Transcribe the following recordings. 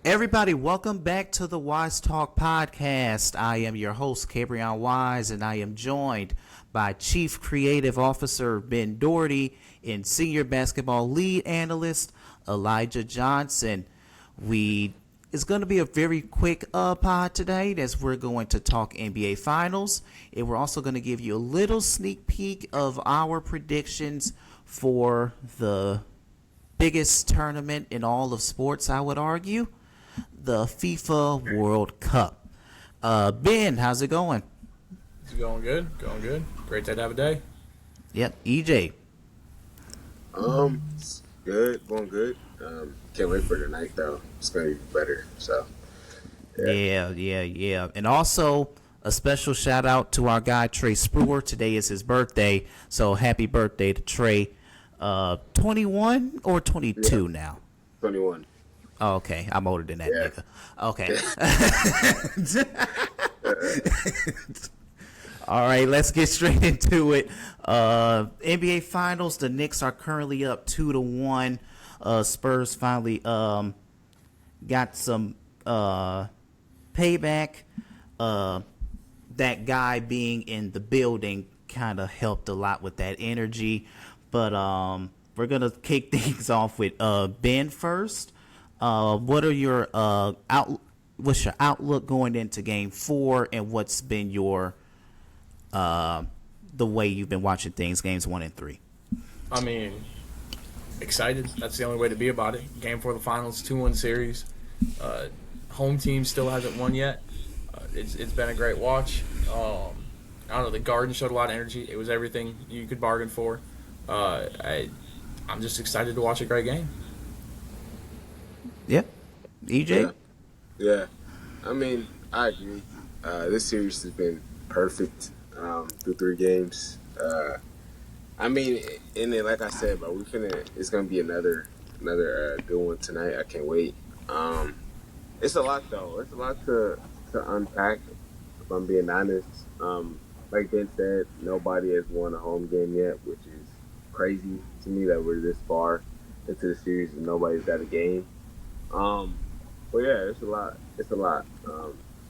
Everybody, welcome back to the Wise Talk podcast. I am your host, CaBreon Wise, and I am joined by Chief Creative Officer Ben Doherty and Senior Basketball Lead Analyst Elijah Johnson. It's going to be a very quick pod today as we're going to talk NBA Finals, and we're also going to give you a little sneak peek of our predictions for the biggest tournament in all of sports, I would argue, the FIFA World Cup. Ben, how's it going? It's going good. Great day to have a day. Yep, EJ. It's good, going good. Can't wait for tonight though. It's gonna be better. So Yeah. And also a special shout out to our guy Trey Spruer. Today is his birthday, so happy birthday to Trey. 21 or 22 now? 21. Oh, okay, I'm older than that nigga. Okay. All right, let's get straight into it. NBA Finals, the Knicks are currently up 2-1. Spurs finally got some payback. That guy being in the building kind of helped a lot with that energy. But we're going to kick things off with Ben first. What are your what's your outlook going into Game 4, and what's been your the way you've been watching things, Games 1 and 3? I mean, excited. That's the only way to be about it. Game 4 of the Finals, 2-1 series. Home team still hasn't won yet. It's been a great watch. I don't know. The Garden showed a lot of energy. It was everything you could bargain for. I'm just excited to watch a great game. Yeah. EJ? Yeah. I mean, I agree. This series has been perfect through 3 games. I mean, and then, like I said, bro, it's gonna be another good one tonight. I can't wait. It's a lot though. It's a lot to unpack. If I'm being honest, like Ben said, nobody has won a home game yet, which is crazy to me that we're this far into the series and nobody's got a game. But yeah, it's a lot.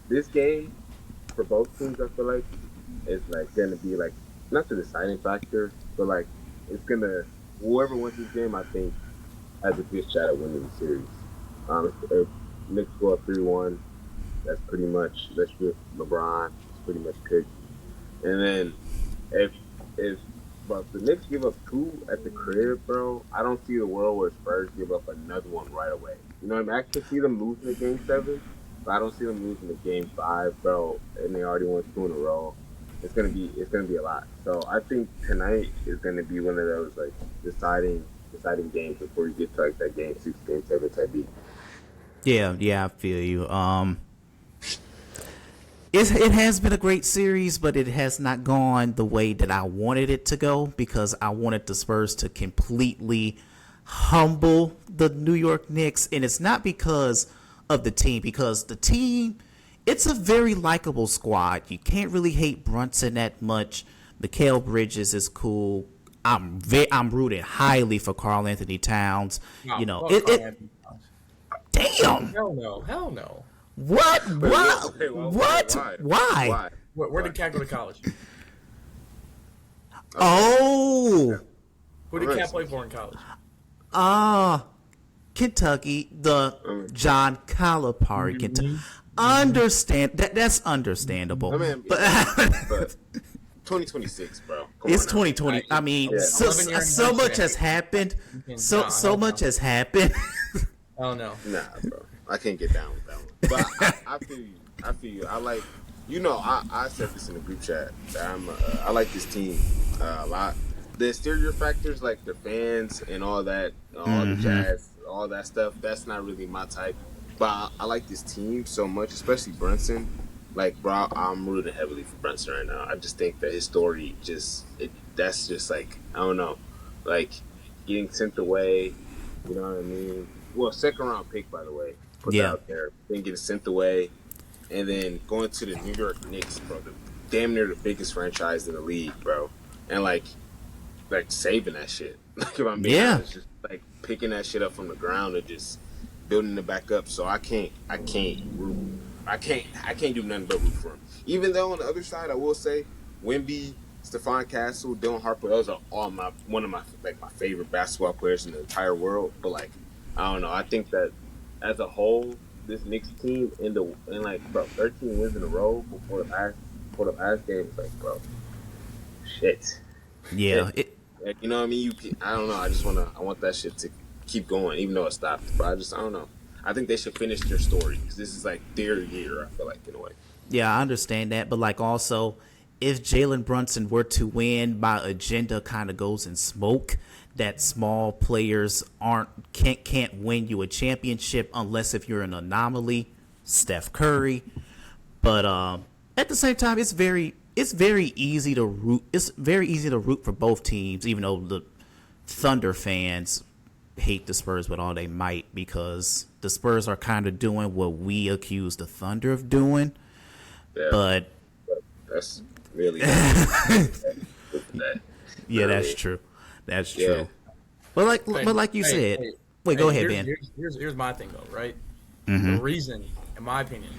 This game for both teams, I feel like, is like gonna be like not the deciding factor, but like it's gonna whoever wins this game, I think, has a good shot at winning the series. If Knicks go up 3-1, that's pretty much LeBron. It's pretty much cooked. And then if the Knicks give up 2 at the crib, bro, I don't see the world where Spurs give up another one right away. You know what I mean? I can see them losing the Game 7, but I don't see them losing the Game 5, bro. And they already won 2 in a row. It's gonna be a lot. So I think tonight is gonna be one of those like deciding games before you get to like that Game 6, Game 7 type beat. Yeah, I feel you. It has been a great series, but it has not gone the way that I wanted it to go, because I wanted the Spurs to completely humble the New York Knicks. And it's not because of the team, because the team, it's a very likable squad. You can't really hate Brunson that much. Mikal Bridges is cool. I'm rooting highly for Karl Anthony Towns. No, you know, Damn. Hell no. What? Why? Where did Cat go to college? Oh. Who did Cat play for in college? Kentucky, the John Calipari, Kentucky. That's understandable. I mean, but 2026, bro. It's 2020. I mean, so much has happened. So much has happened. Oh no. Nah, bro. I can't get down with that one. But I feel you. I like, I said this in the group chat that I like this team a lot. The exterior factors, like the fans and all that, the jazz, all that stuff, that's not really my type. But I like this team so much, especially Brunson. Like, bro, I'm rooting heavily for Brunson right now. I just think that his story that's just like, I don't know, like getting sent away, you know what I mean? Well, 2nd round pick, by the way, put that out there. Then getting sent away, and then going to the New York Knicks, bro, damn near the biggest franchise in the league, bro, and like saving that shit. Like, if I'm being honest, just like picking that shit up from the ground and just building it back up. So I can't do nothing but root for him. Even though on the other side, I will say, Wemby, Stephon Castle, Dylan Harper, those are all one of my favorite basketball players in the entire world. But like, I don't know. I think that as a whole, this Knicks team in 13 wins in a row before the last game, it's like, bro, shit. Yeah. Like, you know what I mean? I don't know. I want that shit to keep going, even though it stopped. But I don't know. I think they should finish their story because this is like their year. I feel like in a way. Yeah, I understand that, but like also, if Jalen Brunson were to win, my agenda kind of goes in smoke. That small players can't win you a championship unless if you're an anomaly, Steph Curry. But at the same time, it's very easy to root. It's very easy to root for both teams, even though the Thunder fans hate the Spurs with all they might, because the Spurs are kind of doing what we accuse the Thunder of doing. Yeah, but that's really yeah, that's true. That's true. But like you said, wait, go ahead, Ben. Here's my thing though, right? Mm-hmm. The reason, in my opinion,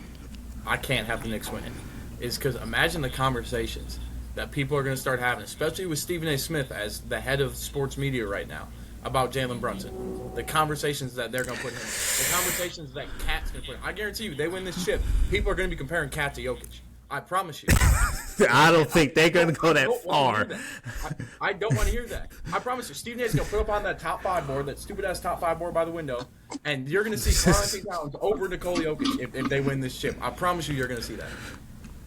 I can't have the Knicks winning is because imagine the conversations that people are going to start having, especially with Stephen A. Smith as the head of sports media right now, about Jalen Brunson. The conversations that they're going to put him in. The conversations that Cat's going to put in. I guarantee you, they win this chip, people are going to be comparing Cat to Jokic. I promise you. I don't think they're going to go that far. I don't want to hear that. I promise you, Stephen A. is going to put up on that top 5 board, that stupid-ass top 5 board by the window, and you're going to see Karl-Anthony Towns over Nikola Jokic if they win this chip. I promise you, you're going to see that.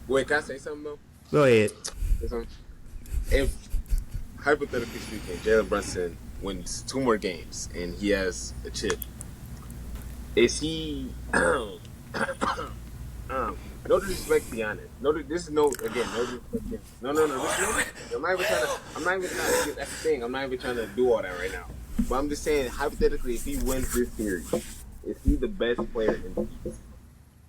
Wait, can I say something, though? Go ahead. If, hypothetically speaking, Jalen Brunson wins 2 more games and he has a chip, is he... no disrespect, be honest. This is no disrespect. No. I'm not even trying to. That's the thing. I'm not even trying to do all that right now. But I'm just saying, hypothetically, if he wins this series, is he the best player in the East?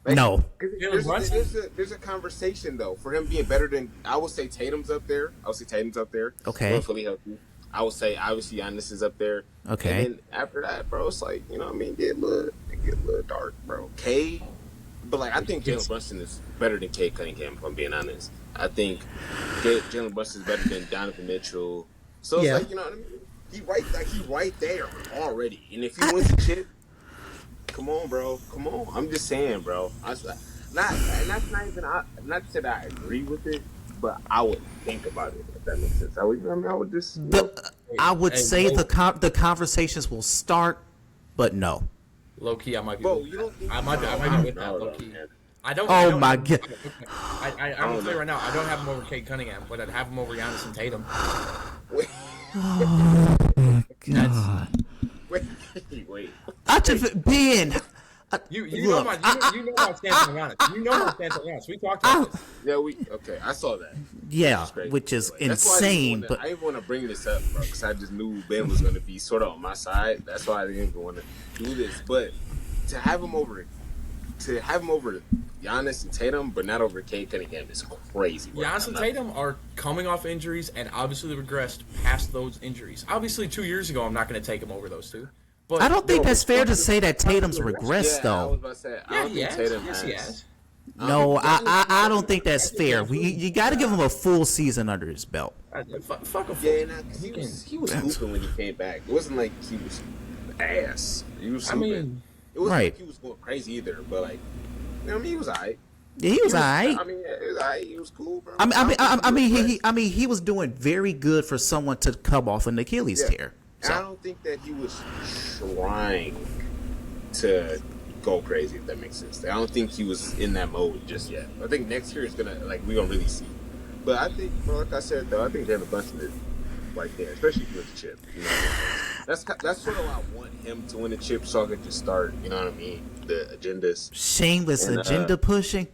Like, No. There's a conversation though for him being better than. I would say Tatum's up there. Okay. Fully healthy. I would say obviously Giannis is up there. Okay. And then after that, bro, it's like, you know what I mean, get a little dark, bro. But like, I think Jalen Brunson is better than Cade Cunningham, if I'm being honest. I think Jalen Brunson is better than Donovan Mitchell. So it's like, you know what I mean? He right there already. And if he wins the chip, come on, bro. Come on. I'm just saying, bro. Not to say that I agree with it, but I would think about it, if that makes sense. I would just. I would say the conversations will start, but no. Low key, I might be. Bro, you don't think I might be with that. Low key. I don't. Oh my god. I'm gonna tell you right now. I don't have him over Cade Cunningham, but I'd have him over Giannis and Tatum. Oh my god. Wait. I just Ben. You know my stance on Giannis. You know my stance on Giannis. We talked about this. Yeah, okay. I saw that. Yeah, which is insane. I didn't want to bring this up, bro, because I just knew Ben was going to be sort of on my side. That's why I didn't even want to do this. But to have him over Giannis and Tatum, but not over Cade Cunningham, is crazy. Bro. Giannis and Tatum are coming off injuries and obviously regressed past those injuries. Obviously, 2 years ago, I'm not going to take him over those two. But I don't think that's fair to say that Tatum's regressed, though. I was about to say, I don't think Tatum has. Yes, he has. No, I don't think that's fair. You got to give him a full season under his belt. Fuck a Yeah, he was hooping when he came back. It wasn't like he was ass. He was hooping. It wasn't like he was going crazy either, but like, you know what I mean? He was alright. Yeah, he was alright. I mean, it was alright. He was cool, bro. I mean, he was doing very good for someone to come off an Achilles tear. So. I don't think that he was trying to go crazy, if that makes sense. I don't think he was in that mode just yet. I think next year is we're gonna really see. But I think, bro, like I said though, I think Jalen Brunson is right there, especially if he wins the chip. You know, that's sort of why I want him to win the chip, so I can just start. You know what I mean? The agendas. Shameless agenda pushing.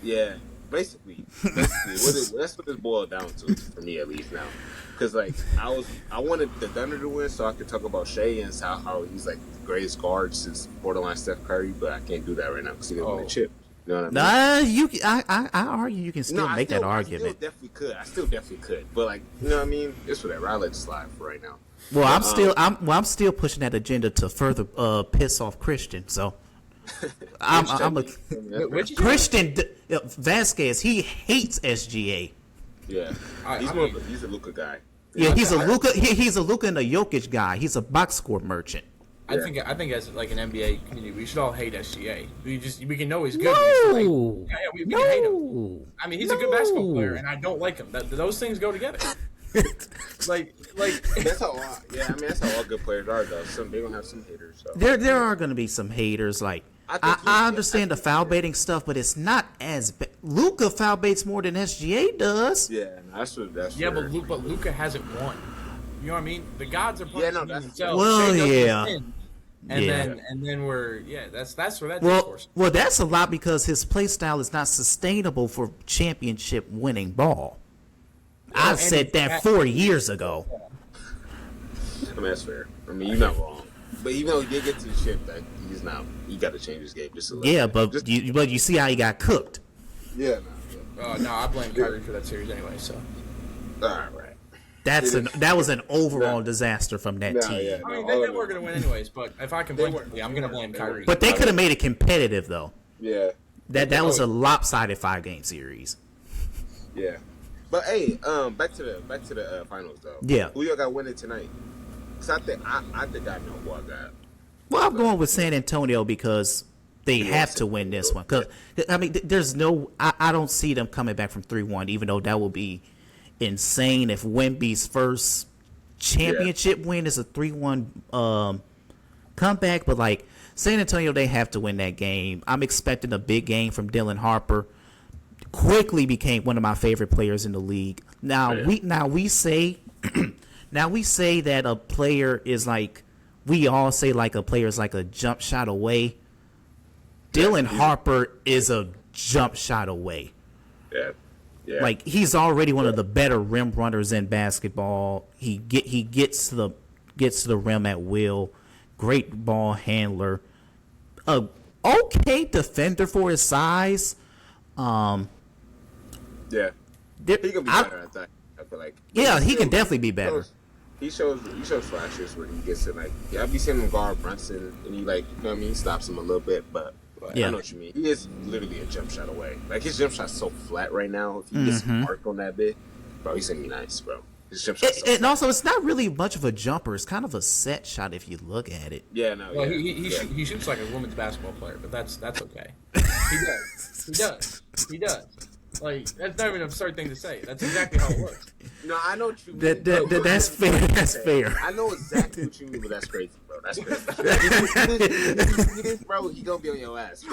Yeah, basically that's what it boiled down to for me, at least now. Because like I wanted the Thunder to win so I could talk about Shea and how he's like the greatest guard since borderline Steph Curry, but I can't do that right now because he didn't win the chip. You know what I mean? I argue you can still make that argument. I still definitely could, but like, you know what I mean? It's whatever. I'll let it slide for right now. Well, I'm still pushing that agenda to further piss off Christian. So I'm a Christian Vasquez. He hates SGA. Yeah, he's a Luka guy. Yeah, he's a Luka and a Jokic guy. He's a box score merchant. I think as like an NBA community, we should all hate SGA. We can know he's good. No, we can hate him. I mean, he's a good basketball player, and I don't like him. Those things go together. like that's how. Yeah, I mean that's how all good players are, though. They're gonna have some haters. So. There are gonna be some haters. Like I understand the foul baiting stuff, but it's not as bad. Luka foul baits more than SGA does. Yeah, that's yeah, fair. but Luka hasn't won. You know what I mean? The gods are punishing themselves. Well, yeah. And then we're that's where that discourse. Well, that's a lot because his play style is not sustainable for championship winning ball. I said that 4 years ago. I mean that's fair. I mean you're not wrong, but even though he did get to the chip, that he's now he got to change his game just a little. Yeah, but you see how he got cooked. Yeah, no, I blame Kyrie for that series anyway. So all right. That was an overall disaster from that team. Yeah, I mean, they were going to win anyways, but if I can blame I'm going to blame Kyrie. But they could have made it competitive though. Yeah. That was a lopsided 5-game series. Yeah. But hey, back to the finals though. Yeah. Who y'all got winning tonight? Cause I think I know who I got. Well, I'm going with San Antonio because they have to win this one. Cause I mean, I don't see them coming back from 3-1, even though that will be insane if Wemby's first championship win is a 3-1 comeback. But like San Antonio, they have to win that game. I'm expecting a big game from Dylan Harper. Quickly became one of my favorite players in the league. Now we say that a player is like, we all say like a player is like a jump shot away. Dylan Harper is a jump shot away. Yeah. Yeah. Like he's already one of the better rim runners in basketball. He gets to the rim at will. Great ball handler. Okay defender for his size. Yeah. He can be better at that. I feel like. Yeah, he can definitely be better. He shows flashes where he gets to like. Yeah, I be seeing him guard Brunson and he like you know what I mean. He stops him a little bit, but. Yeah. I know what you mean. He is literally a jump shot away. Like his jump shot's so flat right now. If he gets mark on that bit, bro, he's gonna be nice, bro. His jump shot's so and also, it's not really much of a jumper. It's kind of a set shot if you look at it. Yeah, no. Well, yeah. he shoots like a women's basketball player, but that's okay. He does. Like that's not even an absurd thing to say. That's exactly how it works. No, I know what you mean. That's fair. That's fair. I know exactly what you mean, but that's crazy, bro. That's crazy. Bro, he gonna be on your ass.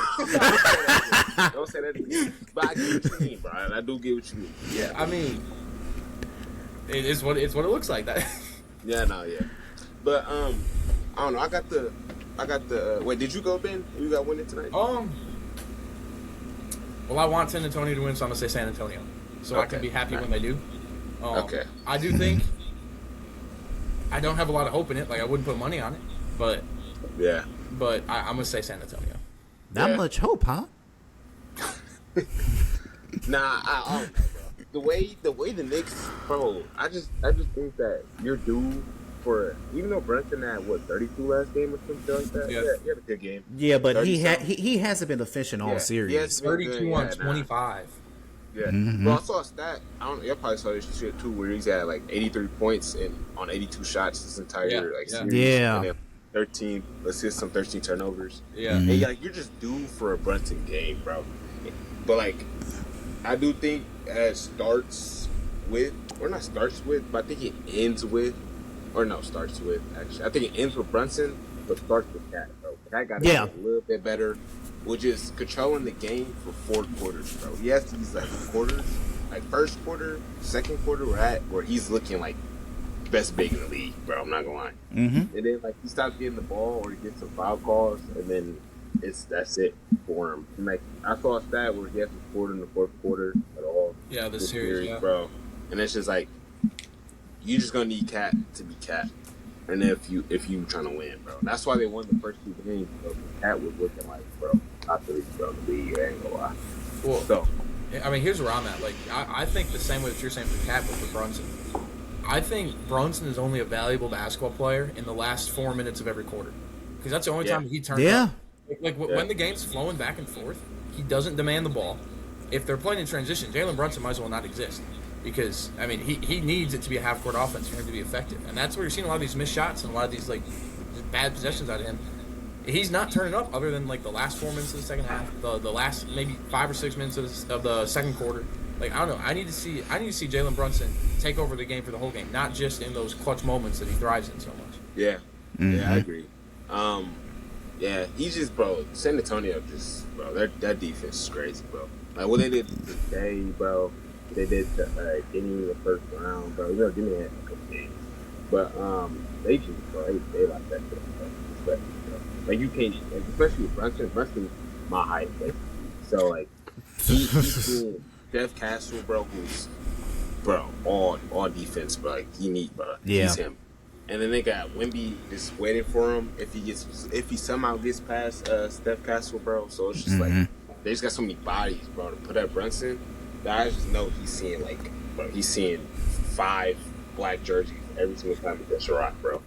Don't say that again. But I get what you mean, bro. I do get what you mean. Yeah, I mean, it's what it looks like. That. Yeah, no, yeah. But I don't know. I got the. Wait, did you go, Ben? You got winning tonight? Well, I want San Antonio to win, so I'm gonna say San Antonio, so I can be happy when they do. Okay. I do think I don't have a lot of hope in it. Like I wouldn't put money on it, but yeah. But I'm gonna say San Antonio. Not much hope, huh? Nah, I don't know, bro. The way the Knicks, bro. I just think that you're due for, even though Brunson had 32 last game or something like that. Yeah, he had a good game. Yeah, but he hasn't been efficient all series. 32 on 25. Yeah. Well, I saw a stat. I don't know. Y'all probably saw this shit too, where he's had like 83 points on 82 shots this entire series. Yeah. And then 13 assists, some 13 turnovers. Yeah. And you're just due for a Brunson game, bro. But like, I do think it starts with, but I think it ends with. Or no, starts with, actually. I think it ends with Brunson, but starts with Cat, bro. Cat got to get a little bit better, which is controlling the game for 4 quarters, bro. He has these, like, quarters, like, first quarter, second quarter, where he's looking like best big in the league, bro. I'm not going to lie. Mm-hmm. And then, like, he stops getting the ball or he gets some foul calls, and then that's it for him. And, like, I saw a stat where he hasn't scored in the fourth quarter at all. Yeah, this series, bro. And it's just like, you just gonna need Cat to be Cat, and if you trying to win, bro. That's why they won the first 2 games. Bro. Cat was looking like, bro, top 3 bro in the league. I ain't gonna lie. Well, so I mean, here's where I'm at. Like, I think the same way that you're saying for Cat, but for Brunson. I think Brunson is only a valuable basketball player in the last 4 minutes of every quarter, because that's the only time he turns up. When the game's flowing back and forth, he doesn't demand the ball. If they're playing in transition, Jalen Brunson might as well not exist, because I mean he needs it to be a half-court offense for him to be effective, and that's where you're seeing a lot of these missed shots and a lot of these like just bad possessions out of him. He's not turning up other than like the last 4 minutes of the second half, the last maybe 5 or 6 minutes of the second quarter. Like, I don't know. I need to see Jalen Brunson take over the game for the whole game, not just in those clutch moments that he thrives in so much. Yeah, I agree. Yeah, he's just, bro. San Antonio bro. That defense is crazy, bro. Like what they did today, bro. They did to getting the first round, bro. You know, Jimmy had a couple games, but they just, bro, they like that shit, bro. Like you can't, like, especially with Brunson. Brunson's my height, like, so like he's doing. Jeff Castle, bro, who's, bro, all defense, bro. Like, bro. Yeah. He's him. And then they got Wemby just waiting for him if he somehow gets past Steph Castle, bro. So it's just like they just got so many bodies, bro, to put at Brunson. Guys just know he's seeing 5 black jerseys every single time he gets a rock, bro.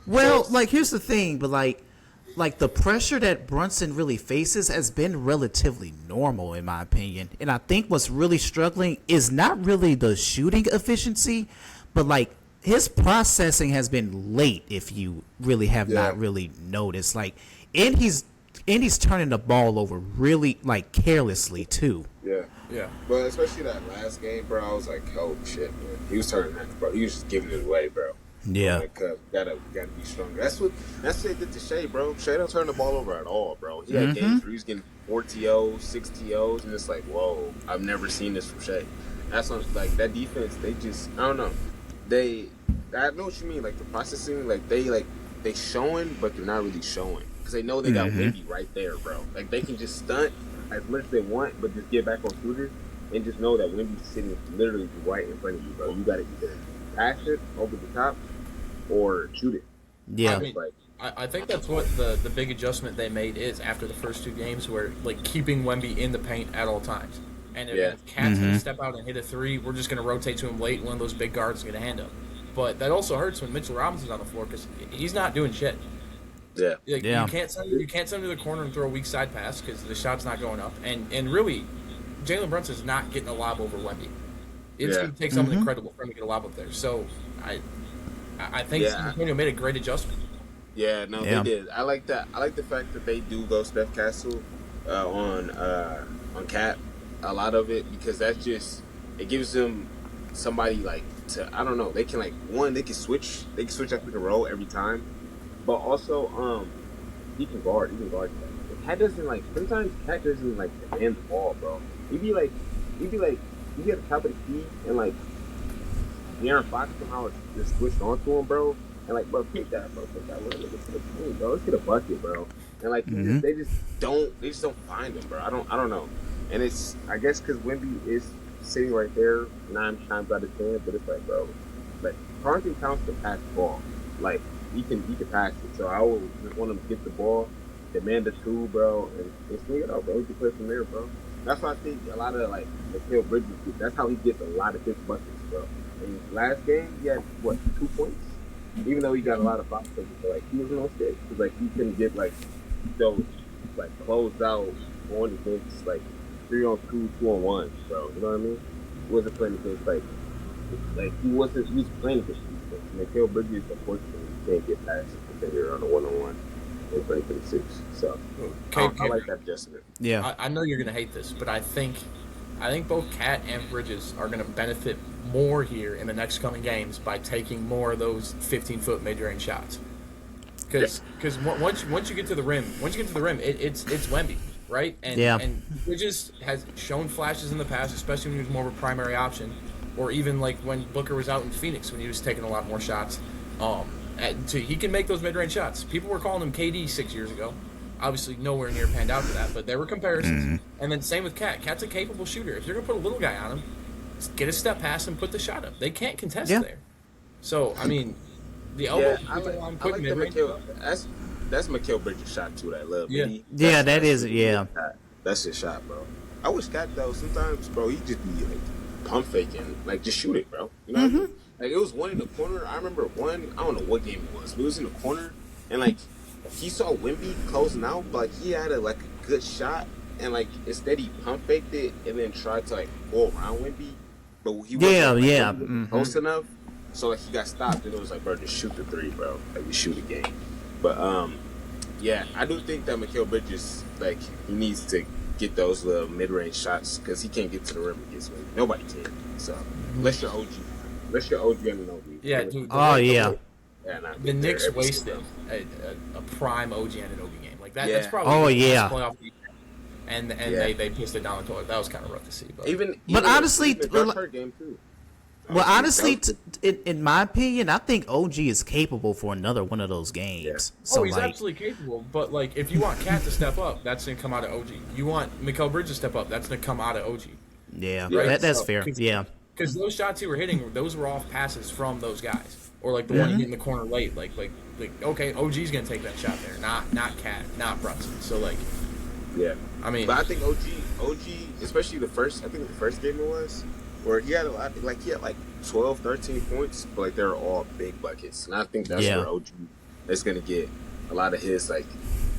Well, so, like, here's the thing, but like the pressure that Brunson really faces has been relatively normal, in my opinion. And I think what's really struggling is not really the shooting efficiency, but like his processing has been late. If you really have not really noticed, like, and he's turning the ball over really like carelessly too. Yeah. But especially that last game, bro, I was like, oh shit, man. He was turning that, bro. He was just giving it away, bro. Yeah, like, gotta be stronger. That's what they did to Shea, bro. Shea don't turn the ball over at all, bro. He had games where he was getting 4 TOs, 6 TOs, and it's like, whoa, I've never seen this from Shea. That's what, like, that defense. They just, I don't know. I know what you mean. Like the processing, they showing, but they're not really showing because they know they got Wemby right there, bro. Like they can just stunt as much as they want, but just get back on shooters and just know that Wemby's sitting literally right in front of you, bro. You gotta either pass it over the top or shoot it. Yeah. I think that's what the big adjustment they made is after the first 2 games, where like keeping Wemby in the paint at all times. And if Cat's going to step out and hit a 3, we're just going to rotate to him late. One of those big guards is going to hand up. But that also hurts when Mitchell Robinson's on the floor because he's not doing shit. Yeah. Like, you can't send him to the corner and throw a weak side pass because the shot's not going up. And really, Jalen Brunson's not getting a lob over Wemby. It's going to take something incredible for him to get a lob up there. So I think San Antonio made a great adjustment. Yeah, no, they did. I like that. I like the fact that they do go Steph Castle on Cat. A lot of it because that's just it gives them somebody like to I don't know they can they can switch up pick and roll every time, but also he can guard Cat doesn't sometimes Cat doesn't demand the ball, bro. He'd be like you get the top of the key and De'Aaron Fox somehow just switched onto him, bro, and bro pick that bro let's get a bucket, bro, and they just don't find him, bro. I don't know. And it's, I guess, because Wemby is sitting right there 9 times out of 10, but it's bro, Carlton Towns can pass the ball. He can pass it. So I would just want him to get the ball, demand the 2, bro, and swing it out, bro. He can play from there, bro. That's why I think a lot of, Mikal Bridges, that's how he gets a lot of his buckets, bro. And last game, he had, 2 points? Even though he got a lot of fouls, he was no stick. Because, he couldn't get, those, closed out on against, 3-on-2, 2-on-1, bro. You know what I mean? He wasn't playing against he was playing against Mikal Bridges, unfortunately, can't get past here on a 1-on-1 and playing for the 6. So I like that adjustment. Yeah. I know you're gonna hate this, but I think both Cat and Bridges are gonna benefit more here in the next coming games by taking more of those 15-foot mid-range shots. Because once you get to the rim, it's Wemby. Right? And Bridges has shown flashes in the past, especially when he was more of a primary option, or even when Booker was out in Phoenix when he was taking a lot more shots. He can make those mid-range shots. People were calling him KD 6 years ago. Obviously, nowhere near panned out for that, but there were comparisons. And then same with Cat. Cat's a capable shooter. If you're going to put a little guy on him, just get a step past and put the shot up. They can't contest there. So, I mean, the elbow I'm putting mid-range. That's Mikal Bridges' shot too. That little bitty. Yeah, that is. That's his shot, bro. I wish Cat though. Sometimes, bro, he just be pump faking, just shoot it, bro. You know, Like, it was one in the corner. I remember one. I don't know what game it was, but it was in the corner, and like he saw Wemby closing out, but like he had a good shot, and like instead he pump faked it and then tried to like go around Wemby, but he wasn't close enough, so like he got stopped, and it was like, bro, just shoot the three, bro. Like, we shoot a game. But yeah, I do think that Mikal Bridges, like, he needs to get those little mid-range shots because he can't get to the rim against Wemby. Nobody can. So unless you're OG. Unless you're OG and no Yeah, dude. Oh, yeah. The Knicks wasted a prime OG and an OB game like that. Yeah. That's probably the best playoff game. And they pissed it down the toilet. That was kind of rough to see. But honestly, Josh Hart game too. Well, honestly, in my opinion, I think OG is capable for another one of those games. Yeah. So, he's absolutely capable. But like, if you want Cat to step up, that's gonna come out of OG. You want Mikal Bridges to step up, that's gonna come out of OG. Yeah, right? That's fair. Yeah. Because those shots he were hitting, those were off passes from those guys, or like the one he hit in the corner late. Like okay, OG's gonna take that shot there, not Cat, not Brunson. So like, yeah, I mean, but I think OG, especially the first game it was, where he had a lot, like he had like 12, 13 points, but like they're all big buckets, and I think that's where OG is gonna get a lot of his like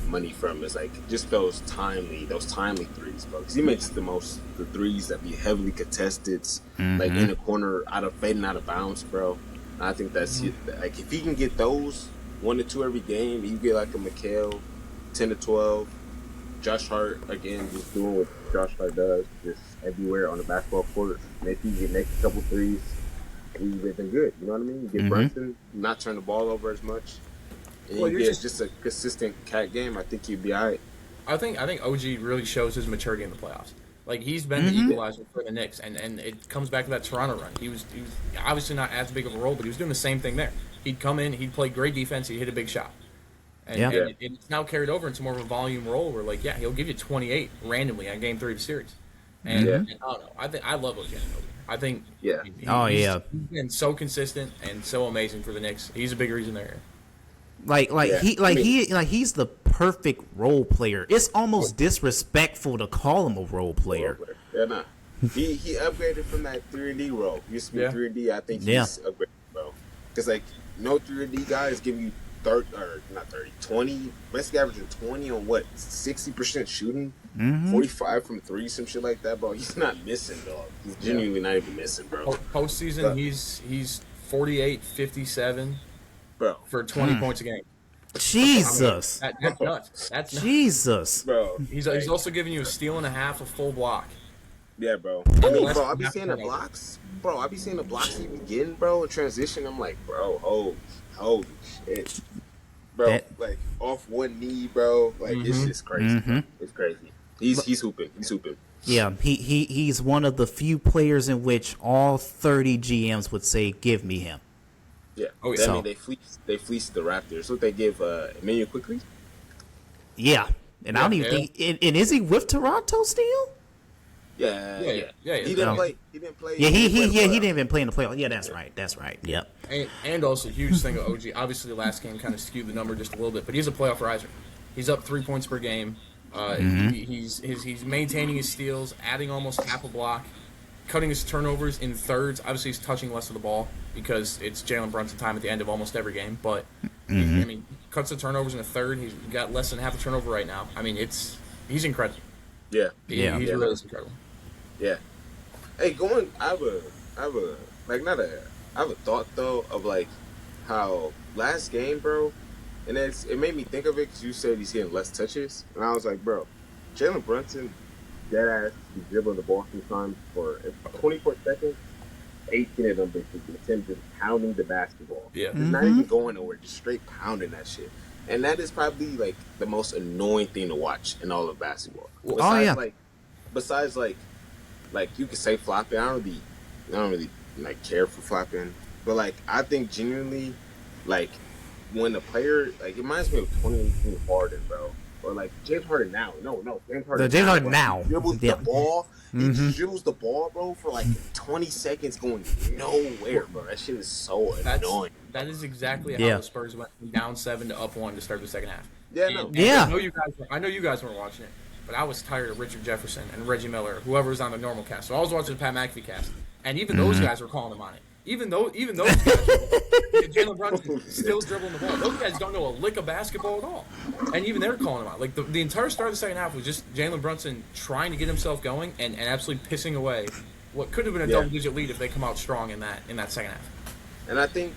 money from, is like just those timely threes, bro. Because he makes the threes that be heavily contested, like in the corner, fading out of bounds, bro. And I think that's like, if he can get those 1 to 2 every game, you get like a Mikal 10 to 12. Josh Hart again, just doing what Josh Hart does, just everywhere on the basketball court. Maybe he can make a couple threes. He's been good. You know what I mean? You get Brunson, not turn the ball over as much. And you get just a consistent Cat game. I think he'd be all right. I think OG really shows his maturity in the playoffs. Like, he's been the equalizer for the Knicks, and it comes back to that Toronto run. He was obviously not as big of a role, but he was doing the same thing there. He'd come in, he'd play great defense, he'd hit a big shot. And it's now carried over into more of a volume role where, like, he'll give you 28 randomly on Game 3 of the series. And I don't know. I love OG Anunoby. I think he's been so consistent and so amazing for the Knicks. He's a big reason they're here. He's the perfect role player. It's almost disrespectful to call him a role player. Yeah, nah. He upgraded from that 3-and-D role. He used to be 3-and-D. I think he's upgraded, bro. Because like, no 3-and-D guys give you 20. Basically averaging 20 on what, 60% shooting, 45 from 3, some shit like that, bro. He's not missing, dog. He's genuinely not even missing, bro. Postseason, he's 48, 57. Bro, for 20 points a game. Jesus. I mean, that's nuts. That's nuts. Jesus. Bro. He's also giving you a steal and a half, a full block. Yeah, bro. I mean, bro, I be seeing the blocks. Bro, I be seeing the blocks he be getting, bro, in transition. I'm like, bro, holy shit. Bro, like, off one knee, bro. Like, it's just crazy. It's crazy. He's hooping. He's hooping. Yeah, he's one of the few players in which all 30 GMs would say, give me him. Yeah. Oh, yeah. I mean, they fleeced the Raptors. What they give Emmanuel quickly? Yeah. And I don't even think. And is he with Toronto still? Yeah. He didn't play. He didn't play. Yeah, he didn't even play in the playoffs. Yeah, that's right. Yep. And also, huge thing of OG. Obviously, the last game kind of skewed the number just a little bit, but he's a playoff riser. He's up 3 points per game. He's maintaining his steals, adding almost half a block, cutting his turnovers in thirds. Obviously, he's touching less of the ball because it's Jalen Brunson time at the end of almost every game. But I mean, cuts the turnovers in a third. He's got less than half a turnover right now. I mean, he's incredible. Yeah, he's really incredible. Yeah. Hey, I have a thought though of like how last game, bro, and it made me think of it because you said he's getting less touches, and I was like, bro, Jalen Brunson, dead ass, he's dribbling the ball sometimes for 24 seconds. 18 of them basically, him just pounding the basketball. Yeah, it's not even going nowhere, just straight pounding that shit. And that is probably like the most annoying thing to watch in all of basketball. Besides you could say flopping. I don't really like care for flopping, but like I think genuinely, like when a player, like it reminds me of 2018 Harden, bro, or like James Harden now. No, James Harden now. Dribbles the ball. He dribbles the ball, bro, for like 20 seconds going nowhere, bro. That shit is so annoying. That is exactly how the Spurs went from down 7 to up 1 to start the second half. I know you guys weren't watching it, but I was tired of Richard Jefferson and Reggie Miller, whoever was on the normal cast. So I was watching the Pat McAfee cast, and even those guys were calling him on it. Even those guys, Jalen Brunson's still dribbling the ball. Those guys don't know a lick of basketball at all, and even they're calling him out. Like the entire start of the second half was just Jalen Brunson trying to get himself going and absolutely pissing away what could have been a double-digit lead if they come out strong in that second half. And I think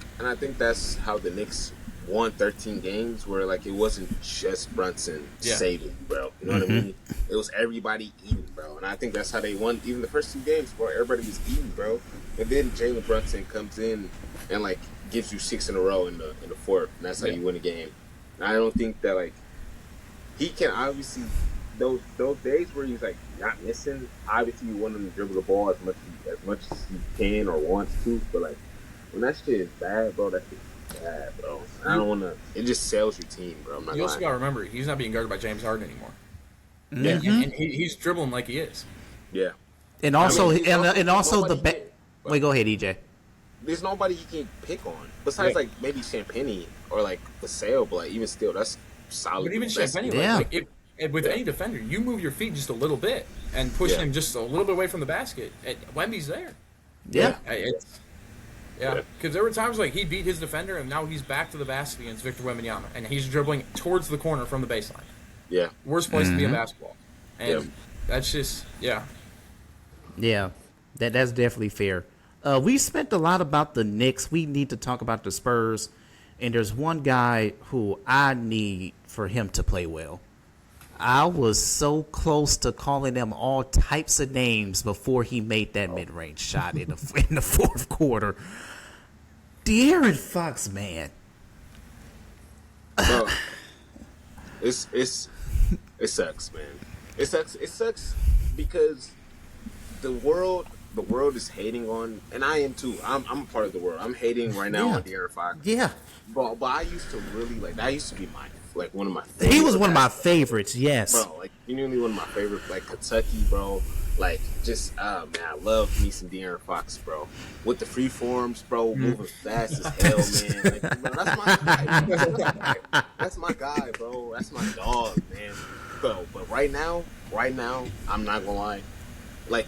that's how the Knicks won 13 games, where like it wasn't just Brunson saving, bro. You know what I mean? It was everybody eating, bro. And I think that's how they won even the first 2 games, bro. Everybody was eating, bro. And then Jalen Brunson comes in and like gives you 6 in a row in the fourth, and that's how you win a game. And I don't think that like he can obviously those days where he's like not missing. Obviously, you want him to dribble the ball as much as he can or wants to, but like when that shit is bad, bro, that shit is bad, bro. I don't want to. It just sells your team, bro. I'm not You also lying. got to remember he's not being guarded by James Harden anymore. Mm-hmm. And he's dribbling like he is. Yeah. And also, I mean, and also the nobody Wait, go ahead, EJ. There's nobody you can pick on besides like maybe Champagne or like Vassell, but like even still, that's solid. But even That's- Champagne, with any defender, you move your feet just a little bit and push him just a little bit away from the basket. Wemby's there. Yeah. Because there were times like he beat his defender and now he's back to the basket against Victor Wembanyama and he's dribbling towards the corner from the baseline. Yeah. Worst place to be in basketball. And that's just Yeah, that's definitely fair. We spent a lot about the Knicks. We need to talk about the Spurs. And there's one guy who I need for him to play well. I was so close to calling them all types of names before he made that mid-range shot in the fourth quarter. De'Aaron Fox, man. Bro, it sucks, man. It sucks because the world is hating on, and I am too. I'm a part of the world. I'm hating right now on De'Aaron Fox. Yeah. But I used to really like. That used to be one of my favorites. He was one of my favorites, yes. Bro, like genuinely one of my favorites. Like Kentucky, bro. Like just man, I love me some De'Aaron Fox, bro. With the free forms, bro, moving fast as hell, man. Like, bro, that's my guy. That's my guy, bro. That's my dog, man. Bro, but right now, I'm not gonna lie. Like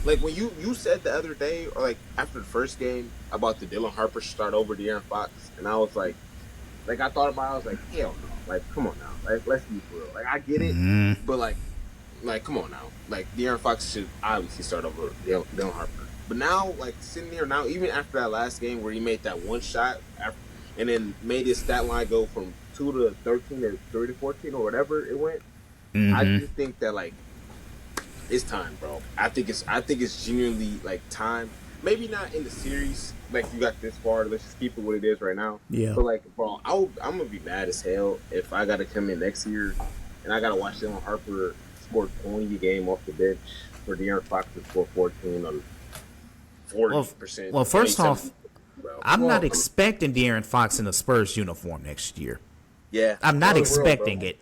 when you said the other day, or like after the first game about the Dylan Harper start over De'Aaron Fox, and I was like I thought about it, I was like, hell no. Like, come on now. Like, let's be for real. Like, I get it, but like, come on now. Like, De'Aaron Fox should obviously start over Dylan Harper. But now, like, sitting here now, even after that last game where he made that one shot and then made his stat line go from 2 to 13 or 3 to 14 or whatever it went, I just think that, like, it's time, bro. I think it's genuinely, like, time. Maybe not in the series, like you got this far. Let's just keep it what it is right now. Yeah. But like, bro, I'm gonna be mad as hell if I gotta come in next year and I gotta watch Dylan Harper score 20 a game off the bench for De'Aaron Fox to score 14 on 40%. Well, first off, bro. I'm not expecting De'Aaron Fox in a Spurs uniform next year. Yeah, I'm not there's a world, expecting bro. it.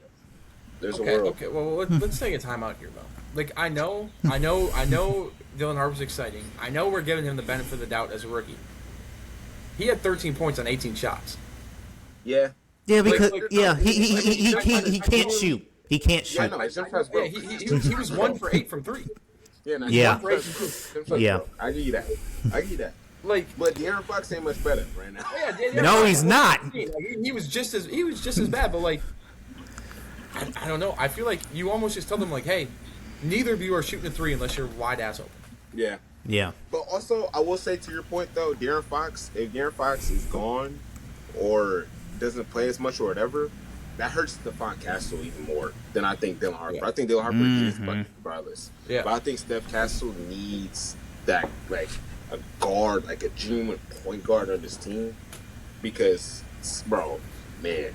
There's a world. Okay. Well, let's take a time out here, though. Like, I know Dylan Harper's exciting. I know we're giving him the benefit of the doubt as a rookie. He had 13 points on 18 shots. Yeah. Yeah, because he can't shoot. He can't shoot. Yeah, no, it's sometimes, bro. He was 1 for 8 from 3. Yeah, no, Yeah. 1 for 8 from 3. Yeah. Bro. I give you that. Like, But De'Aaron Fox ain't much better right now. No, he's not. He was just as bad. But like, I don't know. I feel like you almost just tell them like, hey, neither of you are shooting a 3 unless you're wide ass open. Yeah. Yeah. But also, I will say to your point though, if De'Aaron Fox is gone or doesn't play as much or whatever, that hurts Stephon Castle even more than I think Dylan Harper. Yeah. I think Dylan Harper is buckets regardless. Yeah. But I think Steph Castle needs that, like, a guard, like a genuine point guard on this team because, bro, man.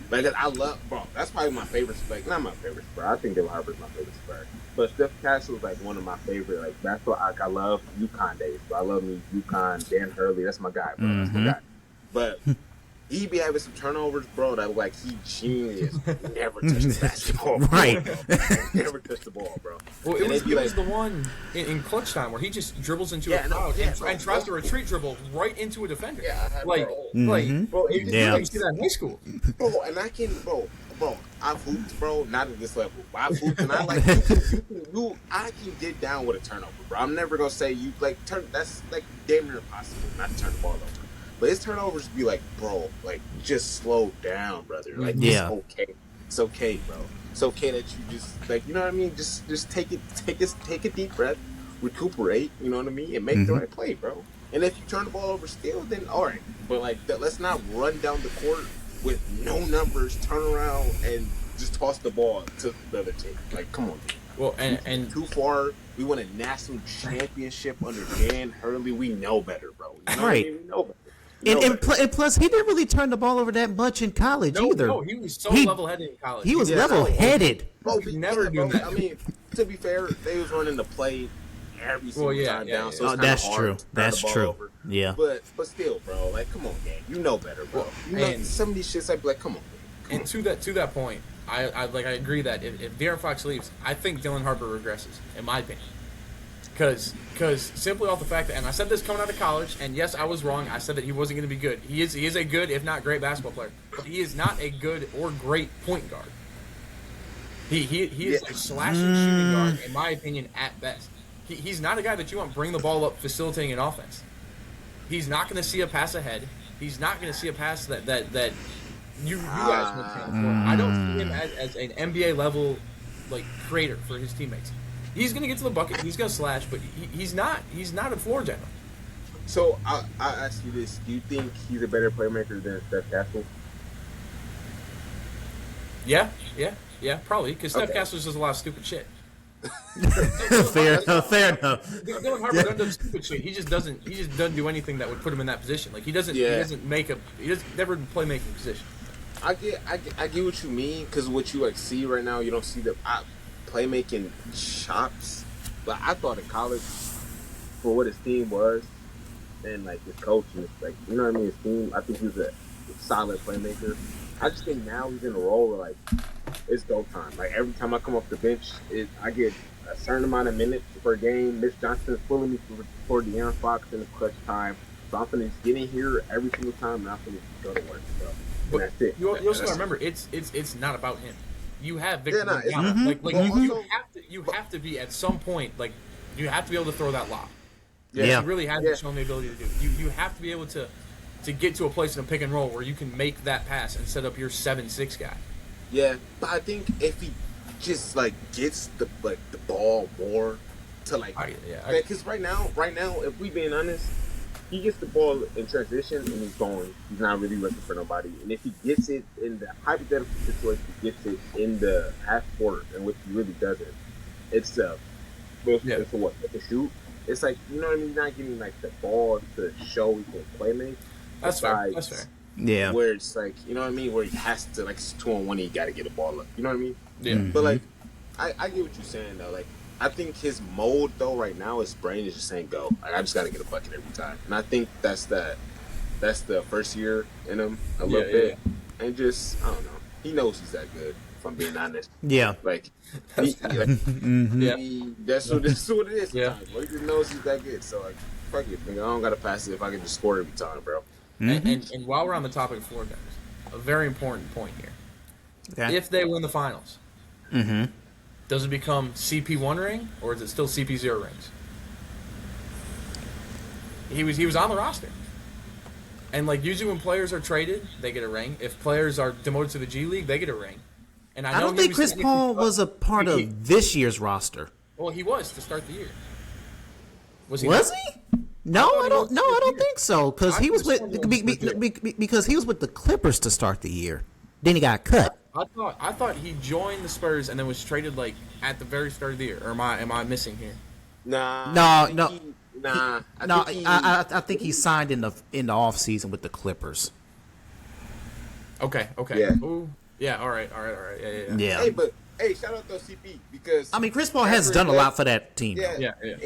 Like, I love, bro, that's probably my favorite, like, not my favorite Spur. I think Dylan Harper's my favorite Spur. But Steph Castle is, like, one of my favorite, like, that's what I love UConn days. Bro. I love me UConn, Dan Hurley. That's my guy, bro. That's my guy. But he be having some turnovers, bro, that like he genius. Never touched the basketball. Right. Bro. Never touched the ball, bro. Well, And it they'd be was the one in clutch time where he just dribbles into a crowd and tries to retreat dribble right into a defender. Yeah, bro, it just Yeah. you see that in high school. bro, and I can, bro, I've hooped, bro, not at this level. I've hooped, and I I can get down with a turnover, bro. I'm never gonna say you like turn. That's like damn near impossible not to turn the ball over. But his turnovers be like, bro, like just slow down, brother. Like it's okay. It's okay, bro. It's okay that you just like, you know what I mean. Just take a deep breath, recuperate. You know what I mean, and make the right play, bro. And if you turn the ball over still, then all right. But like, let's not run down the court with no numbers, turn around and just toss the ball to the other team. Like, come on. Well, and Too far. We won a national championship under Dan Hurley. We know better, bro. You know Right. what I mean? We know better. We know And better. plus, he didn't really turn the ball over that much in college either. No, he was so He- level-headed in college. He was Yeah, level-headed. Bro, we never do bro. that. I mean, to be fair, they was running the play every single time down. So it's kinda That's hard true. to turn That's the ball true. over. Yeah. But still, bro, like, come on, man. You know better, bro. You know, and- some of these shits, I'd be like, come on, man. And to that point, I agree that if De'Aaron Fox leaves, I think Dylan Harper regresses, in my opinion. Because simply off the fact that, and I said this coming out of college, and yes, I was wrong. I said that he wasn't going to be good. He is a good, if not great, basketball player, but he is not a good or great point guard. He is a slashing shooting guard, in my opinion, at best. He's not a guy that you want bring the ball up, facilitating an offense. He's not going to see a pass ahead. He's not going to see a pass that you guys would count for. I don't see him as an NBA level like creator for his teammates. He's going to get to the bucket. He's going to slash, but he's not a floor general. So I'll ask you this: do you think he's a better playmaker than Steph Castle? Yeah, probably because Steph Okay. Castles does a lot of stupid shit. Fair enough. Dylan Harper doesn't do stupid shit. He just doesn't do anything that would put him in that position. Like he doesn't never in playmaking position. I get what you mean, because what you like see right now, you don't see the playmaking chops. But I thought in college, for what his team was, and like his coach, and like, you know what I mean, his team, I think he was a solid playmaker. I just think now he's in a role where like it's go time. Like every time I come off the bench, I get a certain amount of minutes per game. Mitch Johnson's pulling me for De'Aaron Fox in the clutch time, so I'm finna get in here every single time, and I'm finna go to work. So, and But that's it. you also gotta remember, it's not about him. You have Victor. Yeah, no, Wembanyama. Like Well, you have to be at some point, like you have to be able to throw that lob. Yeah. He really hasn't shown the ability to do it. You have to be able to get to a place in a pick and roll where you can make that pass and set up your 7-6 guy. Yeah, but I think if he just like gets the ball more to like, because right now, if we being honest, he gets the ball in transition and he's going. He's not really looking for nobody. And if he gets it in the hypothetical situation, he gets it in the half court, in which he really doesn't. It's a what? It's a shoot. It's like, you know what I mean. He's not getting like the ball to show he can play make. That's fair. That's fair. Yeah. Where it's like, you know what I mean, where he has to, like, it's 2-on-1, he got to get a ball up. You know what I mean? Yeah. But like, I get what you're saying though. Like, I think his mode though right now, his brain is just saying go. Like, I just got to get a bucket every time, and I think that's the first year in him a little bit, and just I don't know. He knows he's that good. If I'm being honest. Yeah. Like, that's what it is. Yeah. Sometimes, bro. He just knows he's that good. So like, fuck it, nigga. I don't gotta pass it if I can just score every time, bro. And while we're on the topic of floor generals, a very important point here. Okay. If they win the finals, does it become CP1 ring or is it still CP0 rings? He was on the roster. And like usually when players are traded, they get a ring. If players are demoted to the G League, they get a ring. And I don't think Chris Paul was a part of this year's roster. Well, he was to start the year. Was he? No, I don't. he No, was I don't here. think so. Because he was with because he was with the Clippers to start the year. Then he got cut. I thought he joined the Spurs and then was traded like at the very start of the year. Or am I missing here? Nah. I think he signed in the off season with the Clippers. Okay. Yeah. Ooh. Yeah. All right. Yeah. Hey, but Hey, shout out to CP because I mean, Chris Paul has done a lot for that team. Yeah, Yeah.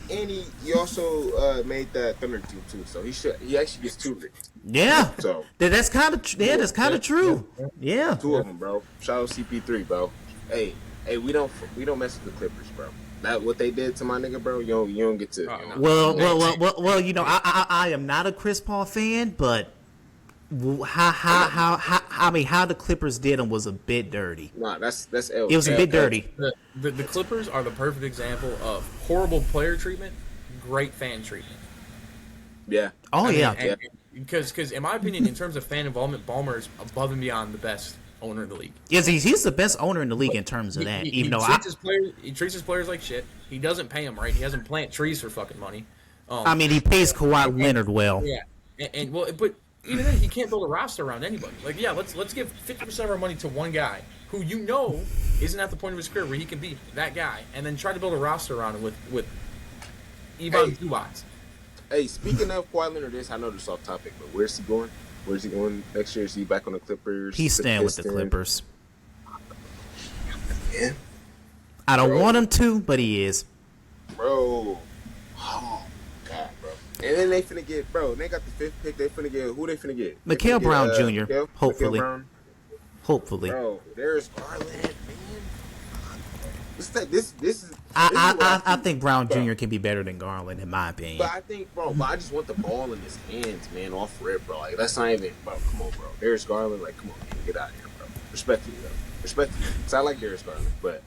and he also made that Thunder team too, so he actually gets 2 rings. Yeah, So that's kind of that's kind of true. Yeah. 2 of them, bro. Shout out CP3, bro. Hey, we don't mess with the Clippers, bro. That what they did to my nigga, bro. You don't get to. Well. You know, I am not a Chris Paul fan, but how the Clippers did him was a bit dirty. Nah, that's L. It was a bit dirty. The Clippers are the perfect example of horrible player treatment, great fan treatment. Yeah. Oh, yeah. Because in my opinion, in terms of fan involvement, Ballmer is above and beyond the best owner in the league. Yes, he's the best owner in the league in terms of that. He treats his players like shit. He doesn't pay them right. He doesn't plant trees for fucking money. I mean, he pays Kawhi Leonard well. Yeah, but even then, he can't build a roster around anybody. Like, yeah, let's give 50% of our money to one guy who isn't at the point of his career where he can be that guy, and then try to build a roster around him with Ivan Zubac. Hey, speaking of Kawhi Leonard, I know this is off topic, but where's he going? Where's he going next year? Is he back on the Clippers? He's staying with the Clippers. Yeah. I don't want him to, but he is. Bro. Oh, God, bro. And then they finna get, they got the 5th pick. They finna get, who they finna get? Mikael Brown Jr., hopefully. Brown. Hopefully. Bro, there's Garland, man. This is. I think Brown Jr. can be better than Garland, in my opinion. But I think, I just want the ball in his hands, man, off rip, bro. Like, that's not even, bro, come on, bro. Darius Garland, like, come on, man, get out of here, bro. Respectfully, though. Respectfully. Because I like Darius Garland, but,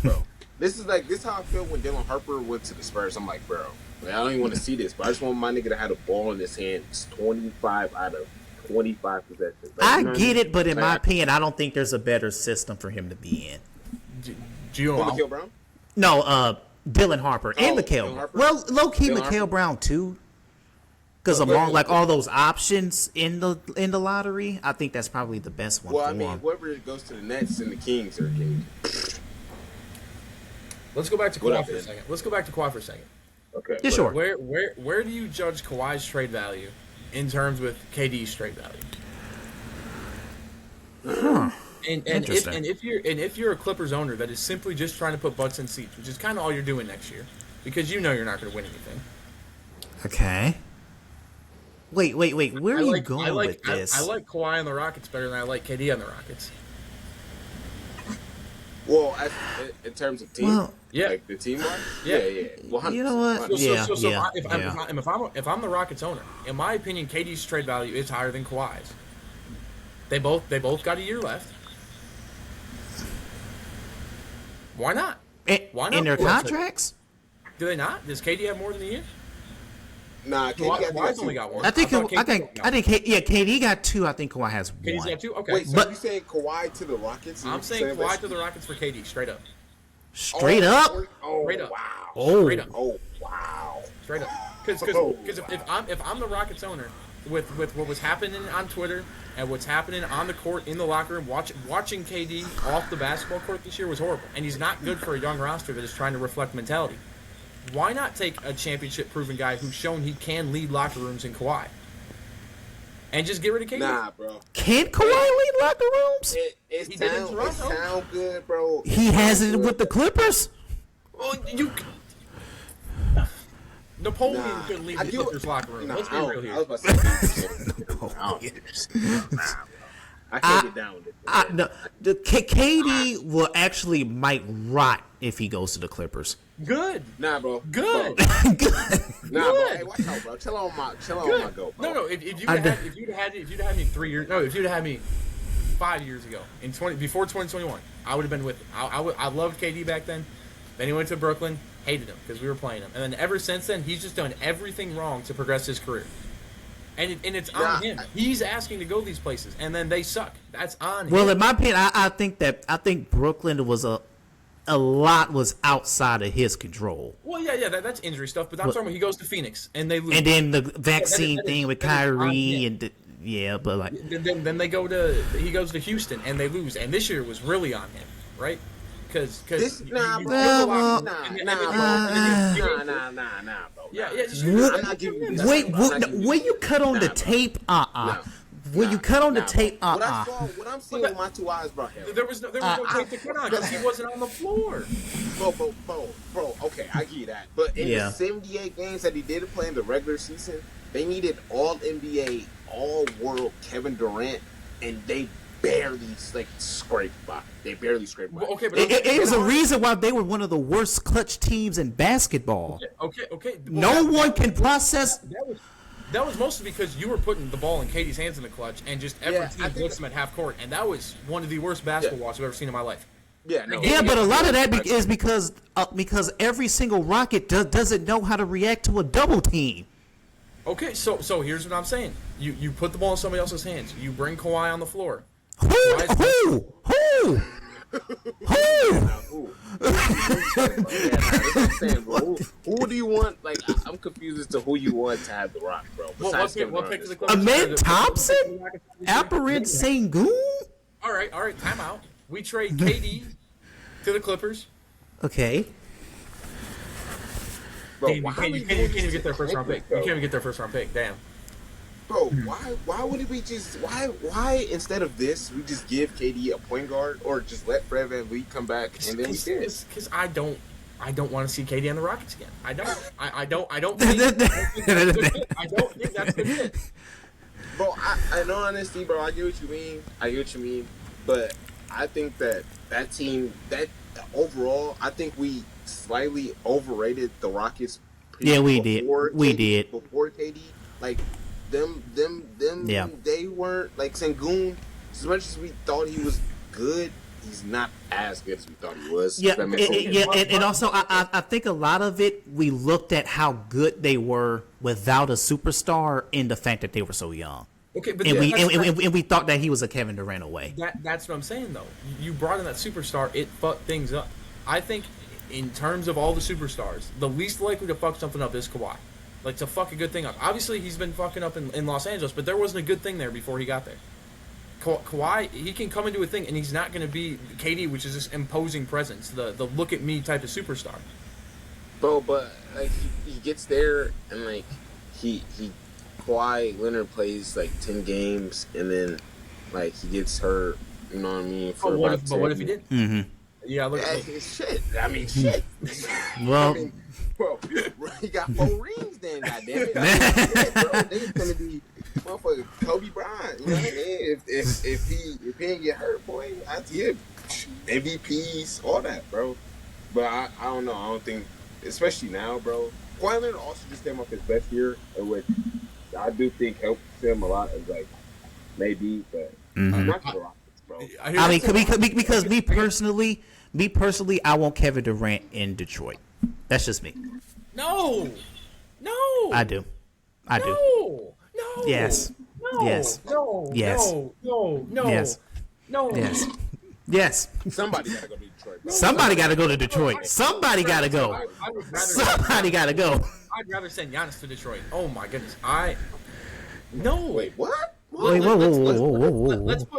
bro, this is how I feel when Dylan Harper went to the Spurs. I'm like, bro, like, I don't even want to see this, but I just want my nigga to have the ball in his hands 25 out of 25 possessions. Like, I get it, but in my opinion, I don't think there's a better system for him to be in. Mikael Brown? No, Dylan Harper and Mikael. Well, low-key Mikael Brown, too. Because among all those options in the lottery, I think that's probably the best one for him. Whoever goes to the Nets and the Kings are getting. Let's go back to Kawhi for a second. Okay. Yeah, sure. Where do you judge Kawhi's trade value in terms with KD's trade value? Huh. And if you're a Clippers owner that is simply just trying to put butts in seats, which is kind of all you're doing next year, because you're not going to win anything. Okay. Wait. Where are you going with this? I like Kawhi on the Rockets better than I like KD on the Rockets. Well, in terms of team, like the team wise, yeah. Well, you know what? If I'm the Rockets owner, in my opinion, KD's trade value is higher than Kawhi's. They both got a year left. Why not? Why not? In their contracts? Do they not? Does KD have more than a year? Nah, Kawhi's only got one. I think KD got 2. I think Kawhi has 1. KD's got 2. Okay. Wait, so you saying Kawhi to the Rockets? I'm saying Kawhi to the Rockets for KD, straight up. Straight up? Straight up. Wow. Straight up. Oh wow. Straight up. Because if I'm the Rockets owner, with what was happening on Twitter and what's happening on the court in the locker room, watching KD off the basketball court this year was horrible, and he's not good for a young roster that is trying to reflect mentality. Why not take a championship-proven guy who's shown he can lead locker rooms in Kawhi, and just get rid of KD? Nah, bro. Can Kawhi lead locker rooms? It sound good, bro. He has it with the Clippers. Well, Napoleon couldn't leave the Clippers locker room. Let's be real here. I was about to say I can't get down with it. No, the KD will actually might rot if he goes to the Clippers. Good. Nah, bro. Good. Good. Nah, bro. Hey, watch out, bro. Chill on my go, bro. No. If you'd have had me 3 years, no, if you'd have had me 5 years ago before 2021, I would have been with it. I loved KD back then. Then he went to Brooklyn, hated him because we were playing him, and then ever since then he's just done everything wrong to progress his career. And it's on him. He's asking to go these places, and then they suck. That's on him. Well, in my opinion, I think Brooklyn was a lot was outside of his control. Well, yeah, that's injury stuff. But I'm talking about he goes to Phoenix and they lose. And then the vaccine thing with Kyrie and but like then he goes to Houston and they lose. And this year was really on him, right? Because bro. Yeah, wait, when you cut on the tape, When you cut on the tape, what I'm seeing with my two eyes, bro. There was no tape to cut on because he wasn't on the floor. Bro. Okay, I get that. But in the 78 games that he did play in the regular season, they needed All NBA, All World Kevin Durant, and they barely scraped by. They barely scraped by. Okay, but it was a reason why they were one of the worst clutch teams in basketball. Okay. Well, no one can process. That was mostly because you were putting the ball in Katie's hands in the clutch, and just every team blitzed him at half court, and that was one of the worst basketball walks I've ever seen in my life. Yeah, no. Yeah, but a lot of that is because every single Rocket doesn't know how to react to a double team. Okay, so here's what I'm saying. You put the ball in somebody else's hands. You bring Kawhi on the floor. Who? Who do you want? Like, I'm confused as to who you want to have the Rock, bro. What pick is the Clippers? Ahmed Thompson? Alperen Sengun? All right, time out. We trade KD to the Clippers. Okay. Bro, you can't even get their first round pick. You can't even get their first round pick. Damn. Bro, why wouldn't we just why instead of this we just give KD a point guard or just let Fred VanVleet come back and then we did? Because I don't want to see KD on the Rockets again. I don't think that's good. Bro, I know honesty, bro. I get what you mean. But I think that team, that overall, I think we slightly overrated the Rockets. Yeah, we did. We did before KD. Like them. Yeah. They weren't like Sengun. As much as we thought he was good, he's not as good as we thought he was. Yeah, and also I think a lot of it we looked at how good they were without a superstar in the fact that they were so young. Okay, but and we thought that he was a Kevin Durant away. That's what I'm saying though. You brought in that superstar, it fucked things up. I think in terms of all the superstars, the least likely to fuck something up is Kawhi. Like to fuck a good thing up. Obviously, he's been fucking up in Los Angeles, but there wasn't a good thing there before he got there. Kawhi, he can come into a thing, and he's not going to be KD, which is this imposing presence, the look at me type of superstar. Bro, but like he gets there, and like he Kawhi Leonard plays like 10 games, and then like he gets hurt. You know what I mean? What if he did? Mm-hmm. Yeah, look. Shit. I mean, shit. Well, bro, he got 4 rings. Then, goddamn it, bro, they's gonna be motherfucker Kobe Bryant. You know what I mean? If he didn't get hurt, boy, I'd give MVPs, all that, bro. But I don't know. I don't think, especially now, bro. Kawhi Leonard also just came off his best year, which I do think helps him a lot. As like maybe, but not the Rockets, bro. I mean, because me personally, I want Kevin Durant in Detroit. That's just me. No. I do. No. Yes. No. Yes. No. Yes. No. Yes. No. Yes. Somebody gotta go to Detroit, bro. Somebody got to go to Detroit. Somebody got to go. Somebody got to go. I'd rather send Giannis to Detroit. Oh my goodness. No. Wait, what? Wait, whoa.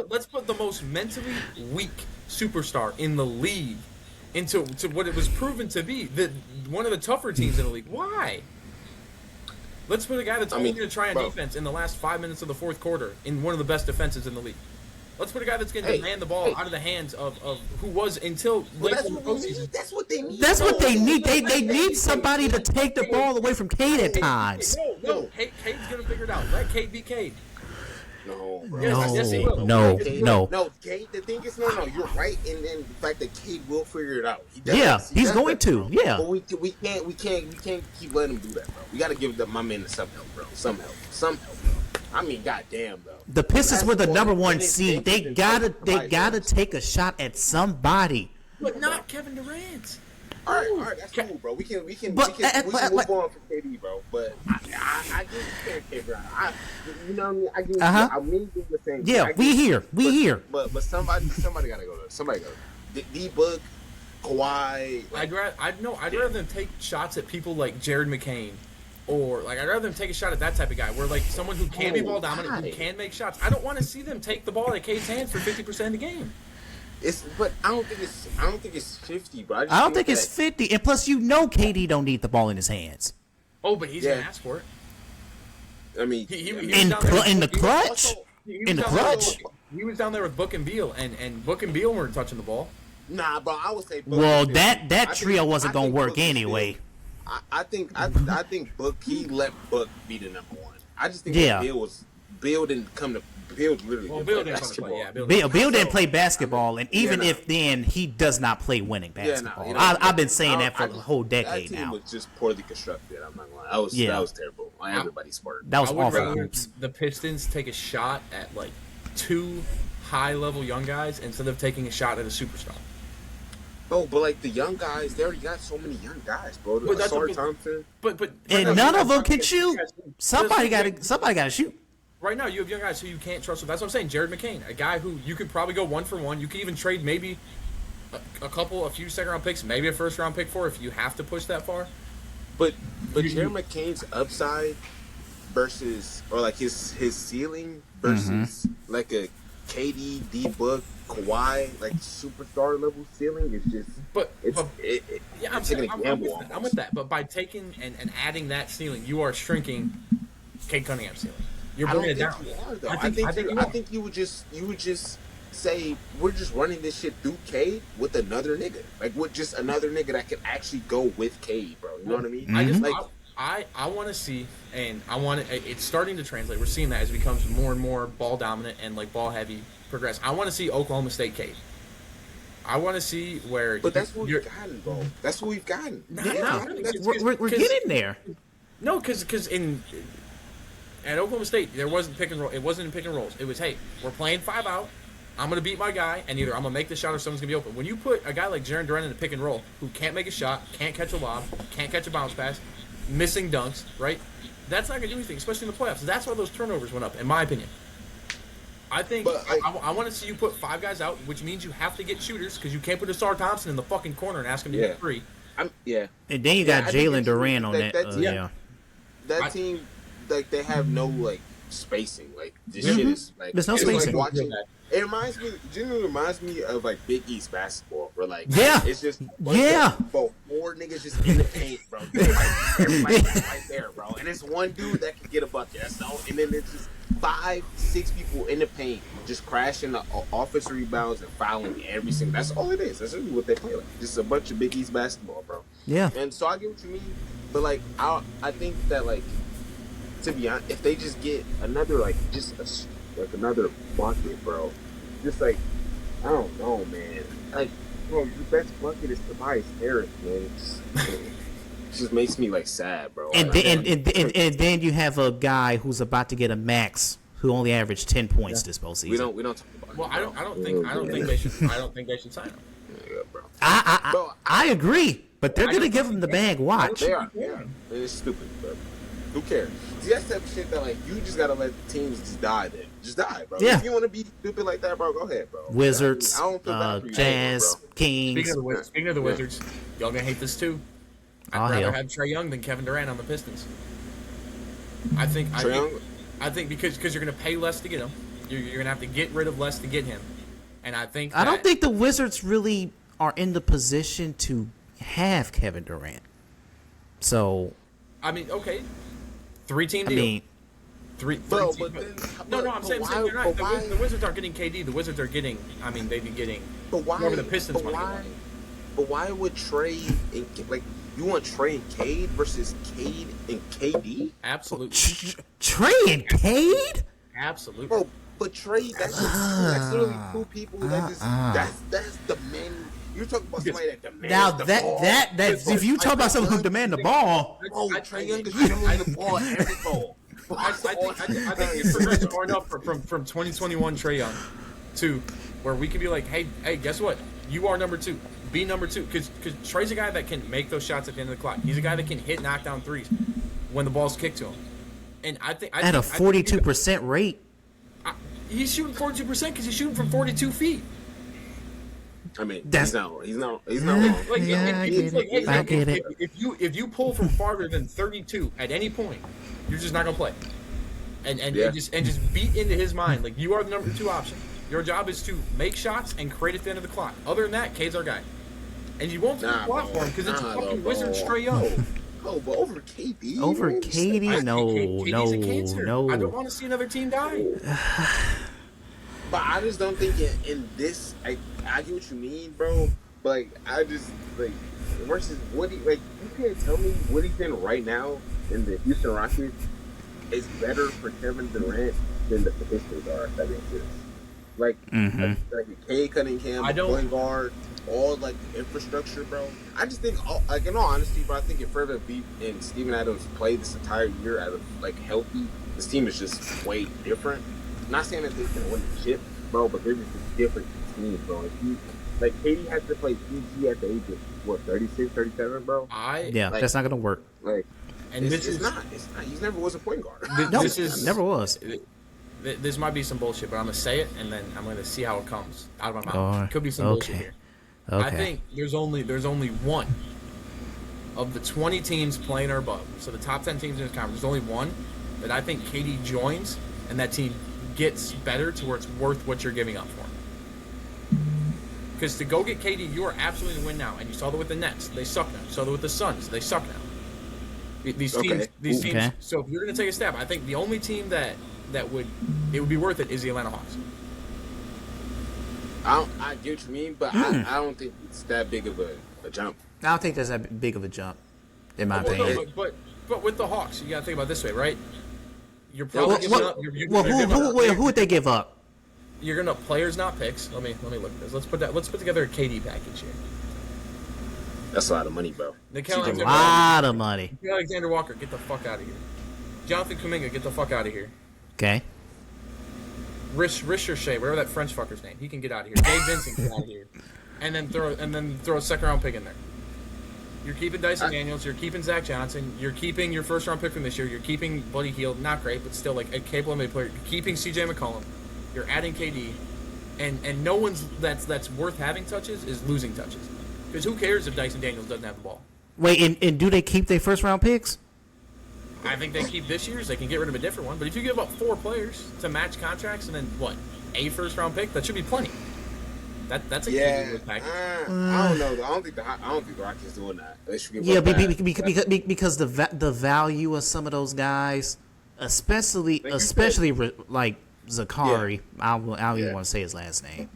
Let's put the most mentally weak superstar in the league into what it was proven to be one of the tougher teams in the league. Why? Let's put a guy that's only going to try on defense in the last 5 minutes of the fourth quarter in one of the best defenses in the league. Let's put a guy that's going to demand the ball out of the hands of who was until late in the postseason. That's what they need. That's what they need. They need somebody to take the ball away from Cade at times. No. Cade's going to figure it out. Let Cade be Cade. No, bro. Yes, he will. No. Cade, the thing is, no, you're right, and then the fact that Cade will figure it out. He's going to. Yeah. But we can't keep letting him do that, bro. We got to give my man some help, bro. Some help, bro. I mean, goddamn, though. The Pistons were the number 1 seed. They gotta take a shot at somebody. But not Kevin Durant. All right, that's cool, bro. We can move on from KD, bro. But I give you KD. You know what I mean? I give you. I mean, the same. Yeah, we here. But somebody gotta go. Somebody go. D-Book, Kawhi. I'd rather than take shots at people like Jared McCain. Or, like, I'd rather them take a shot at that type of guy, where, like, someone who can be ball dominant, who can make shots. I don't want to see them take the ball out of Cade's hands for 50% of the game. But I don't think it's 50, bro. I don't think it's 50. And plus, KD don't need the ball in his hands. Oh, but he's gonna ask for it. I mean, he in the clutch. in the clutch. He was down there with Book and Beal, and Book and Beal weren't touching the ball. Nah, bro, I would say. Book Well, is- that trio wasn't gonna work Book is anyway. still- I think Book, he let Book be the number one. I just think Yeah. Bill didn't come to Bill literally. Well, didn't Bill play didn't come to play. basketball. Yeah, Bill didn't play basketball, and even Yeah, if then, he does not play winning Yeah, basketball. you know, I've been saying that for I a just- whole decade that team now. was just poorly constructed. I'm not gonna lie. That was terrible on everybody's part. That was I would awful. rather Hoops. the Pistons take a shot at like 2 high-level young guys instead of taking a shot at a superstar. Oh, but like the young guys, they already got so many young guys, bro. But that's Sorry, what- Thompson. But And none of them can shoot. Somebody got to shoot. Right now, you have young guys who you can't trust. That's what I'm saying. Jared McCain, a guy who you could probably go 1-for-1. You could even trade maybe a few second-round picks, maybe a first-round pick for if you have to push that far. But Jared McCain's upside versus, or like his ceiling versus like a KD, D Book, Kawhi, like superstar level ceiling is just. Yeah, I'm taking saying, a I'm gamble. with that. But by taking and adding that ceiling, you are shrinking Kate Cunningham's ceiling. You're I don't bringing it think down. you are, though. I I think you would just say we're just running this shit through Cade with another nigga, like with just another nigga that can actually go with Cade, bro. You know what I mean? I want to see, and it's starting to translate. We're seeing that as it becomes more and more ball dominant and like ball heavy progress. I want to see Oklahoma State Cade. I want to see where. But that's what we've gotten, bro. That's what we've gotten. We're getting there. No, because at Oklahoma State there wasn't pick and roll. It wasn't in pick and rolls. It was, hey, we're playing 5 out. I'm gonna beat my guy, and either I'm gonna make the shot or someone's gonna be open. When you put a guy like Jaren Durant in a pick and roll who can't make a shot, can't catch a lob, can't catch a bounce pass, missing dunks, right? That's not gonna do anything, especially in the playoffs. That's why those turnovers went up, in my opinion. I think I want to see you put 5 guys out, which means you have to get shooters because you can't put Asar Thompson in the fucking corner and ask him to hit 3. And then you got Jalen Durant on that. That team, like they have no like spacing. Like this shit is like there's no spacing. Like it genuinely reminds me of like Big East basketball, where like it's just bro, 4 niggas just in the paint, bro. Everybody right there, bro, and it's one dude that can get a bucket. That's all, and then it's just 5, 6 people in the paint just crashing the offensive rebounds and fouling every single. That's all it is. That's really what they play like. Just a bunch of Big East basketball, bro. Yeah. And so I get what you mean, but like I think that like, to be honest, if they just get another like another bucket, bro, just like I don't know, man. Like, bro, your best bucket is Tobias Harris, man. It just makes me like sad, bro. And then you have a guy who's about to get a max who only averaged 10 points this postseason. We don't talk about. Well, I don't think they should sign him. Yeah, bro. I agree, but they're gonna give him the bag. Watch. They are. It's stupid, bro. Who cares? See, that's the type of shit that like you just gotta let teams just die. Then just die, bro. Yeah. If you want to be stupid like that, bro, go ahead, bro. Wizards, I don't feel bad for you, Jazz, bro. Kings. Speaking of the Wizards, y'all gonna hate this too. I'd rather have Trae Young than Kevin Durant on the Pistons. I think because you're gonna pay less to get him. You're gonna have to get rid of less to get him, and I don't think the Wizards really are in the position to have Kevin Durant. So, I mean, okay, 3-team deal. Bro, I'm saying they're not. The Wizards aren't getting KD. The Wizards are getting. I mean, they'd be getting. But why? Whoever the Pistons but might why? But why would Trae and like you want Trae and Cade versus Cade and KD? Absolutely. Trae and Cade? Absolutely. Bro, but Trae, that's literally 2 people that just that's the men. You're talking about somebody that demands now the that ball. that's if you talk about someone who demand the ball. Oh, Trae Young is shooting the ball every ball. I think it's progressed far enough from 2021 Trae Young to where we could be like, hey, guess what? You are number 2. Be number 2. Because Trae's a guy that can make those shots at the end of the clock. He's a guy that can hit knockdown threes when the ball's kicked to him. And I think at a 42% rate. He's shooting 42% because he's shooting from 42 feet. I mean, he's not wrong. Like, I get it. If you pull from farther than 32 at any point, you're just not gonna play. And just beat into his mind like you are the number 2 option. Your job is to make shots and create at the end of the clock. Other than that, Cade's our guy. And you won't flop for him because it's fucking Wizards Trae Young. Oh, but over KD? Over man, KD? No, KD's a cancer. no. I don't want to see another team die. But I just don't think in this. I get what you mean, bro. But like, I just like versus Woody. Like, you can't tell me Woody's in right now in the Houston Rockets is better for Kevin Durant than the Pistons are. If that makes sense. Like, like Cade Cunningham, point guard, all like the infrastructure, bro. I just think, like, in all honesty, bro, I think if Fred VanVleet and Steven Adams played this entire year out of like healthy, this team is just way different. Not saying that they're gonna win the chip, bro, but they're just a different team, bro. Like KD has to play PG at the age of what, 36, 37, bro. That's not gonna work. Like, and it's not. He never was a point guard. Never was. This might be some bullshit, but I'm gonna say it, and then I'm gonna see how it comes out of my mouth. Could be some bullshit here. Okay. I think there's only one of the 20 teams playing or above. So the top 10 teams in this conference, there's only one that I think KD joins, and that team gets better to where it's worth what you're giving up for him. Because to go get KD, you are absolutely to win now, and you saw that with the Nets. They suck now. You saw that with the Suns. They suck now. These teams. So if you're gonna take a stab, I think the only team that would be worth it is the Atlanta Hawks. I get what you mean, but I don't think it's that big of a jump. I don't think that's that big of a jump, in my opinion. No, but with the Hawks, you gotta think about it this way, right? You're probably giving up. Who would they give up? You're gonna players, not picks. Let me look at this. Let's put together a KD package here. That's a lot of money, bro. A lot of money. Alexander Walker, get the fuck out of here. Jonathan Kuminga, get the fuck out of here. Okay. Rich Shea, whatever that French fucker's name, he can get out of here. Dave Vincent, get out of here. And then throw a second round pick in there. You're keeping Dyson Daniels. You're keeping Zach Johnson. You're keeping your first round pick from this year. You're keeping Buddy Hield, not great, but still like a capable NBA player. You're keeping CJ McCollum. You're adding KD, and no one's that's worth having touches is losing touches. Because who cares if Dyson Daniels doesn't have the ball? Wait, and do they keep their first round picks? I think they keep this year's. They can get rid of a different one. But if you give up 4 players to match contracts and then a first round pick, that should be plenty. That's a good package. I don't know. I don't think the Rockets doing that. They should give because the value of some of those guys, especially like Zakari. I don't even want to say his last name.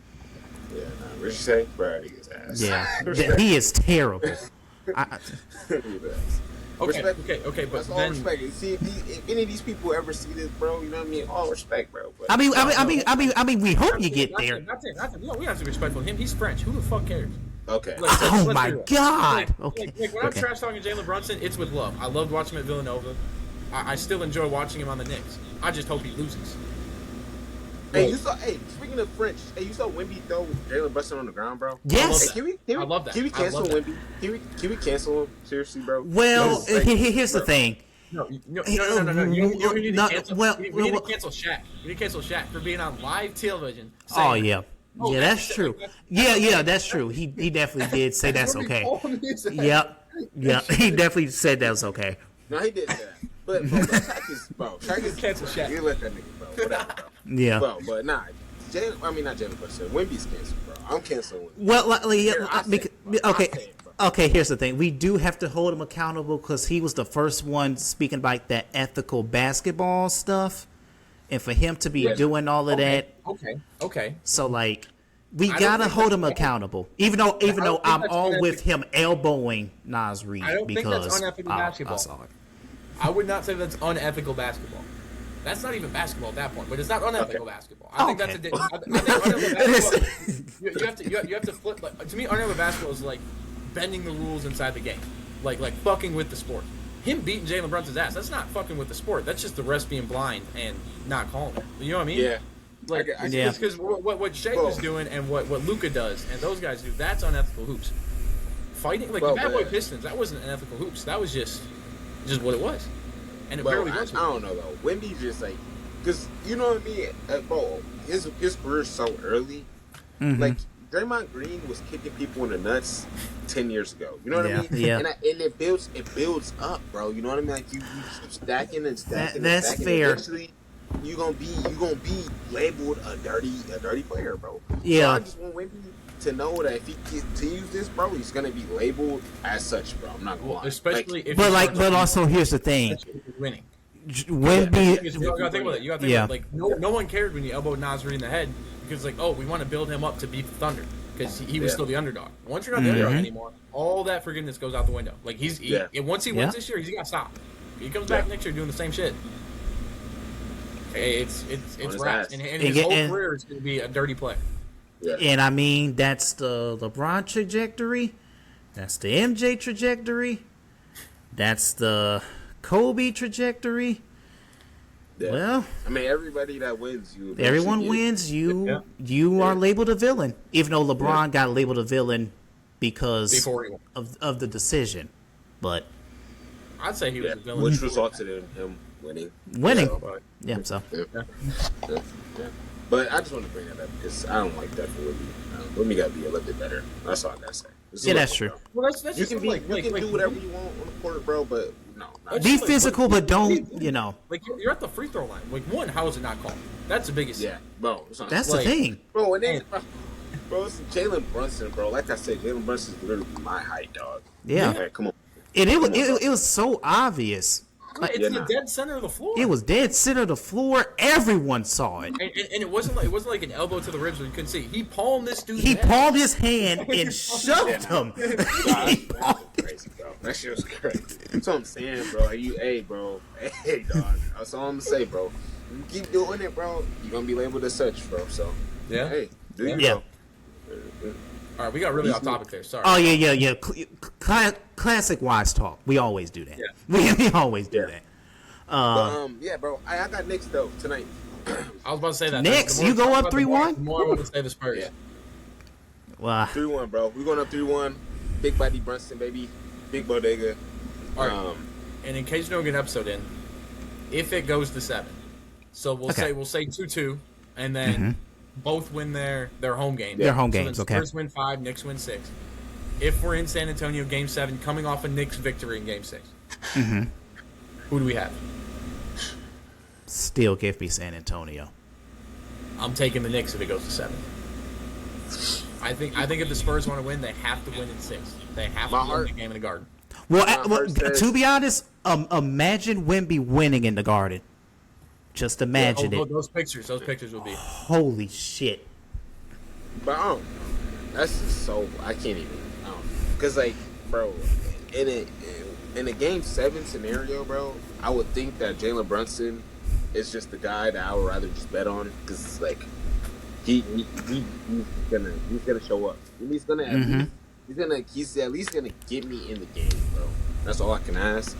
Yeah, Rich Shea, bro, he gets ass. Yeah, he is terrible. Okay, but that's all then, respect. See, if any of these people ever see this, bro, you know what I mean? All respect, bro. But, I mean, we hope you get there. We have to be respectful of him. He's French. Who the fuck cares? Okay. Oh my God. Okay. When I'm trash talking Jalen Brunson, it's with love. I loved watching him at Villanova. I still enjoy watching him on the Knicks. I just hope he loses. Hey, speaking of French, you saw Wemby throw Jalen Brunson on the ground, bro? Yes. I love that. Can we cancel Wemby? Can we cancel him? Seriously, bro? Well, here's the thing. No. You need to cancel Shaq. You need to cancel Shaq for being on live television. Saying, yeah, that's true. Yeah, that's true. He definitely did say that's okay. Yep. He definitely said that was okay. No, he did that. But Shaq is cancel Shaq. You let that nigga, bro. Whatever, bro. Yeah. Bro, but nah. Not Jalen Brunson. Wemby's canceled, bro. I'm canceling Wemby. Well, okay. Here's the thing: we do have to hold him accountable because he was the first one speaking about that ethical basketball stuff, and for him to be doing all of that. Okay. So we gotta hold him accountable, even though I'm all with him elbowing Nas Reed. I don't think that's unethical basketball. I saw it. I would not say that's unethical basketball. That's not even basketball at that point, but it's not unethical basketball. I think that's unethical basketball. You have to flip. To me, unethical basketball is like bending the rules inside the game, like fucking with the sport. Him beating Jalen Brunson's ass, that's not fucking with the sport. That's just the refs being blind and not calling it. You know what I mean? Yeah. Because what Shea was doing and what Luka does and those guys do, that's unethical hoops. Fighting the Bad Boy Pistons, that wasn't unethical hoops. That was just what it was. And it barely was. I don't know though. Wemby just because you know what I mean, bro. His career's so early. Mm-hmm. Like Draymond Green was kicking people in the nuts 10 years ago. You know what I mean? Yeah. And it builds up, bro. You know what I mean? Like you keep stacking and stacking. That's and stacking. fair. Eventually, you gonna be labeled a dirty player, bro. Yeah. So I just want Wemby to know that if he continues this, bro, he's gonna be labeled as such, bro. I'm not gonna lie. Especially if. But also here's the thing. Winning. Wemby. You gotta think about it. You gotta think about it. Like no one cared when you elbowed Nasri in the head because like, oh, we want to build him up to beat the Thunder because he was still the underdog. Once you're not the underdog anymore, all that forgiveness goes out the window. Like once he wins this year, he's gotta stop. He comes back next year doing the same shit. It's wrapped, and his whole career is gonna be a dirty player. Yeah. And I mean, that's the LeBron trajectory. That's the MJ trajectory. That's the Kobe trajectory. Yeah. Well, I mean, everybody that wins, everyone wins. You are labeled a villain, even though LeBron got labeled a villain because of the decision. But I'd say he was a villain, which resulted in him winning. So. Yeah. But I just want to bring that up because I don't like that for Wemby. Wemby got to be a little bit better. That's all I gotta say. That's true. Well, that's you can do whatever you want on the court, bro. But no, be physical, but don't Like you're at the free throw line. Like one, how is it not called? That's the biggest. Yeah, bro. That's the thing, bro. And then, bro, it's Jalen Brunson, bro. Like I said, Jalen Brunson is literally my height, dog. Yeah. Come on. And it was so obvious. Like, it's the dead center of the floor. It was dead center of the floor. Everyone saw it. And it wasn't like an elbow to the ribs where you couldn't see. He palmed this dude. He palmed his hand and shoved him. Crazy, bro. That shit was crazy. That's what I'm saying, bro. Hey, dog. That's all I'm gonna say, bro. You keep doing it, bro. You're gonna be labeled as such, bro. So hey, do you know? All right, we got really off topic there. Sorry. Oh yeah. Classic Wise talk. We always do that. Yeah. We always do that. Bro. I got Knicks though tonight. I was about to say that. Knicks, you go up 3-1. The more I want to say the Spurs. Yeah. Well, 3-1, bro. We're going up 3-1. Big body Brunson, baby. Big bodega. All right. And in case you don't get an episode in, if it goes to 7, so we'll say 2-2, and then both win their home games. Their home games. Okay. Spurs win 5, Knicks win 6. If we're in San Antonio, Game 7, coming off a Knicks victory in Game 6, who do we have? Still give me San Antonio. I'm taking the Knicks if it goes to 7. I think if the Spurs want to win, they have to win in 6. They have to win the game in the Garden. Well, to be honest, imagine Wemby winning in the Garden. Just imagine it. Those pictures would be. Holy shit. But I don't know. That's just so I can't even. I don't know. Cause like, bro, in a Game 7 scenario, bro, I would think that Jalen Brunson is just the guy that I would rather just bet on. Cause it's like he's gonna show up. He's gonna he's at least gonna get me in the game, bro. That's all I can ask.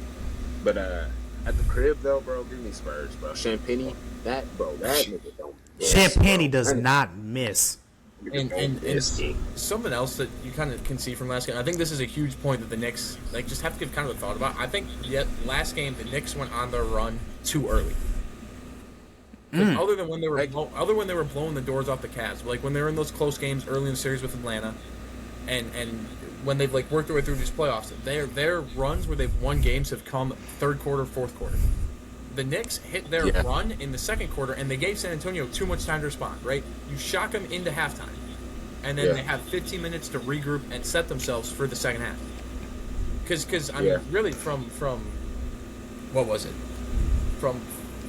But at the crib though, bro, give me Spurs, bro. Champagne, that nigga don't miss. Champagne does not miss. And something else that you kind of can see from last game. I think this is a huge point that the Knicks just have to give kind of a thought about. I think last game the Knicks went on their run too early. Other than when they were blowing the doors off the Cavs, like when they were in those close games early in the series with Atlanta, and when they've worked their way through these playoffs, their runs where they've won games have come third quarter, fourth quarter. The Knicks hit their run in the second quarter, and they gave San Antonio too much time to respond, right? You shock them into halftime, and then they have 15 minutes to regroup and set themselves for the second half. Because I mean, really, from what was it? From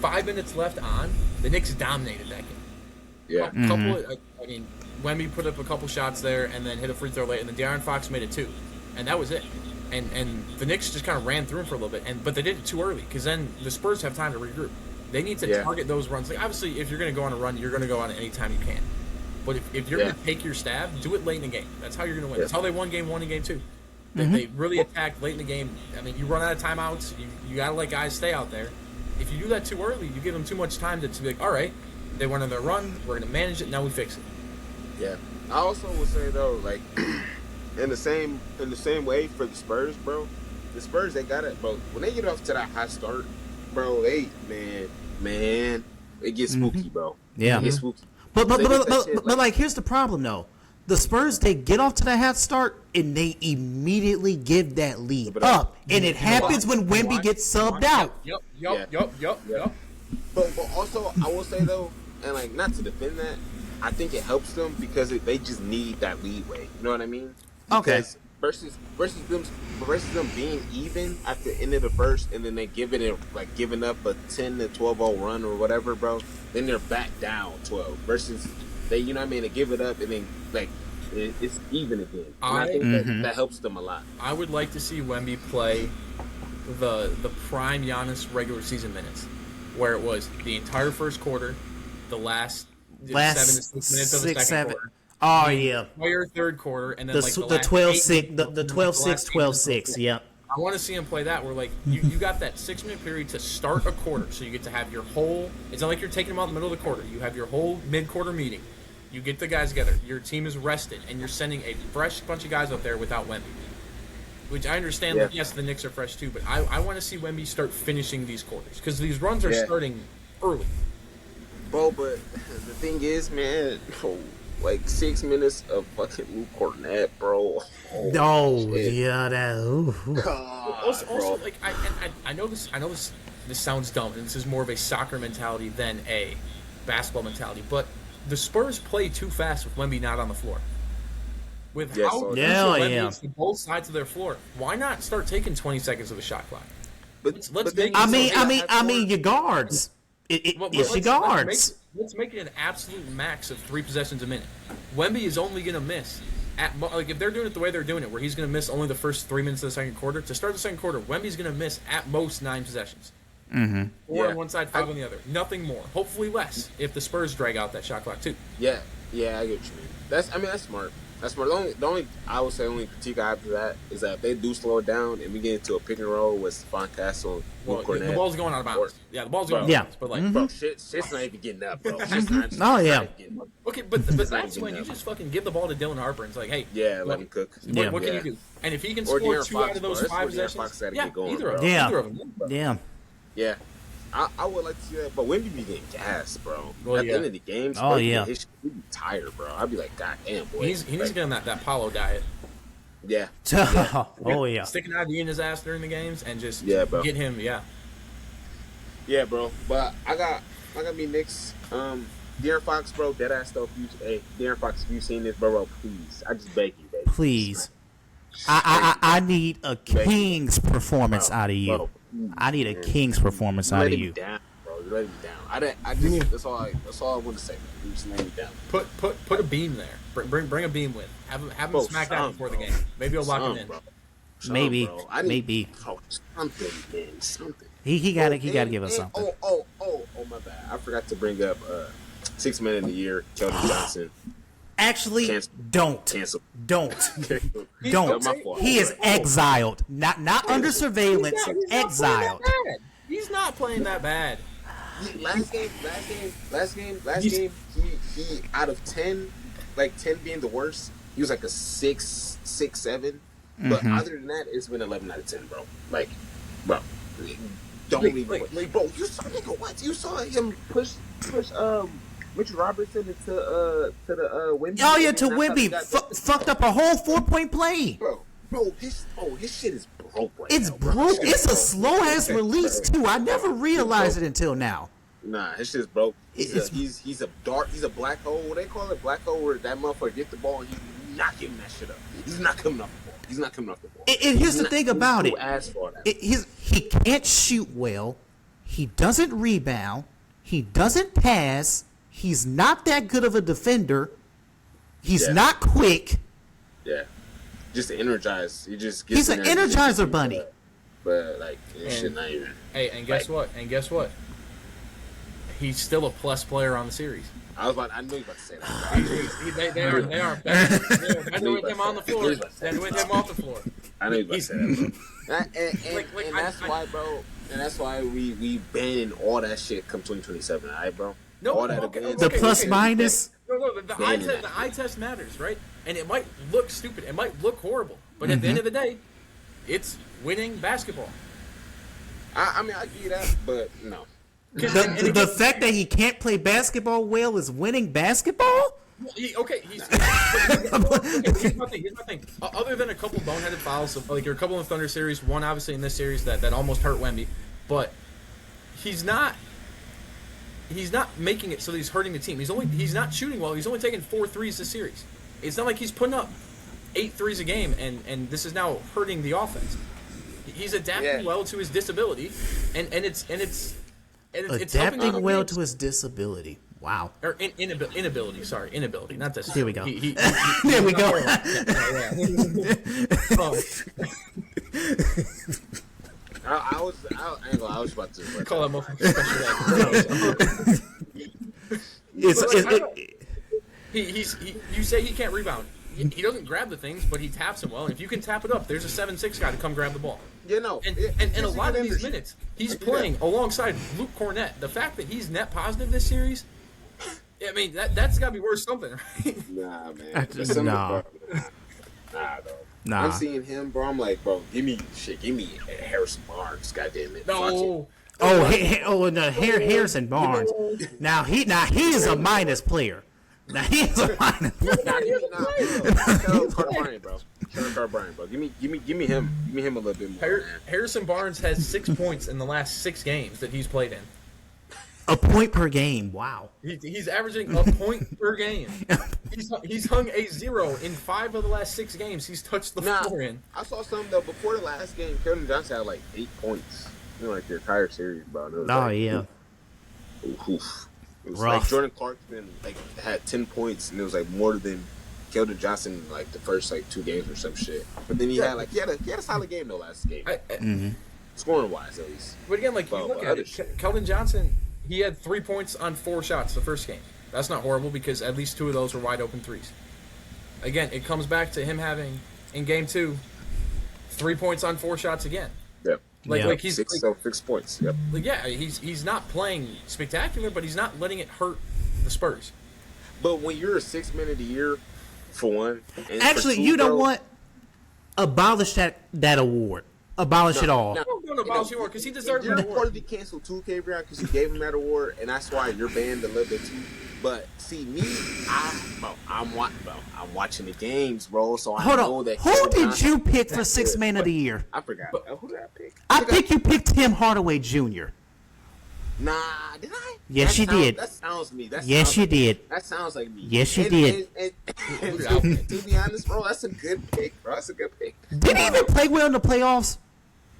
5 minutes left on, the Knicks dominated that game. Yeah. I mean, Wemby put up a couple shots there, and then hit a free throw late, and then De'Aaron Fox made it 2, and that was it. And the Knicks just kind of ran through him for a little bit, but they did it too early because then the Spurs have time to regroup. They need to target those runs. Like obviously, if you're going to go on a run, you're going to go on it anytime you can. But if you're going to take your stab, do it late in the game. That's how you're going to win. That's how they won Game 1 and Game 2. They really attacked late in the game. I mean, you run out of timeouts. You got to let guys stay out there. If you do that too early, you give them too much time to be like, all right, they went on their run. We're going to manage it. Now we fix it. Yeah. I also would say though, like in the same way for the Spurs, bro. The Spurs, they got it, bro. When they get off to that hot start, bro, man, it gets spooky, bro. Yeah, it gets spooky. But here's the problem though. The Spurs, they get off to that hot start and they immediately give that lead up, and it happens when Wemby gets subbed out. Yep. But also, I will say though, and not to defend that, I think it helps them because they just need that leeway. You know what I mean? Okay. Because versus them being even at the end of the first, and then they giving up a 10 to 12-0 run or whatever, bro. Then they're back down 12 versus they, you know what I mean? They give it up and then it's even again. And I think that helps them a lot. I would like to see Wemby play the prime Giannis regular season minutes, where it was the entire first quarter, the last 7 to 6 minutes of the second quarter. Oh yeah. Entire third quarter, and then The like the 12-6, the 12-6, 12-6. Yeah. I want to see him play that where like you got that 6-minute period to start a quarter, so you get to have your whole. It's not like you're taking them out in the middle of the quarter. You have your whole mid-quarter meeting. You get the guys together. Your team is rested, and you're sending a fresh bunch of guys up there without Wemby. Which I understand. Yeah. Like, yes, the Knicks are fresh too, but I want to see Wemby start finishing these quarters because these runs are starting early. Bro, but the thing is, man, like 6 minutes of fucking Luke Cornett, bro. Yeah, that. Ooh. God, Also, like I know this sounds dumb, and this is more of a soccer mentality than a basketball mentality, but the Spurs play too fast with Wemby not on the floor. With how Wemby is to both sides of their floor, why not start taking 20 seconds of the shot clock? Let's make I mean, your guards. It's your guards. Let's make it an absolute max of 3 possessions a minute. Wemby is only going to miss like if they're doing it the way they're doing it, where he's going to miss only the first 3 minutes of the second quarter. To start the second quarter, Wemby's going to miss at most 9 possessions. 4 on one side, 5 on the other. Nothing more. Hopefully less if the Spurs drag out that shot clock too. Yeah, I get what you mean. That's smart. That's smart. The only I would say only critique I have to that is that if they do slow it down and we get into a pick and roll with Stephon Castle and Cornett, the ball's going out of bounds. The ball's going out of bounds. But like, bro, shit's not even getting up, bro. Okay, but that's when you just fucking give the ball to Dylan Harper and it's like, hey, let him cook. What can you do? And if he can score 2 out of those 5 possessions, either of them. Yeah. I would like to see that, but Wemby be getting gassed, bro. At the end of the games, he'd be tired, bro. I'd be like, God damn, boy. He needs to get on that Paulo diet. Yeah. Stick an IV in his ass during the games and just get him, Yeah, bro. But I got me Knicks. De'Aaron Fox, bro, dead ass stuff. De'Aaron Fox, if you seen this, bro, please. I just beg you, baby. Please. I need a king's performance out of you. I need a king's performance out of you. Down, bro. You let me down. I just that's all I want to say. You just let me down. Put a beam there. Bring a beam with. Have him smack down before the game. Maybe he'll lock him in. Bro. Maybe. Something, man. Something. He got to give us something. Oh, my bad. I forgot to bring up 6 Man of the Year, Keldon Johnson. Actually, don't. Cancel. Don't. He is exiled. Not under surveillance. Exiled. He's not playing that bad. Last game, he out of 10, like 10 being the worst, he was like a 6, 7. But other than that, it's been 11 out of 10, bro. Like, bro, don't leave it. Bro, you saw him push Mitchell Robertson into to the Wemby. Oh yeah, to Wemby. Fucked up a whole 4-point play. Bro, his shit is broke. It's broke. It's a slow ass release too. I never realized it until now. Nah, his shit is broke. He's a black hole. What they call it, black hole, where that motherfucker get the ball and he's not giving that shit up. He's not coming off the ball. And here's the thing about it. He can't shoot well. He doesn't rebound. He doesn't pass. He's not that good of a defender. He's not quick. Yeah. Just energized. He just gets He's an energizer bunny. But like shit not even. Hey, and guess what? He's still a plus player on the series. I knew you about to say that. They are better with him on the floor than with him off the floor. I knew you about to say that, bro. And that's why, bro. And that's why we ban all that shit come 2027, all right, bro? No, the plus minus. No, the eye test matters, right? And it might look stupid, it might look horrible, but at the end of the day, it's winning basketball. I mean, I give you that, but no. The fact that he can't play basketball well is winning basketball? Here's my thing. Other than a couple boneheaded fouls, like a couple in the Thunder series, one obviously in this series that almost hurt Wemby, but he's not he's not making it so that he's hurting the team. He's not shooting well. He's only taking 4 threes this series. It's not like he's putting up 8 threes a game, and this is now hurting the offense. He's adapting well to his disability, and it's adapting well to his disability. Wow. Or inability. Sorry, inability, not this. Here we go. There we go. I was about to Call that motherfucker special. You say he can't rebound. He doesn't grab the things, but he taps them well. And if you can tap it up, there's a 7'6" guy to come grab the ball. Yeah, no. And a lot of these minutes, he's playing alongside Luke Cornett. The fact that he's net positive this series, I mean, that's got to be worth something, right? Nah, man. Nah, though. Nah. I'm seeing him, bro. I'm like, bro, give me Harrison Barnes, goddamn it. No. Harrison Barnes. Now he is a minus player. Now he is a minus player. Carter Bryant, bro. Give me him. Give me him a little bit more. Harrison Barnes has 6 points in the last 6 games that he's played in. A point per game. Wow. He's averaging a point per game. He's hung a 0 in 5 of the last 6 games. He's touched the floor in. I saw something though before the last game. Keldon Johnson had like 8 points. You know, like the entire series, bro. Yeah. Oof. It was Rough. like Jordan Clarkson had 10 points, and it was like more than Keldon Johnson in like the first like 2 games or some shit. But then he had a solid game though last game. Scoring wise at least. But again, like you look at it, Keldon Johnson, he had 3 points on 4 shots the first game. That's not horrible because at least 2 of those were wide open threes. Again, it comes back to him having in game 2 3 points on 4 shots again. Yep. Like he's 6 points. Yep. Like he's not playing spectacular, but he's not letting it hurt the Spurs. But when you're a 6th man of the year, for one, and Actually, for 2, you know bro, what? Abolish that award. Abolish it all. I'm going to abolish the award because he deserves You're that award. reportedly canceled too, CaBreon, because you gave him that award, and that's why you're banned a little bit too. But see, me, I'm watching the games, bro. So I Hold know on. that. Who did you pick for 6th man of the year? I forgot. Who did I pick? I think you picked Tim Hardaway Jr. Nah, did I? Yes, you did. That sounds me. Yes, you did. That sounds like me. Yes, you did. And to be honest, bro, that's a good pick, bro. That's a good pick. Didn't he even play well in the playoffs?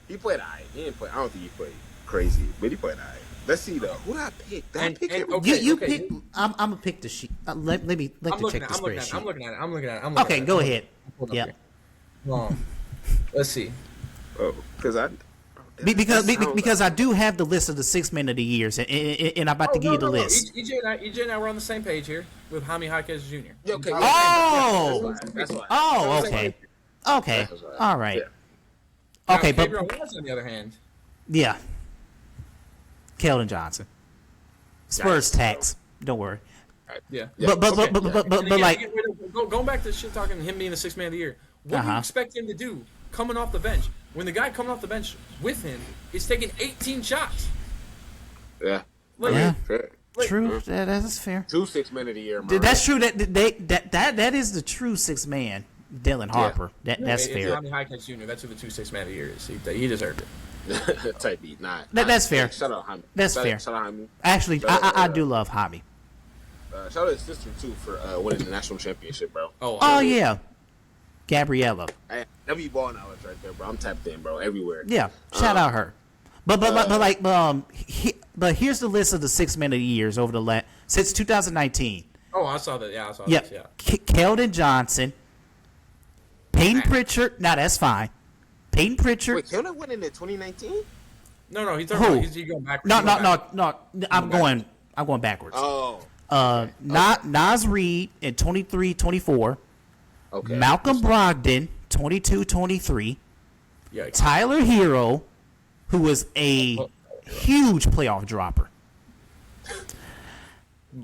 He played alright. He didn't play. I don't think he played crazy, but he played alright. Let's see though. Who did I pick? Did I pick him? Okay, You pick. I'm gonna pick the sheet. Let me check the spreadsheet. I'm looking at it. Okay, go ahead. Yeah. Let's see. Oh, because Because I do have the list of the 6th man of the years, and I'm about to give you the list. EJ and I were on the same page here with Jaime Jaquez Jr. Yeah, okay. Oh! That's why. Oh, okay. Okay. All right. Now, Okay, but CaBreon Wise, on the other hand, yeah. Keldon Johnson. Spurs tax. Don't worry. yeah. But like, going back to shit talking him being the 6th man of the year. What do you expect him to do coming off the bench when the guy coming off the bench with him is taking 18 shots? Yeah. Yeah. Fair. True. That's fair. 2 6 men of the year, man. That's true. That is the true 6th man, Dylan Harper. That's fair. Jaime Jaquez Jr. That's who the 2 6 man of the year is. He deserved it. Type beat. Nah. That's fair. Shout out Jaime. That's fair. Shout out Jaime. Actually, I do love Jaime. Shout out his sister too for winning the national championship, bro. Oh yeah, Gabriella. Hey, W ball knowledge right there, bro. I'm tapped in, bro. Everywhere. Yeah, shout out her. But here's the list of the 6 men of the years over the since 2019. Oh, I saw that. Yeah, I saw Yep. that. Yeah. Keldon Johnson, Peyton Pritchard. Now that's fine. Peyton Pritchard. Wait, Keldon went in 2019? No. He's talking about he's going backwards. No. I'm going backwards. Oh. Nas Reed in 23-24. Okay. Malcolm Brogdon 22-23. Yeah. Tyler Hero, who was a huge playoff dropper.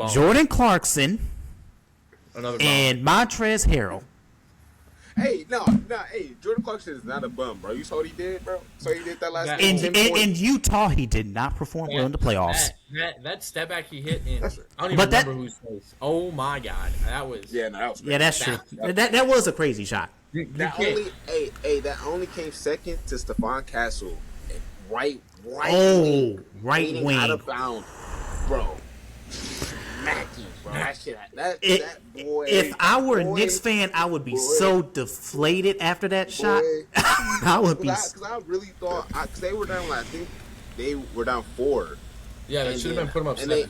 Jordan Clarkson Another and Montrezl Harrell. Hey, hey, Jordan Clarkson is not a bum, bro. You saw what he did, bro? So he did that last That- game. In Utah, he did not perform well in the playoffs. That step back he hit in. I don't even But that- remember whose face. Oh my god, that was. Yeah, no, that was Yeah, that's true. That was a crazy shot. That only came second to Stephon Castle. Right Oh, right wing. wing. Out of bounds. Bro, smacking, bro. That boy. If I were a Knicks fan, I would be so deflated after that shot. I would be. Because I really thought, because they were down, like, I think they were down 4. Yeah, they should have been put them up 7.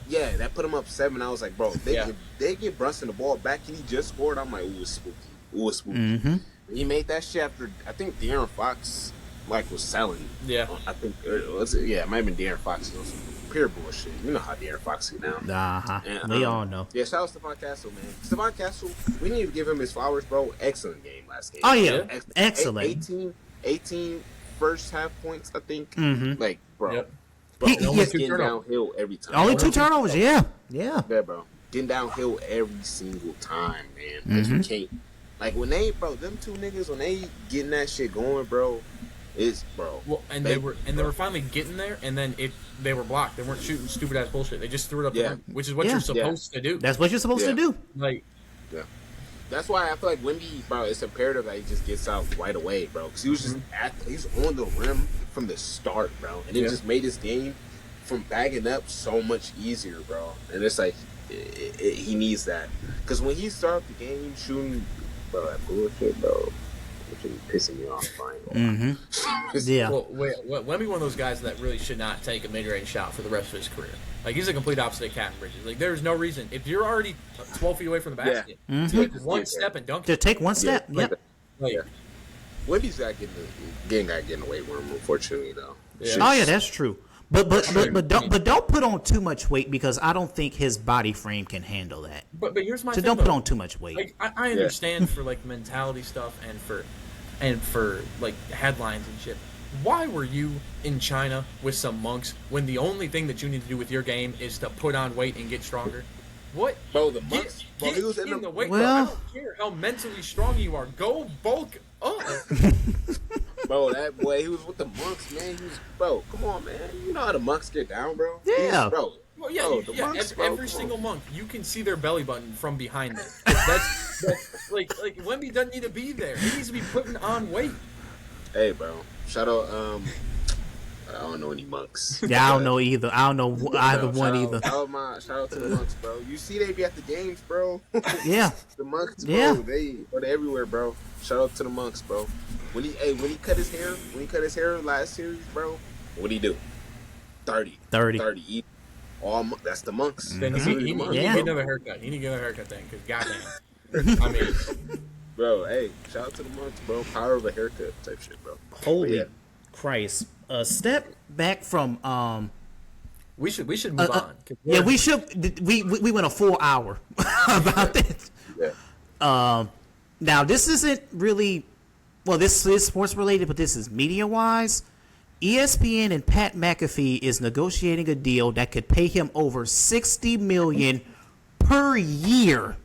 That put them up 7. I was like, bro, they get Brunson the ball back and he just scored. I'm like, ooh, it's spooky. Ooh, it's spooky. Mm-hmm. He made that shit after, I think De'Aaron Fox, like, was selling. Yeah. I think, it might have been De'Aaron Fox. It was some pure bullshit. You know how De'Aaron Fox is now. And, we all know. Yeah, shout out to Stephon Castle, man. Stephon Castle, we need to give him his flowers, bro. Excellent game last game. Oh, yeah. Excellent. 18 first half points, I think. Mm-hmm. Like, bro. Yep. Bro, he's getting downhill every time. Only 2 turnovers, yeah. Yeah, bro. Getting downhill every single time, man. Because you can't. Like, when they, bro, them 2 niggas, when they getting that shit going, bro, it's, bro. Well, they were finally getting there, and then they were blocked. They weren't shooting stupid ass bullshit. They just threw it up the rim, which is what you're supposed to do. That's what you're supposed to do. Like, that's why I feel like Wemby, bro, it's imperative that he just gets out right away, bro. Because he was just he's on the rim from the start, bro. And it just made his game from bagging up so much easier, bro. And it's like, he needs that. Because when he started the game shooting, bro, that bullshit, bro, which is pissing me off, fine. Yeah. Well, Wemby one of those guys that really should not take a mid-range shot for the rest of his career. Like, he's a complete opposite of Captain Bridges. Like, there's no reason. If you're already 12 feet away from the basket, take one step and dunk it. To take one step, yep. Wemby's got getting away from him, unfortunately, though. Yeah. Oh, yeah, that's true. But don't put on too much weight because I don't think his body frame can handle that. But here's my so thing, don't put on too much weight. Like, I understand for like mentality stuff and for like headlines and shit. Why were you in China with some monks when the only thing that you need to do with your game is to put on weight and get stronger? What? Bro, the monks. Get he was in the weight. Well, I don't care how mentally strong you are. Go bulk up. Bro, that boy, he was with the monks, man. Bro, come on, man. You know how the monks get down, bro? Yeah. Bro. Well, yeah, bro, monks, every single monk, you can see their belly button from behind them. That's like Wemby doesn't need to be there. He needs to be putting on weight. Hey, bro. Shout out, I don't know any monks. Yeah, I don't know either. I don't know either one either. Shout out to the monks, bro. You see they be at the games, bro. Yeah. The monks, bro. Yeah. They're everywhere, bro. Shout out to the monks, bro. When he cut his hair last series, bro, what'd he do? 30. That's the monks. Then he need to get another haircut. He need to get another haircut then, because goddamn. I mean, bro, hey, shout out to the monks, bro. Power of a haircut type shit, bro. Holy Christ. A step back from we should move on. Yeah, we should. We went a full hour about this. Yeah. Now this isn't really. Well, this is sports related, but this is media wise. ESPN and Pat McAfee is negotiating a deal that could pay him over $60 million per year.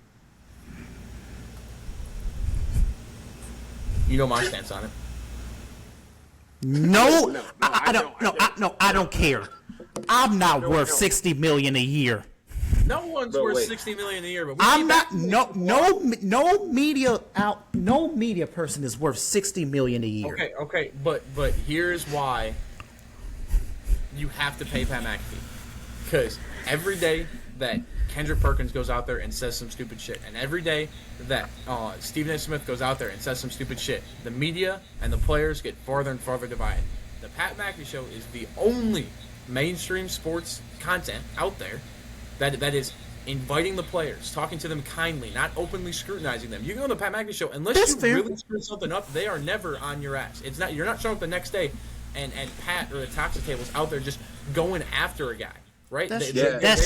You know my stance on it. No, I don't care. I'm not worth $60 million a year. No one's worth $60 million a year, but I'm not. No media person is worth $60 million a year. Okay, but here's why you have to pay Pat McAfee, because every day that Kendrick Perkins goes out there and says some stupid shit, and every day that Stephen A. Smith goes out there and says some stupid shit, the media and the players get farther and farther divided. The Pat McAfee Show is the only mainstream sports content out there that is inviting the players, talking to them kindly, not openly scrutinizing them. You go on the Pat McAfee Show, unless really screw something up, they are never on your ass. It's not, you're not showing up the next day and Pat or the toxic table's out there just going after a guy, right? That's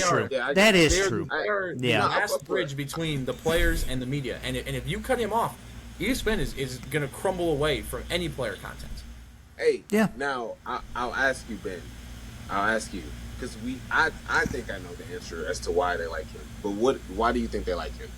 true. That is true. They are the last bridge between the players and the media. And if you cut him off, ESPN is going to crumble away from any player content. Hey, now I'll ask you, Ben. I'll ask you. Because I think I know the answer as to why they like him. But why do you think they like him?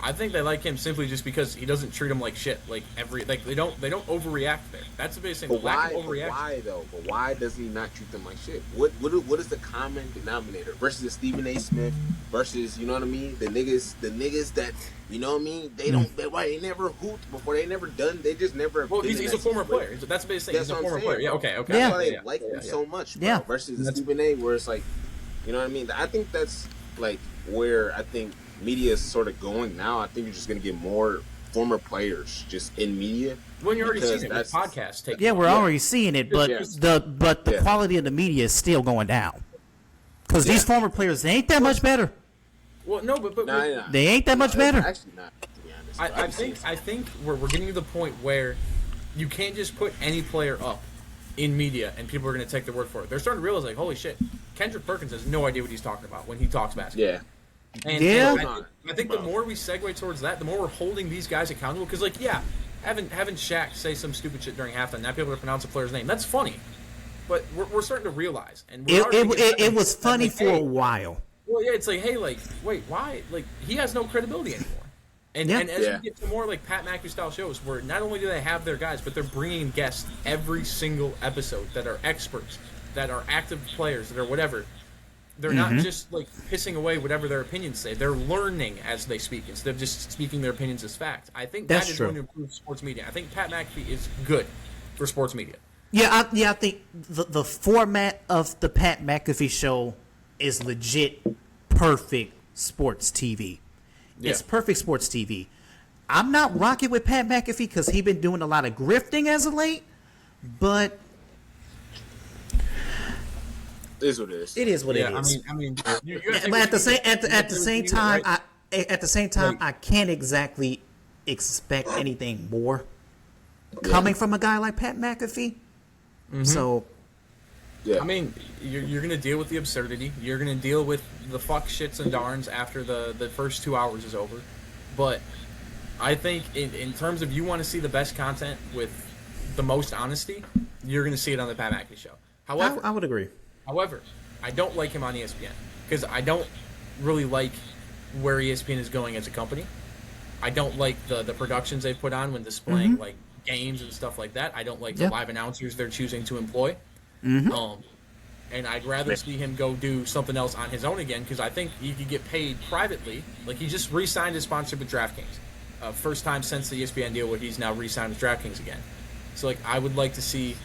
I think they like him simply just because he doesn't treat them like shit. Like they don't overreact there. That's the biggest thing. But why though? But why does he not treat them like shit? What is the common denominator versus the Stephen A. Smith versus, you know what I mean? The niggas that, you know what I mean? They don't. They never hooped before. They never done. They just never. Well, he's a former player. That's the biggest thing. He's a former player. Yeah. Okay. That's why they like him so much. Bro. Yeah. Versus the Stephen A. where it's like, you know what I mean? I think that's like where I think media is sort of going now. I think you're just going to get more former players just in media. When you're already because seeing it with podcasts. Yeah, we're already seeing it, but the quality of the media is still going down. Because these former players, they ain't that much better. Well, no, but they ain't that much better. Actually, not. To be honest, I think we're getting to the point where you can't just put any player up in media and people are going to take their word for it. They're starting to realize, like, holy shit, Kendrick Perkins has no idea what he's talking about when he talks basketball. Yeah. And I think the more we segue towards that, the more we're holding these guys accountable. Because, like, having Shaq say some stupid shit during halftime, not be able to pronounce a player's name, that's funny. But we're starting to realize, and it was funny for a while. Well, yeah, it's like, hey, like, wait, why? Like, he has no credibility anymore. And as we get to more like Pat McAfee style shows, where not only do they have their guys, but they're bringing guests every single episode that are experts, that are active players, that are whatever. They're not just like pissing away whatever their opinions say. They're learning as they speak instead of just speaking their opinions as fact. I think that is going to improve sports media. I think Pat McAfee is good for sports media. Yeah, I think the format of the Pat McAfee show is legit perfect sports TV. Yeah. It's perfect sports TV. I'm not rocking with Pat McAfee because he's been doing a lot of grifting as of late, but it is what it is. It is what it is. I mean, but at the same time, right? I can't exactly expect anything more coming from a guy like Pat McAfee. So, yeah. I mean, you're going to deal with the absurdity. You're going to deal with the fuck shits and darns after the first 2 hours is over. But I think in terms of you want to see the best content with the most honesty, you're going to see it on the Pat McAfee show. However, I would agree. However, I don't like him on ESPN because I don't really like where ESPN is going as a company. I don't like the productions they've put on when displaying like games and stuff like that. I don't like the live announcers they're choosing to employ. And I'd rather see him go do something else on his own again because I think he could get paid privately. Like, he just re-signed his sponsorship with DraftKings. First time since the ESPN deal where he's now re-signed with DraftKings again. So, like, I'd like to see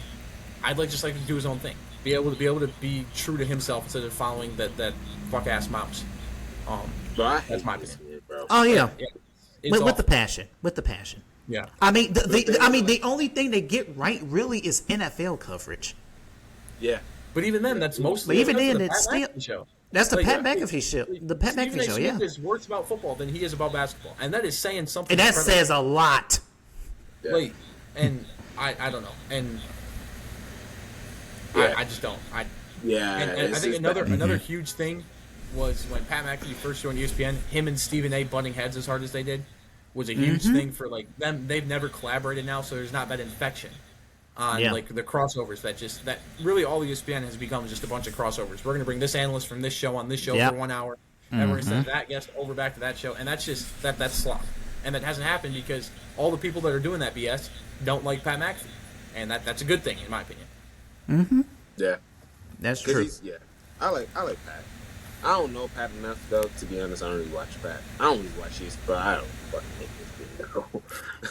him do his own thing. Be able to be true to himself instead of following that fuck-ass mouse. That's my opinion. Bro. Oh, yeah. With the passion. Yeah. I mean, the only thing they get right really is NFL coverage. Yeah. But even then, that's mostly. But even then, it's still show. That's the Pat McAfee show. The Pat McAfee show, Stephen A. Smith is worse about football than he is about basketball, and that is saying something. And that says a lot. Yeah. Like, and I don't know, and I just don't. I think another huge thing was when Pat McAfee first joined ESPN. Him and Stephen A. butting heads as hard as they did was a huge thing for like them. They've never collaborated now, so there's not that infection on like the crossovers that really all ESPN has become is just a bunch of crossovers. We're going to bring this analyst from this show on this show for 1 hour, and we're going to send that guest over back to that show, and that's just that's slop, and that hasn't happened because all the people that are doing that BS don't like Pat McAfee, and that's a good thing in my opinion. Yeah, that's true. I like Pat. I don't know Pat enough though. To be honest, I don't really watch Pat. I don't really watch his, but I don't fucking hate this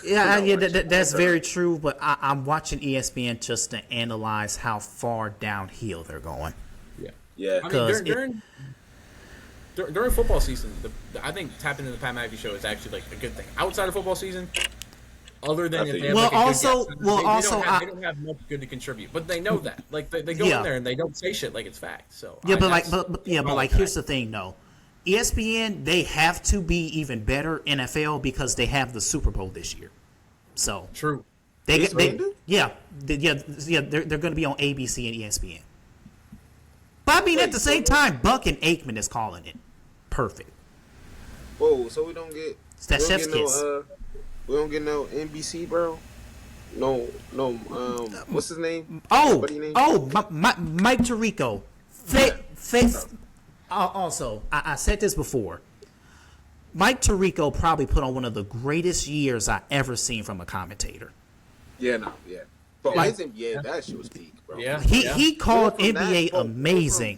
video. That's very true. But I'm watching ESPN just to analyze how far downhill they're going. Yeah. I mean, during football season, I think tapping into the Pat McAfee show is actually like a good thing. Outside of football season, other than if they have they don't have much good to contribute, but they know that. Like they go in there and they don't say shit like it's fact. So here's the thing though. ESPN, they have to be even better NFL because they have the Super Bowl this year. So true. They're going to be on ABC and ESPN. But I mean, at the same time, Buck and Aikman is calling it perfect. Whoa, so we don't get chef's kiss. We don't get no NBC, bro. No. What's his name? Mike Tirico. Also, I said this before. Mike Tirico probably put on one of the greatest years I ever seen from a commentator. But that shit was peak, bro. Yeah. He called NBA amazing.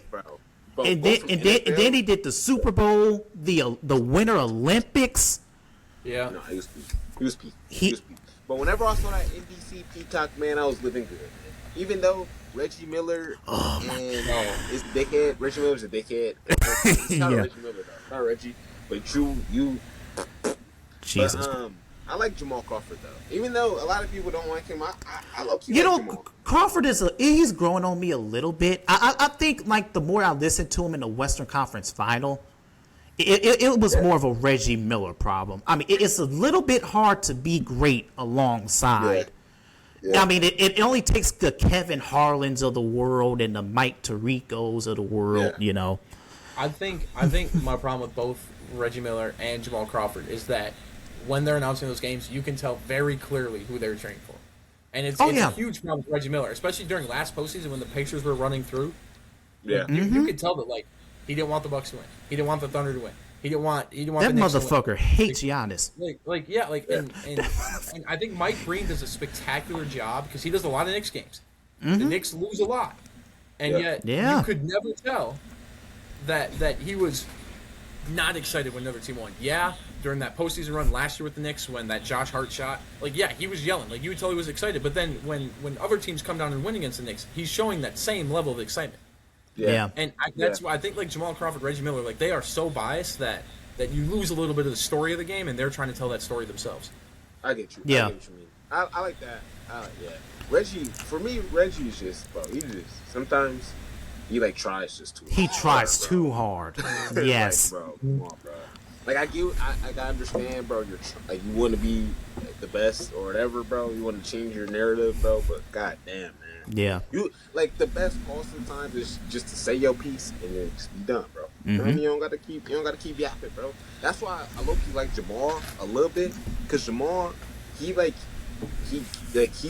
And then he did the Super Bowl, the Winter Olympics. Yeah. No, he was peak. But whenever I saw that NBC Peacock, man, I was living good. Man. Even though Reggie Miller is dickhead. Reggie Miller's a dickhead. It's not Reggie Miller though, not Reggie. But you. Jesus. But, I like Jamal Crawford though. Even though a lot of people don't like him, I love Jamal. Crawford he's growing on me a little bit. I think like the more I listen to him in the Western Conference Final, it was more of a Reggie Miller problem. I mean, it's a little bit hard to be great alongside. Yeah. I mean, it only takes the Kevin Harlans of the world and the Mike Tiricos of the world, you know. I think my problem with both Reggie Miller and Jamal Crawford is that when they're announcing those games, you can tell very clearly who they're training for. And it's a huge problem with Reggie Miller, especially during last postseason when the Pacers were running through. Yeah. You could tell that, like, he didn't want the Bucks to win. He didn't want the Thunder to win. He didn't want that the Knicks motherfucker to win. hates Giannis. And I think Mike Breen does a spectacular job because he does a lot of Knicks games. The Knicks lose a lot. And yet you could never tell that he was not excited when another team won. Yeah, during that postseason run last year with the Knicks when that Josh Hart shot, he was yelling. Like, you would tell he was excited. But then when other teams come down and win against the Knicks, he's showing that same level of excitement. Yeah. And that's why I think, like, Jamal Crawford, Reggie Miller, like, they are so biased that you lose a little bit of the story of the game, and they're trying to tell that story themselves. I get you. Yeah. I get what you mean. I like that. Reggie, for me, Reggie is just, bro, sometimes he, like, tries just too hard. He tries too hard. Yes. Like, bro, come on, bro. Like, I understand, bro, you want to be the best or whatever, bro. You want to change your narrative, bro, but goddamn, man. Yeah. You like the best call sometimes is just to say your piece and then just be done, bro. You know what I mean? You don't gotta keep yapping, bro. That's why I low-key like Jamal a little bit, because Jamal, he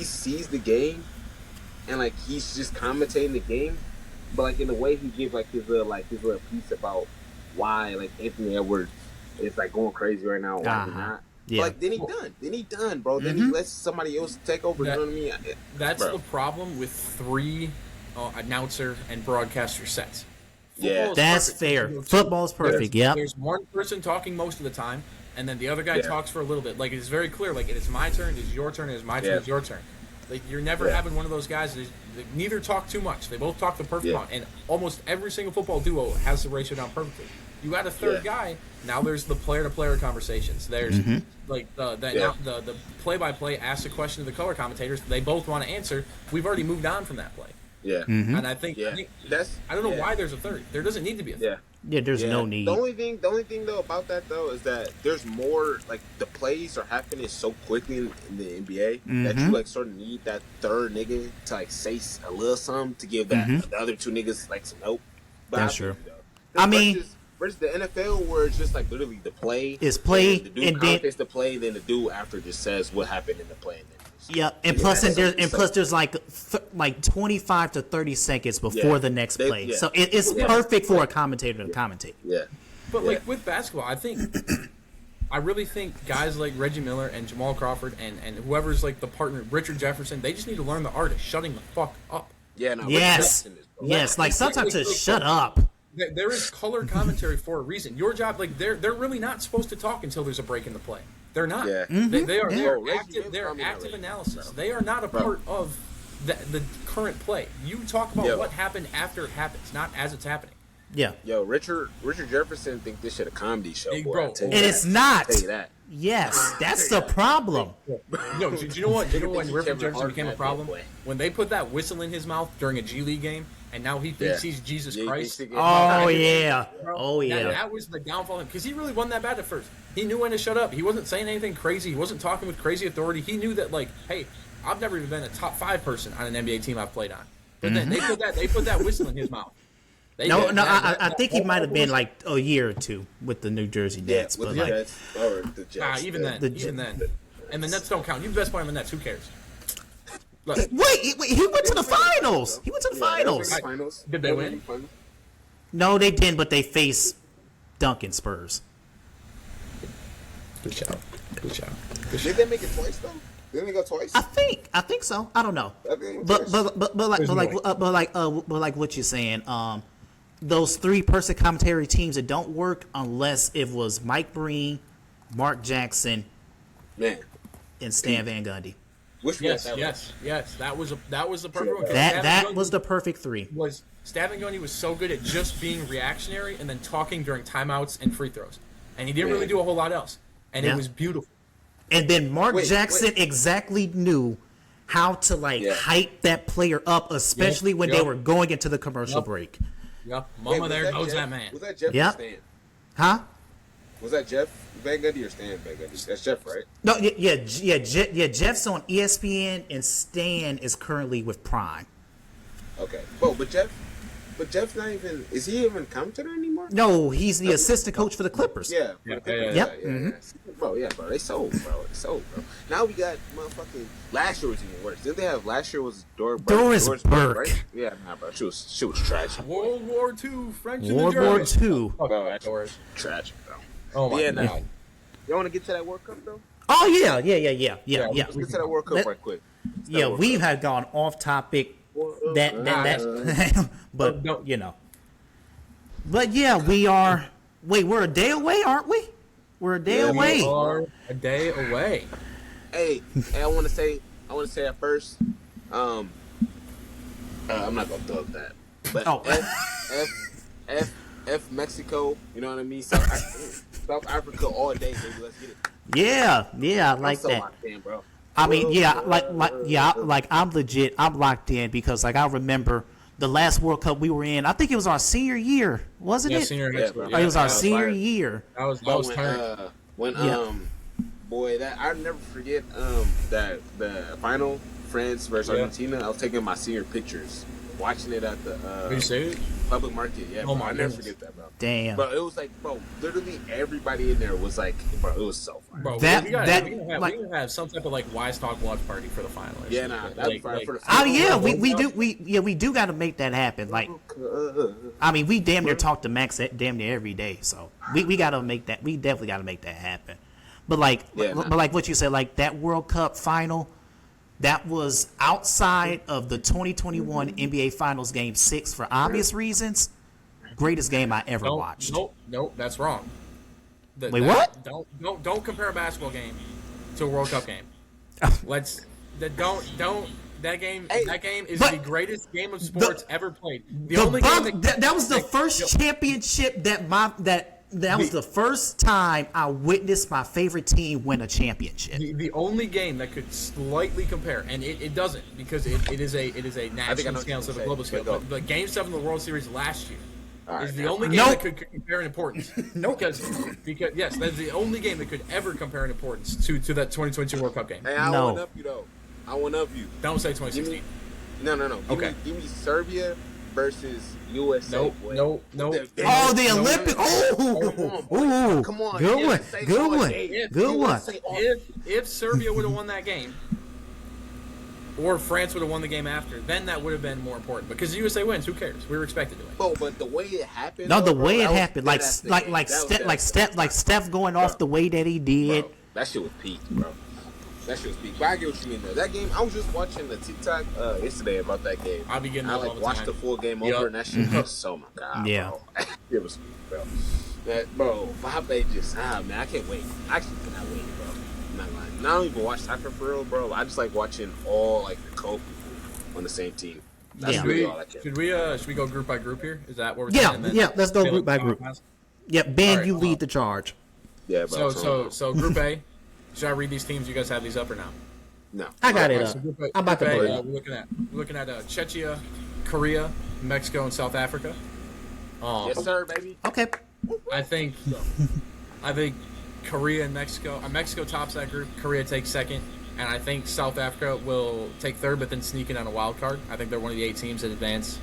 sees the game and like he's just commentating the game, but like in a way he gives like his little piece about why like Anthony Edwards is like going crazy right now, why he's not. Yeah. But, like, then he done, bro. Then he lets somebody else take over. You know what I mean? That's the problem with 3 announcer and broadcaster sets. That's fair. Football's perfect. There's one person talking most of the time, and then the other guy talks for a little bit. Like, it's very clear. Like, it is my turn, it is your turn, it is my turn, it is your turn. Like, you're never having one of those guys that neither talk too much. They both talk the perfect amount, and almost every single football duo has the ratio down perfectly. You got a third guy. Now there's the player-to-player conversations. There's like the play-by-play asks a question to the color commentators. They both want to answer. We've already moved on from that play. Yeah. And I think that's. I don't know why there's a third. There doesn't need to be a third. Yeah. There's no need. The only thing though about that though is that there's more, like, the plays are happening so quickly in the NBA that you like sort of need that third nigga to like say a little something to give that the other 2 niggas like some help. But that's true. I mean. Versus the NFL, where it's just like literally the play is play, and then the play, then the dude after just says what happened in the play. And plus there's like 25 to 30 seconds before the next play, so it's perfect for a commentator to commentate. But like with basketball, I really think guys like Reggie Miller and Jamal Crawford and whoever's like the partner, Richard Jefferson, they just need to learn the art of shutting the fuck up. Yes. Like sometimes just shut up. There is color commentary for a reason. Your job, like, they're really not supposed to talk until there's a break in the play. They're not. They are active. They're active analysis. They are not a part of the current play. You talk about what happened after it happens, not as it's happening. Yeah. Yo, Richard Jefferson think this shit a comedy show, boy. Bro, and it's not. I'll tell you that. Yes, that's the problem. No, do you know what? Do you know when Richard Jefferson became a problem? When they put that whistle in his mouth during a G League game, and now he thinks he's Jesus Christ. Oh yeah. That was the downfall, because he really wasn't that bad at first. He knew when to shut up. He wasn't saying anything crazy. He wasn't talking with crazy authority. He knew that, like, hey, I've never even been a top 5 person on an NBA team I've played on. But then they put that whistle in his mouth. I think he might have been like a year or 2 with the New Jersey Nets, but like Jets, or the Jets. Even then, and the Nets don't count. You're the best player on the Nets. Who cares? Look, wait, he went to the finals. He went to the finals. Did they win? No, they didn't, but they faced Duncan Spurs. Good job. Did they make it twice though? Didn't they go twice? I think so. I don't know. But like what you're saying, those 3-person commentary teams that don't work unless it was Mike Breen, Mark Jackson, man, and Stan Van Gundy. Which one? Yes. That was the perfect one. 'cause That Stan Van was Gundy the perfect three. Stan Van Gundy was so good at just being reactionary and then talking during timeouts and free throws, and he didn't really do a whole lot else, and Yeah. it was beautiful. And then Mark Jackson exactly knew how to hype that player up, especially when they were going into the commercial break. Yep, Mama there knows that man. Was that Jeff Yep. or Stan? Huh? Was that Jeff Van Gundy or Stan Van Gundy? That's Jeff, right? No, Jeff's on ESPN and Stan is currently with Prime. Okay. But Jeff's not even. Is he even a commentator anymore? No, he's the assistant coach for the Clippers. Yeah. Yeah. Bro, they sold, bro. Now we got motherfucking. Last year was even worse. Didn't they have last year was Doris Burke. Right? Yeah, bro. She was tragic. World War II, French in the World War Germans. II. Bro, that's tragic, bro. Oh my Nah. god. Y'all want to get to that World Cup though? Oh yeah. Let's get to that World Cup right quick. Yeah, we have gone off topic. But But yeah, we are. Wait, we're a day away, aren't we? We're a day away. We are a day away. Hey, I want to say at first, I'm not gonna thug that, but F Mexico, you know what I mean? South Africa all day, baby. Let's get it. Yeah, I like so that. locked in, bro. I mean, I'm legit. I'm locked in because I remember the last World Cup we were in. I think it was our senior year, wasn't it? Senior high school. It was our senior year. That was turn. Boy, that I'll never forget that the final France versus Argentina. I was taking my senior pictures, watching it at the public market. Yeah, I'll never forget that, bro. Damn. Bro, it was like, literally everybody in there was like, bro, it was so fun. Bro, we can have some type of Wise Talk watch party for the final. Yeah, that'd be fine for the Oh yeah, we do got to make that happen. I mean, we damn near talk to Max damn near every day, so we got to make that. We definitely got to make that happen. But like what you said, that World Cup final, that was outside of the 2021 NBA Finals Game 6 for obvious reasons. Greatest game I ever watched. Nope, that's wrong. Wait, what? Don't compare a basketball game to a World Cup game. That game is the greatest game of sports ever played. That was the first championship that was the first time I witnessed my favorite team win a championship. The only game that could slightly compare, and it doesn't because it is a national scale instead of a global scale. But Game 7 of the World Series last year is the only game that could compare in importance. Because yes, that's the only game that could ever compare in importance to that 2022 World Cup game. Hey, I want up you though. I want up you. Don't say 2016. No. Give me Serbia versus USA. No. Oh, the Olympic. Oh, come on. Good one. If Serbia would have won that game, or France would have won the game after, then that would have been more important. Because the USA wins, who cares? We were expected to win. Oh, but the way it happened. No, the way it happened, like Steph going off the way that he did. Bro, that shit was peak, bro. But I get what you mean though. That game, I was just watching the TikTok yesterday about that game. I'll be getting all the watched time. the full game over, and that shit was so my god. Yeah. Bro. It was, bro. Mbappe just man, I can't wait. I actually cannot wait, bro. I'm not lying. I don't even watch soccer for real, bro. I just like watching all the co people on the same team. That's really all I care. Should we go group by group here? Is that what we're saying? Yeah. Let's go group by group. Yeah, Ben, you lead the charge. Yeah, bro. So Group A. Should I read these teams? You guys have these up or no? No. I got it up. I'm about to play it. We're looking at Czechia, Korea, Mexico, and South Africa. Yes, sir, baby. Okay. I think Korea and Mexico. Mexico tops that group. Korea takes second, and I think South Africa will take third, but then sneak in on a wild card. I think they're one of the 8 teams that advance.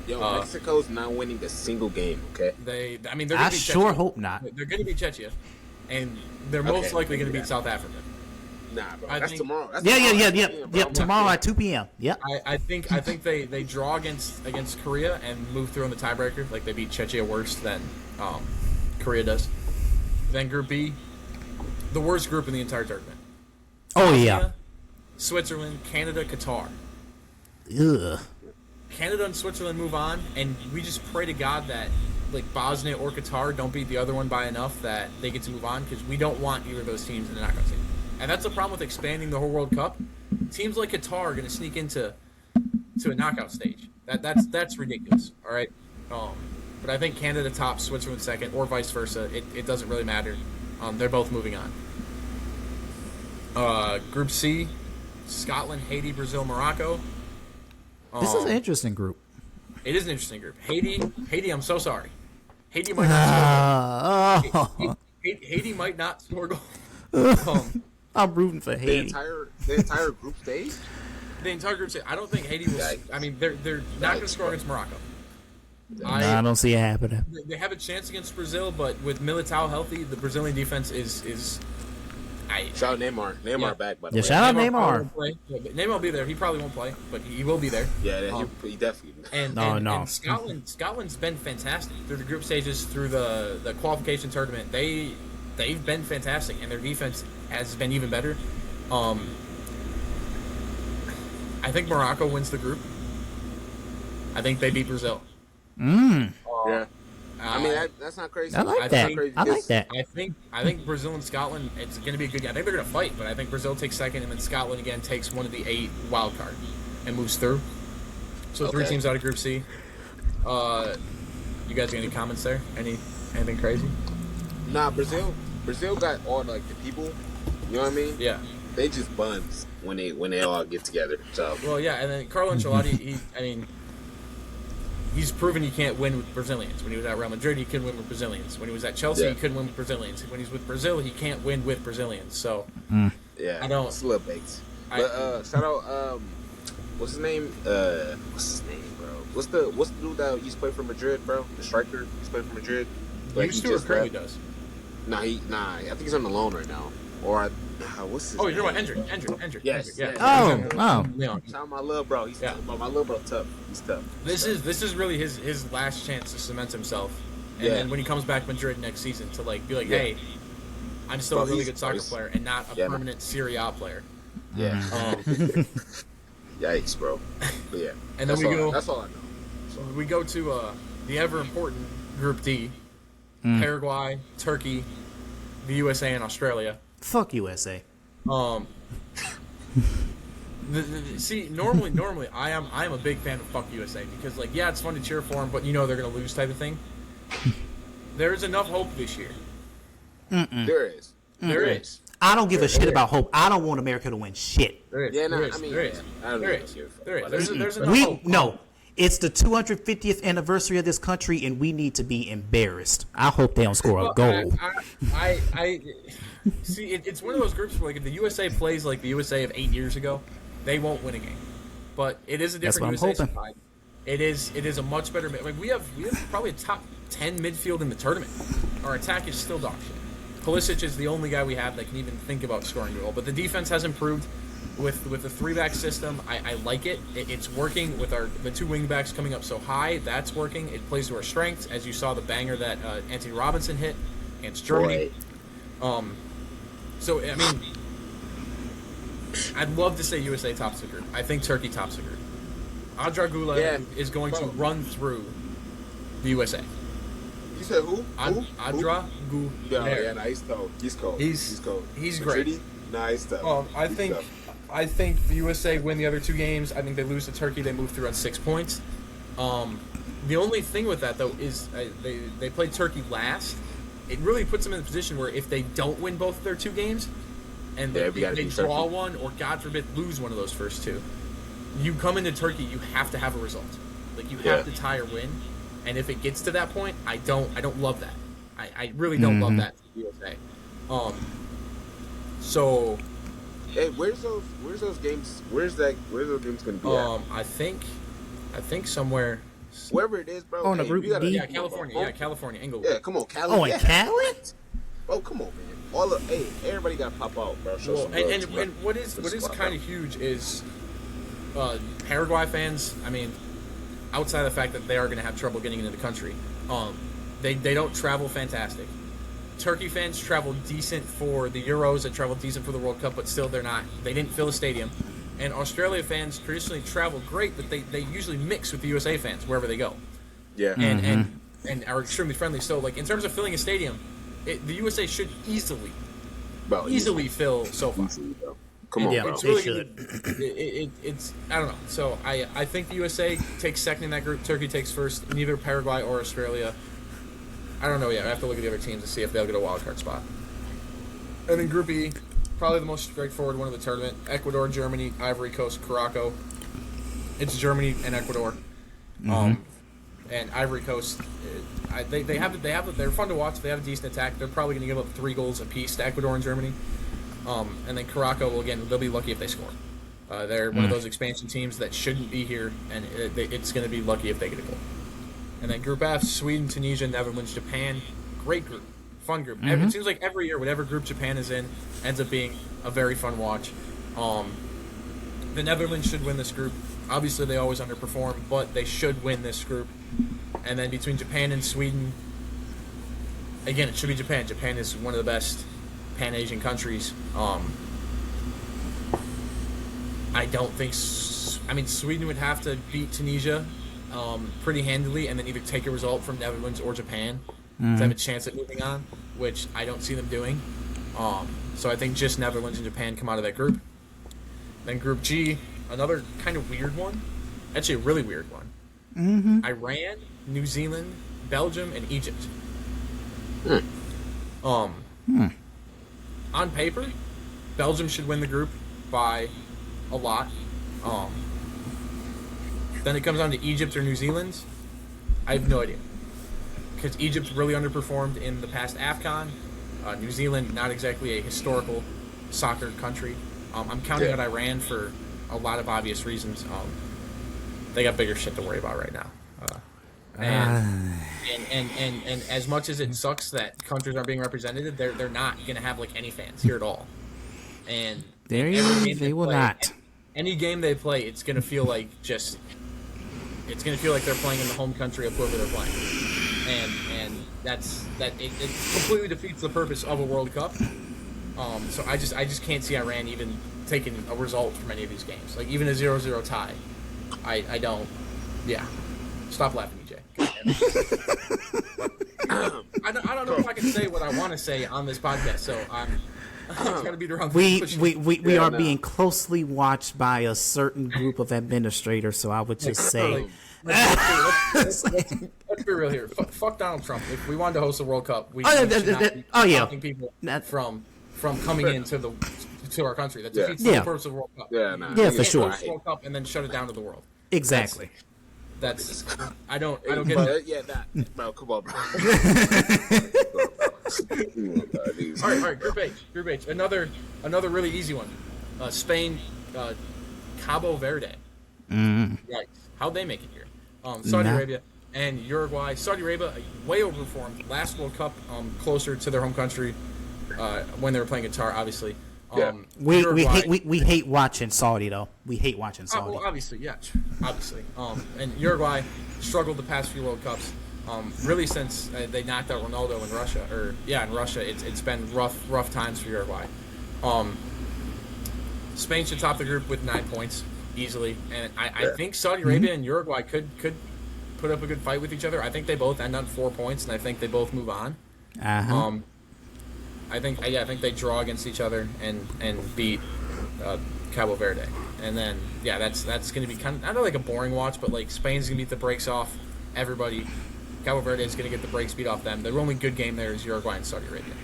Yo, Mexico's not winning a single game. Okay. They're. I sure hope not. They're going to beat Czechia, and they're most likely going to beat South Africa. Nah, bro. That's tomorrow. Yeah. Tomorrow at 2 p.m. Yep. I think they draw against Korea and move through in the tiebreaker. Like they beat Czechia worse than Korea does. Then Group B, the worst group in the entire tournament. Oh yeah. Switzerland, Canada, Qatar. Ugh. Canada and Switzerland move on, and we just pray to God that Bosnia or Qatar don't beat the other one by enough that they get to move on because we don't want either of those teams in the knockout stage. And that's the problem with expanding the whole World Cup. Teams like Qatar are going to sneak into a knockout stage. That's ridiculous. All right. But I think Canada tops, Switzerland second, or vice versa. It doesn't really matter. They're both moving on. Group C, Scotland, Haiti, Brazil, Morocco. This is an interesting group. It is an interesting group. Haiti, I'm so sorry. Haiti might not score goals. Haiti might not score goals. I'm rooting for Haiti. The entire group stage? The entire group stage. I don't think Haiti will. I mean, they're not going to score against Morocco. I don't see it happening. They have a chance against Brazil, but with Militao healthy, the Brazilian defense is. Shout out Neymar. Neymar back, by the way. Shout out Neymar. Neymar will be there. He probably won't play, but he will be there. Yeah, he definitely. And Scotland's been fantastic through the group stages, through the qualification tournament. They've been fantastic, and their defense has been even better. I think Morocco wins the group. I think they beat Brazil. Yeah. I mean, that's not crazy. I like that. I think Brazil and Scotland, it's going to be a good game. I think they're going to fight, but I think Brazil takes second, and then Scotland again takes one of the 8 wild card and moves through. So 3 teams out of Group C. You guys got any comments there? Anything crazy? Nah, Brazil got all like the people. You know what I mean? Yeah. They just buns when they all get together. So. Well, yeah, and then Carlo Ancelotti, he's proven he can't win with Brazilians. When he was at Real Madrid, he couldn't win with Brazilians. When he was at Chelsea, he couldn't win with Brazilians. When he's with Brazil, he can't win with Brazilians. So, yeah, I don't. It's a little baked. But shout out, what's his name? Bro? What's the dude that used to play for Madrid, bro? The striker used to play for Madrid. He used to, or currently does? Nah. I think he's on the loan right now. Or what's his name? Oh, you're talking about Hendrick. Yes. Oh. Leon. Shout out my little bro. My little bro tough. He's tough. This is really his last chance to cement himself. And then when he comes back Madrid next season to be like, hey, I'm still a really good soccer player and not a permanent Serie A player. Yeah. Yikes, bro. But yeah. And then that's all I know. We go to the ever important Group D. Paraguay, Turkey, the USA, and Australia. Fuck USA. See, normally I am a big fan of fuck USA because it's fun to cheer for them, but they're gonna lose type of thing. There's enough hope this year. There is. There is. I don't give a shit about hope. I don't want America to win shit. There is. There's enough hope. No. It's the 250th anniversary of this country, and we need to be embarrassed. I hope they don't score a goal. I see. It's one of those groups where, if the USA plays like the USA of 8 years ago, they won't win a game. But it is a different USA side. It is a much better. We have probably a top 10 midfield in the tournament. Our attack is still dog shit. Pulisic is the only guy we have that can even think about scoring a goal. But the defense has improved. With the 3-back system, I like it. It's working with the 2 wing-backs coming up so high. That's working. It plays to our strengths, as you saw the banger that Anthony Robinson hit against Germany. So, I'd love to say USA tops the group. I think Turkey tops the group. Adragula is going to run through the USA. You said who? Adragula. Yeah, he's cold. He's cold. He's great. Nice stuff. I think the USA win the other 2 games. I think they lose to Turkey. They move through on 6 points. The only thing with that, though, is they played Turkey last. It really puts them in a position where if they don't win both of their 2 games, and they draw one, or God forbid lose one of those first 2, you come into Turkey, you have to have a result. You have to tie or win. And if it gets to that point, I don't love that. I really don't love that for the USA. So. Hey, where's those games? Where's those games gonna be at? I think somewhere. Wherever it is, bro. Oh, no, Group D. Yeah, California. Yeah, California. Inglewood. Yeah, come on, Cali. Oh, in Cali? Oh, come on, man. Everybody got to pop out, bro. And what is kind of huge is Paraguay fans. Outside of the fact that they are going to have trouble getting into the country, they don't travel fantastic. Turkey fans travel decent for the Euros and travel decent for the World Cup, but still they didn't fill a stadium. And Australia fans traditionally travel great, but they usually mix with the USA fans wherever they go. Yeah. And are extremely friendly. So, in terms of filling a stadium, the USA should easily Bro, easily fill SoFi. Easily, bro. Come on, Yeah, bro. It's they really should. it's I don't know. So I think the USA takes second in that group. Turkey takes first. Neither Paraguay or Australia. I don't know yet. I have to look at the other teams to see if they'll get a wild card spot. And then Group E, probably the most straightforward one of the tournament: Ecuador, Germany, Ivory Coast, Morocco. It's Germany and Ecuador. And Ivory Coast, they're fun to watch. They have a decent attack. They're probably going to give up 3 goals apiece to Ecuador and Germany. And then Morocco, well, again, they'll be lucky if they score. They're one of those expansion teams that shouldn't be here, and it's going to be lucky if they get a goal. And then Group F, Sweden, Tunisia, Netherlands, Japan. Great group. Fun group. It seems like every year, whatever group Japan is in ends up being a very fun watch. The Netherlands should win this group. Obviously, they always underperform, but they should win this group. And then between Japan and Sweden, again, it should be Japan. Japan is one of the best Pan-Asian countries. I don't think... Sweden would have to beat Tunisia pretty handily and then either take a result from Netherlands or Japan to have a chance at moving on, which I don't see them doing. So I think just Netherlands and Japan come out of that group. Then Group G, another kind of weird one. Actually, a really weird one. Iran, New Zealand, Belgium, and Egypt. On paper, Belgium should win the group by a lot. Then it comes down to Egypt or New Zealand. I have no idea. Because Egypt really underperformed in the past AFCON. New Zealand, not exactly a historical soccer country. I'm counting out Iran for a lot of obvious reasons. They got bigger shit to worry about right now. And as much as it sucks that countries aren't being represented, they're not going to have like any fans here at all. And they will not. Any game they play, it's going to feel like it's going to feel like they're playing in the home country of whoever they're playing. And it completely defeats the purpose of a World Cup. So I just can't see Iran even taking a result from any of these games. Like even a 0-0 tie. I don't. Yeah. Stop laughing, EJ. I don't know if I can say what I want to say on this podcast, so I'm got to beat around. We are being closely watched by a certain group of administrators, so I would just say. Let's be real here. Fuck Donald Trump. If we wanted to host a World Cup, we should not be stopping people from coming into our country. That defeats the purpose of the World Cup. Yeah, for sure. World Cup and then shut it down to the world. Exactly. That's I don't get it. Bro, come on, bro. All right, Group H. Another really easy one. Spain, Cabo Verde. Right. How'd they make it here? Saudi Arabia and Uruguay. Saudi Arabia way overperformed last World Cup, closer to their home country when they were playing Qatar, obviously. We hate watching Saudi though. We hate watching Saudi. Well, obviously. And Uruguay struggled the past few World Cups. Really since they knocked out Ronaldo in Russia, in Russia, it's been rough times for Uruguay. Spain should top the group with 9 points easily, and I think Saudi Arabia and Uruguay could put up a good fight with each other. I think they both end on 4 points, and I think they both move on. I think they draw against each other and beat Cabo Verde, and then that's going to be kind of not like a boring watch, but like Spain's going to beat the brakes off everybody. Cabo Verde is going to get the brakes beat off them. The only good game there is Uruguay and Saudi Arabia.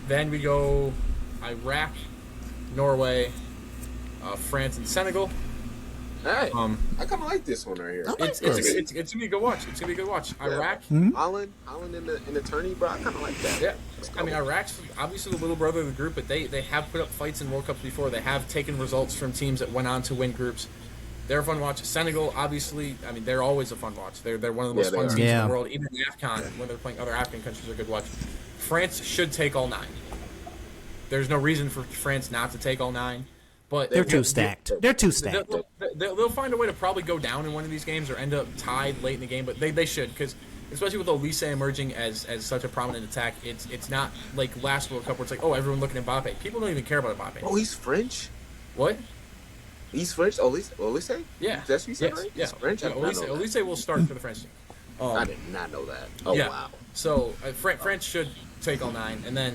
Then we go Iraq, Norway, France, and Senegal. Hey, I kind of like this one right here. It's gonna be a good watch. It's gonna be a good watch. Iraq, Holland in the tourney, bro. I kind of like that. Yeah, Iraq's obviously the little brother of the group, but they have put up fights in World Cups before. They have taken results from teams that went on to win groups. They're a fun watch. Senegal, obviously, they're always a fun watch. They're one of the most fun teams in the world. Even in AFCON, when they're playing other African countries, are a good watch. France should take all 9. There's no reason for France not to take all 9. But they're too stacked. They're too stacked. They'll find a way to probably go down in one of these games or end up tied late in the game. But they should, because especially with Olise emerging as such a prominent attack, it's not like last World Cup where it's like, oh, everyone looking at Mbappe. People don't even care about Mbappe. Oh, he's French? What? He's French? Olise? Yeah. That's what you said, right? He's French? Yeah, Olise will start for the French team. I did not know that. Oh, wow. So France should take all 9, and then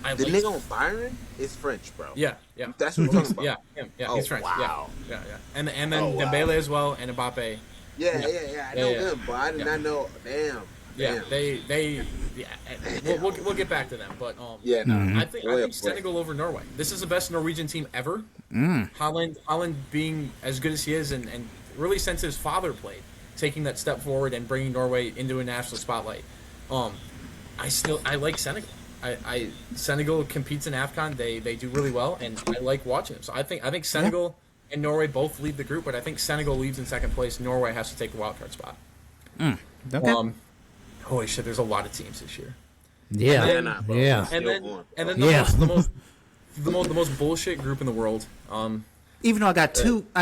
The nigga on Byron is French, bro. Yeah. That's what we're talking about. Yeah. Oh, He's French. wow. Yeah. And then Dembele as well, and Mbappe. Yeah. I know them, but I did not know. Damn. Yeah, we'll get back to them, but I think Senegal over Norway. This is the best Norwegian team ever. Holland being as good as he is, and really since his father played, taking that step forward and bringing Norway into a national spotlight. I like Senegal. Senegal competes in AFCON. They do really well, and I like watching them. So I think Senegal and Norway both lead the group, but I think Senegal leads in second place. Norway has to take the wild card spot. Okay. Holy shit! There's a lot of teams this year. Yeah. And then the most bullshit group in the world. Even though I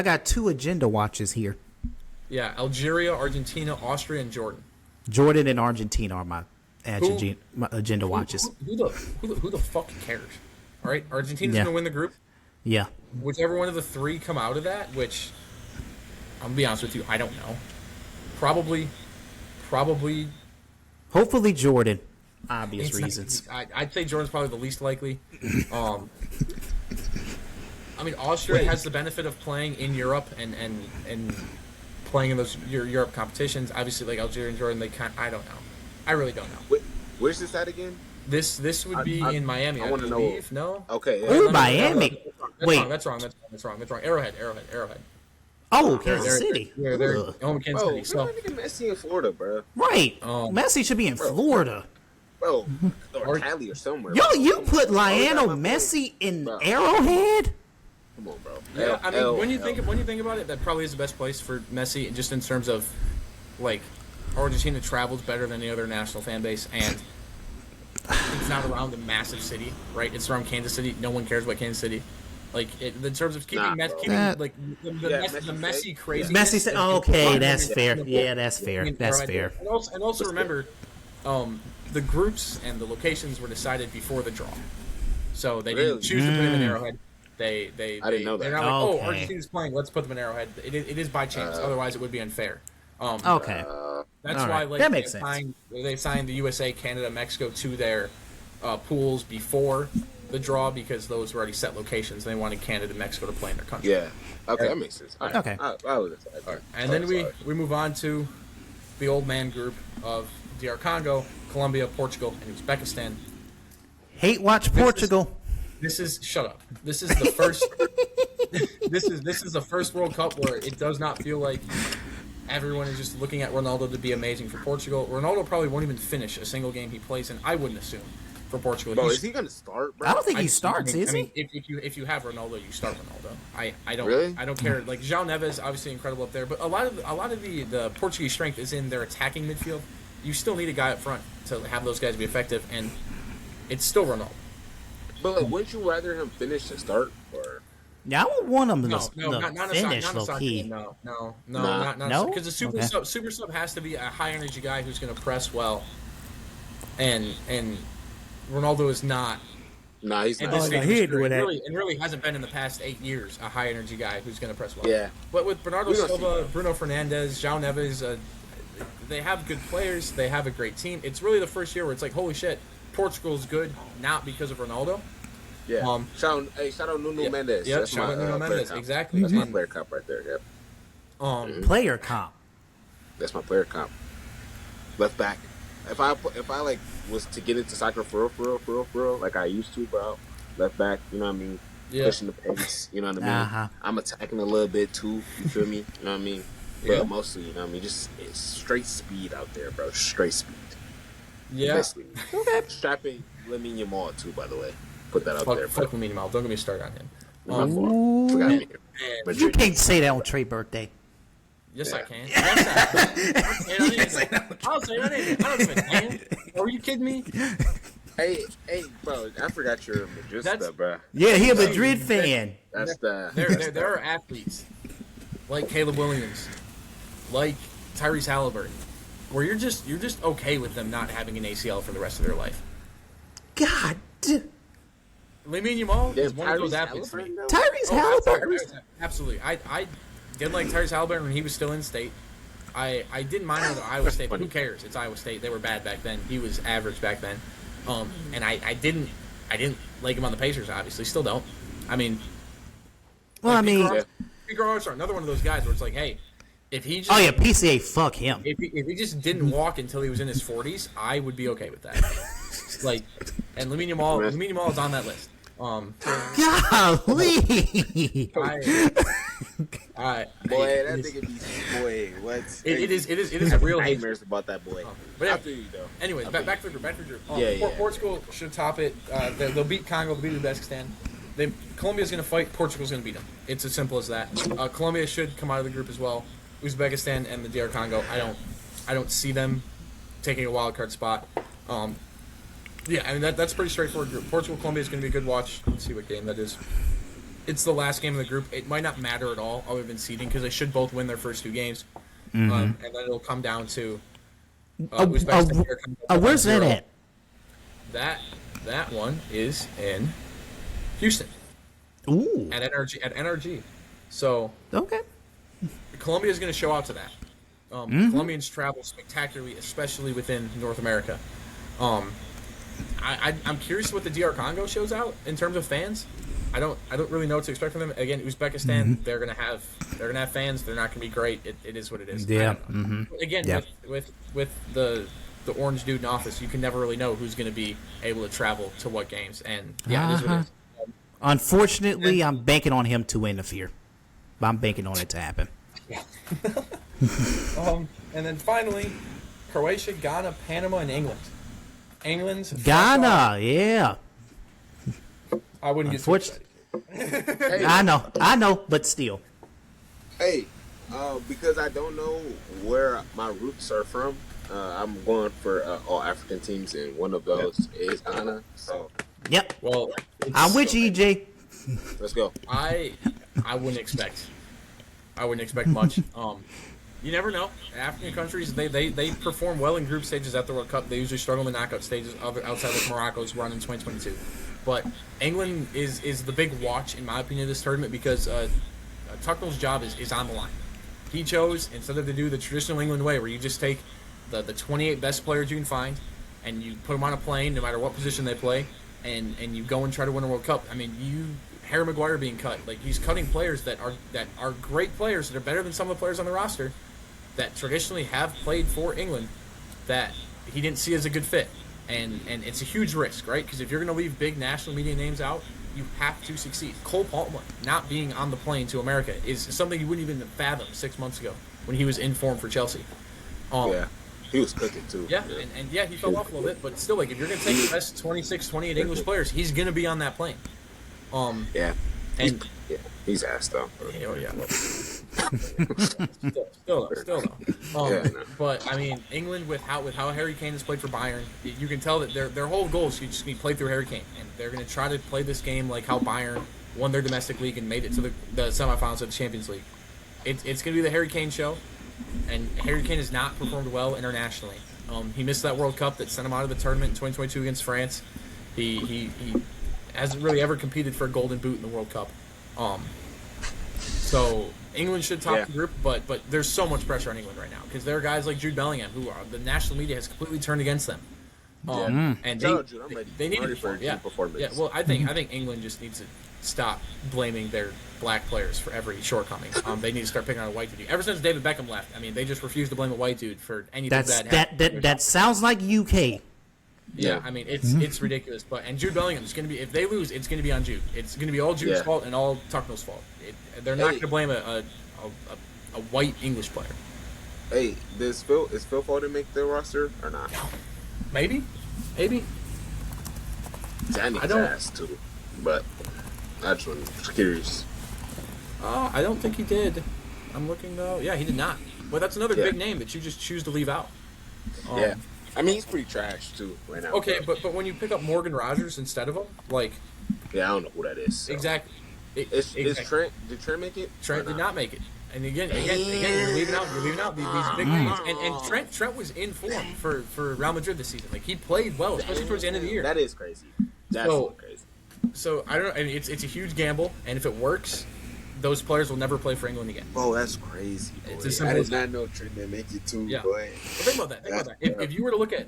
got two agenda watches here. Yeah, Algeria, Argentina, Austria, and Jordan. Jordan and Argentina are my agenda watches. Who the fuck cares? All right, Argentina's gonna win the group. Yeah. Whichever one of the three come out of that, which I'm gonna be honest with you, I don't know. Probably. Hopefully Jordan. Obvious reasons. I'd say Jordan's probably the least likely. I mean, Austria has the benefit of playing in Europe and playing in those Europe competitions. Obviously, like Algeria and Jordan, I don't know. I really don't know. Where's this at again? This would be in Miami. I want to know. No. Okay. Yeah. Ooh, Miami. That's wrong. Arrowhead. Oh, Kansas City. Yeah, they're home Kansas City. So Messi in Florida, bro. Right. Messi should be in Florida. Bro, or Cali or somewhere. Yo, you put Lionel Messi in Arrowhead? Come on, bro. Yeah, I mean, when you think about it, that probably is the best place for Messi, just in terms of, like, Argentina travels better than any other national fan base, and it's not around a massive city, right? It's around Kansas City. No one cares about Kansas City. Like, in terms of keeping the Messi crazy. Messi said, okay, that's fair. Yeah, that's fair. That's fair. And also remember, the groups and the locations were decided before the draw, so they didn't choose to put them in Arrowhead. I didn't know that. They're not like, Argentina's playing, let's put them in Arrowhead. It is by chance. Otherwise, it would be unfair. Okay. That's why like that makes sense. They signed the USA, Canada, Mexico to their pools before the draw because those were already set locations. They wanted Canada and Mexico to play in their country. Yeah. Okay, that makes sense. Right. Okay. And then we move on to the old man group of DR Congo, Colombia, Portugal, and Uzbekistan. Hate watch Portugal. Shut up. This is the first. this is the first World Cup where it does not feel like everyone is just looking at Ronaldo to be amazing for Portugal. Ronaldo probably won't even finish a single game he plays in. I wouldn't assume for Portugal. Bro, is he gonna start, bro? I don't think he starts. Is he? If you have Ronaldo, you start Ronaldo. I don't. Really? I don't care. Like João Neves, obviously incredible up there, but a lot of the Portuguese strength is in their attacking midfield. You still need a guy up front to have those guys be effective, and it's still Ronaldo. But like, wouldn't you rather him finish than start, or? Yeah, I would want him to not finish a low key. No. No? Because the super sub has to be a high energy guy who's going to press well, and Ronaldo is not. Nah, he's not. He ain't doing that. Really hasn't been in the past 8 years a high energy guy who's going to press well. Yeah. But with Bernardo Silva, Bruno Fernandes, João Neves, they have good players. They have a great team. It's really the first year where it's like, holy shit, Portugal's good, not because of Ronaldo. Yeah. Shout out Nuno Mendes. Yeah, shout out Nuno Mendes. Exactly. That's my player comp right there. Yep. Player comp. That's my player comp. Left back. If I like was to get into soccer for real, like I used to, bro. Left back, you know what I mean? Yeah. Pushing the pace, you know what I mean? I'm attacking a little bit too, you feel me? You know what I mean? Yeah. But mostly, you know what I mean? Just it's straight speed out there, bro. Straight speed. Yeah. Strapping Lamine Yamal too, by the way. Put that out there. Fuck Lamine Yamal. Don't get me started on him. Forgot me. You can't say that on Trey's birthday. Yes, I can. I'll say that name. I don't give a damn. Are you kidding me? Hey, bro! I forgot you're a Madrid stuff, bro. Yeah, he a Madrid fan. There are athletes like Caleb Williams, like Tyrese Halliburton, where you're just okay with them not having an ACL for the rest of their life. God. Lamine Yamal is one of those athletes. Tyrese Halliburton. Absolutely. I did like Tyrese Halliburton when he was still in state. I didn't mind him at Iowa State, but who cares? It's Iowa State. They were bad back then. He was average back then. And I didn't I didn't like him on the Pacers, obviously. Still don't. I mean, Well, I mean, Pete Carlson, another one of those guys where it's like, hey, if he just, oh yeah, PCA, fuck him. if he just didn't walk until he was in his 40s, I would be okay with that. Like, and Lamine Yamal is on that list. Golly. Boy, that nigga be boy. What? It is a real nightmares about that boy. But yeah, I feel you though. anyways, back to the group. Yeah. Portugal should top it. They'll beat Congo. They'll beat Uzbekistan. Colombia's going to fight. Portugal's going to beat them. It's as simple as that. Colombia should come out of the group as well. Uzbekistan and the DR Congo. I don't see them taking a wild card spot. Yeah, I mean that's pretty straightforward group. Portugal Colombia is going to be a good watch. Let's see what game that is. It's the last game of the group. It might not matter at all other than seeding because they should both win their first 2 games, and then it'll come down to Uzbekistan. Where's that at? That one is in Houston. Ooh. At NRG. So Okay. Colombia is going to show out to that. Colombians travel spectacularly, especially within North America. I'm curious what the DR Congo shows out in terms of fans. I don't really know what to expect from them. Again, Uzbekistan, they're gonna have fans. They're not gonna be great. It is what it is. Yeah. Again, with the orange dude in office, you can never really know who's gonna be able to travel to what games. And yeah, it is what it is. Unfortunately, I'm banking on him to interfere. I'm banking on it to happen. And then finally, Croatia, Ghana, Panama, and England. England's Ghana, yeah. I wouldn't get too excited. Hey, I know, but still. hey, because I don't know where my roots are from, I'm going for all African teams, and one of those is Ghana. So Yep. Well, I'm with you, EJ. let's go. I wouldn't expect much. You never know. African countries, they perform well in group stages at the World Cup. They usually struggle in the knockout stages outside of Morocco's run in 2022. But England is the big watch, in my opinion, of this tournament because Tuchel's job is on the line. He chose, instead of to do the traditional England way where you just take the 28 best players you can find and you put them on a plane no matter what position they play and you go and try to win a World Cup. I mean, Harry Maguire being cut. Like, he's cutting players that are great players that are better than some of the players on the roster that traditionally have played for England that he didn't see as a good fit. And it's a huge risk, right? Because if you're going to leave big national media names out, you have to succeed. Cole Palmer not being on the plane to America is something you wouldn't even fathom 6 months ago when he was in form for Chelsea. Yeah, he was cooking too. Yeah, and yeah, he fell off a little bit, but still, like, if you're going to take the best 26, 28 English players, he's going to be on that plane. Yeah. And He's ass though. yeah. Still though. Yeah, no. But I mean, England with how Harry Kane has played for Bayern, you can tell that their whole goal is to just be played through Harry Kane, and they're going to try to play this game like how Bayern won their domestic league and made it to the semifinals of the Champions League. It's going to be the Harry Kane show, and Harry Kane has not performed well internationally. He missed that World Cup that sent him out of the tournament in 2022 against France. He hasn't really ever competed for a golden boot in the World Cup. So England should top the group, but there's so much pressure on England right now because there are guys like Jude Bellingham who the national media has completely turned against them. And they need to perform. Yeah, well, I think England just needs to stop blaming their black players for every shortcoming. They need to start picking on a white dude. Ever since David Beckham left, I mean, they just refuse to blame a white dude for anything bad. That sounds like UK. Yeah, I mean, it's ridiculous. And Jude Bellingham is going to be, if they lose, it's going to be on Jude. It's going to be all Jude's fault and all Tuchel's fault. They're not going to blame a white English player. Hey, is Phil Foden make the roster or not? Maybe. Danny's ass too, but I just was curious. I don't think he did. I'm looking though. Yeah, he did not. But that's another big name that you just choose to leave out. Yeah. I mean, he's pretty trash too right now. Okay, but when you pick up Morgan Rogers instead of him, like, yeah, I don't know who that is. So. Exactly. Is Trent? Did Trent make it? Trent did not make it. And again, you're leaving out these big names. And Trent was in form for Real Madrid this season. Like, he played well, especially towards the end of the year. That is crazy. That's so crazy. So I don't know. I mean, it's a huge gamble, and if it works, those players will never play for England again. Oh, that's crazy. Boy. It's as simple I as did not know Trinidad make it too, Yeah. boy. Well, think about that. If you were to look at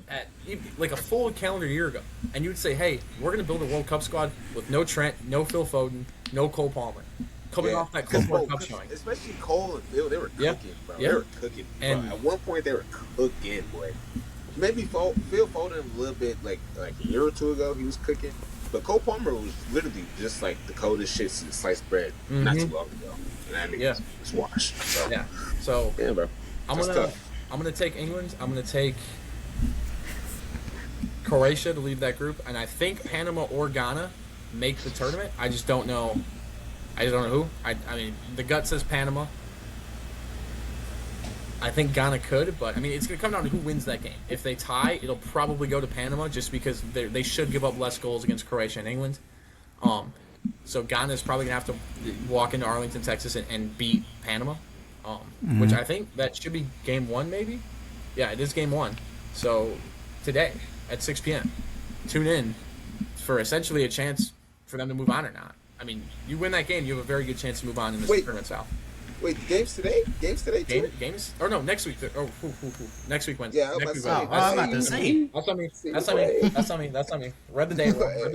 like a full calendar year ago, and you would say, "Hey, we're going to build a World Cup squad with no Trent, no Phil Foden, no Cole Palmer," coming off that Club World Cup showing, especially Cole and Phil, they were cooking, bro. Yeah. They were cooking. And bro. At one point, they were cooking, boy. Maybe Phil Foden a little bit like a year or two ago, he was cooking. But Cole Palmer was literally just like the coldest shit since sliced bread not too long ago. And that nigga was washed. So, yeah, bro. I'm gonna take England. I'm gonna take Croatia to lead that group, and I think Panama or Ghana make the tournament. I just don't know. I just don't know who. I mean, the gut says Panama. I think Ghana could, but I mean, it's going to come down to who wins that game. If they tie, it'll probably go to Panama just because they should give up less goals against Croatia and England. So Ghana is probably going to have to walk into Arlington, Texas, and beat Panama, which I think that should be game 1, maybe. Yeah, it is game 1. So today at 6 p.m., tune in for essentially a chance for them to move on or not. I mean, you win that game, you have a very good chance to move on in this tournament south. Wait, games today? Games today too? Games? Or no, next week. Oh, next week Wednesday. Yeah, next week I'm about to say. That's on me. Read the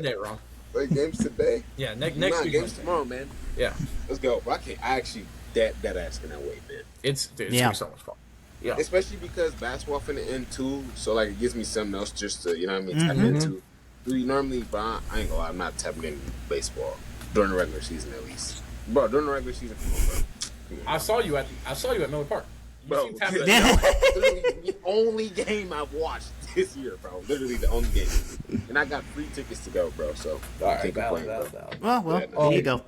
date wrong. Wait, games today? Yeah, next Nah, week. games Wednesday. tomorrow, man. Yeah. Let's go. Bro, I actually that ass cannot wait, man. It's gonna be so much fun. Yeah. Especially because basketball finna end too, so like it gives me something else just to, you know what I mean, tap into. Do you normally, bro, I ain't gonna lie, I'm not tapping into baseball during the regular season at least. Bro, during the regular season, come on, bro. I saw you at Miller Park. Bro, literally the only game I've watched this year, bro. Literally the only game, and I got free tickets to go, bro. So Alright, Well, there you go.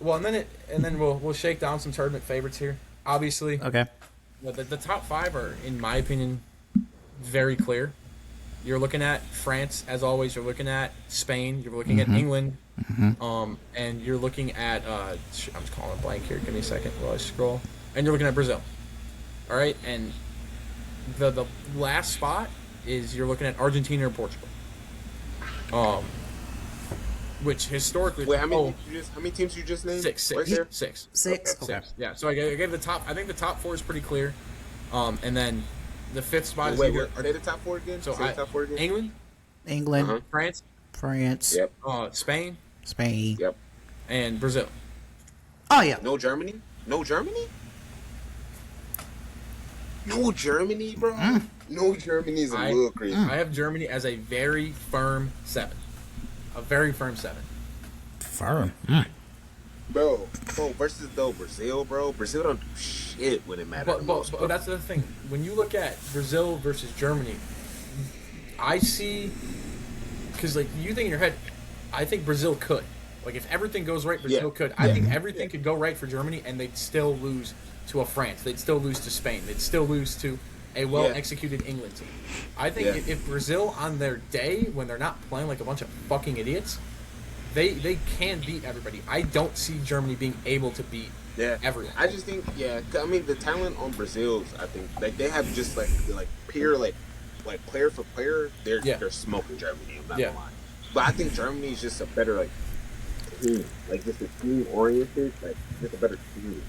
Well, and then we'll shake down some tournament favorites here. Obviously, Okay. the top 5 are, in my opinion, very clear. You're looking at France, as always. You're looking at Spain. You're looking at England. And you're looking at I'm just calling a blank here. Give me a second while I scroll. And you're looking at Brazil. All right, and the last spot is you're looking at Argentina or Portugal. Which historically, wait, how many teams you just named? Six. Right there? Six. Okay. Yeah, so I gave the top. I think the top 4 is pretty clear. And then the 5th spot is say the top 4 again. So say the top 4 again. England, France, Yep. Spain, Yep. and Brazil. Oh yeah. No Germany, bro. No Germany is a little crazy. I have Germany as a very firm 7. A very firm 7. Firm. Bro, versus Brazil, bro. Brazil don't do shit when it matters. But that's the thing. When you look at Brazil versus Germany, I see, because like you think in your head, I think Brazil could. Like if everything goes right, Brazil could. I think everything could go right for Germany, and they'd still lose to a France. They'd still lose to Spain. They'd still lose to a well-executed England team. I think if Brazil on their day, when they're not playing like a bunch of fucking idiots, they can beat everybody. I don't see Germany being able to beat everyone. I just think, I mean, the talent on Brazil's, I think, like they have just like pure like player for player, they're smoking Germany. I'm not gonna lie, but I think Germany is just a better like team, like just a team oriented, like just a better team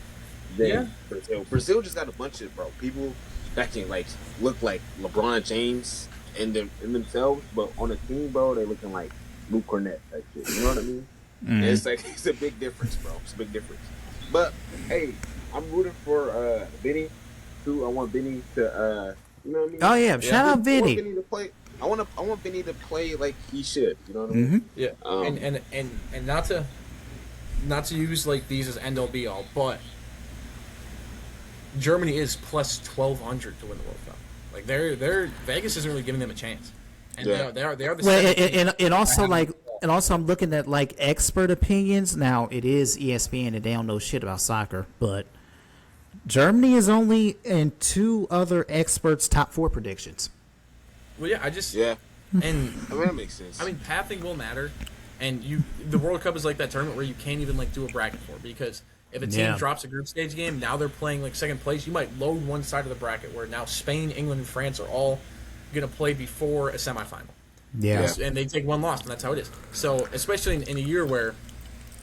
than Brazil. Brazil just got a bunch of people that can like look like LeBron James in themselves, but on a team, bro, they looking like Luke Cornett type shit. You know what I mean? It's like it's a big difference, bro. It's a big difference. But hey, I'm rooting for Benny too. I want Benny to you know what I mean? Oh yeah, shout out Benny. I want Benny to play. I want Benny to play like he should. You know what I mean? Yeah. And not to use like these as end all be all, but Germany is plus 1,200 to win the World Cup. Like they're Vegas isn't really giving them a chance. And they are the well, and also I'm looking at like expert opinions. Now it is ESPN and they don't know shit about soccer, but Germany is only in 2 other experts' top 4 predictions. Well, yeah, and I mean that makes sense. I mean, pathing will matter, and the World Cup is like that tournament where you can't even like do a bracket for, because if a team drops a group stage game, now they're playing like second place. You might load one side of the bracket where now Spain, England, and France are all going to play before a semifinal. Yeah. And they take one loss, and that's how it is. So, especially in a year where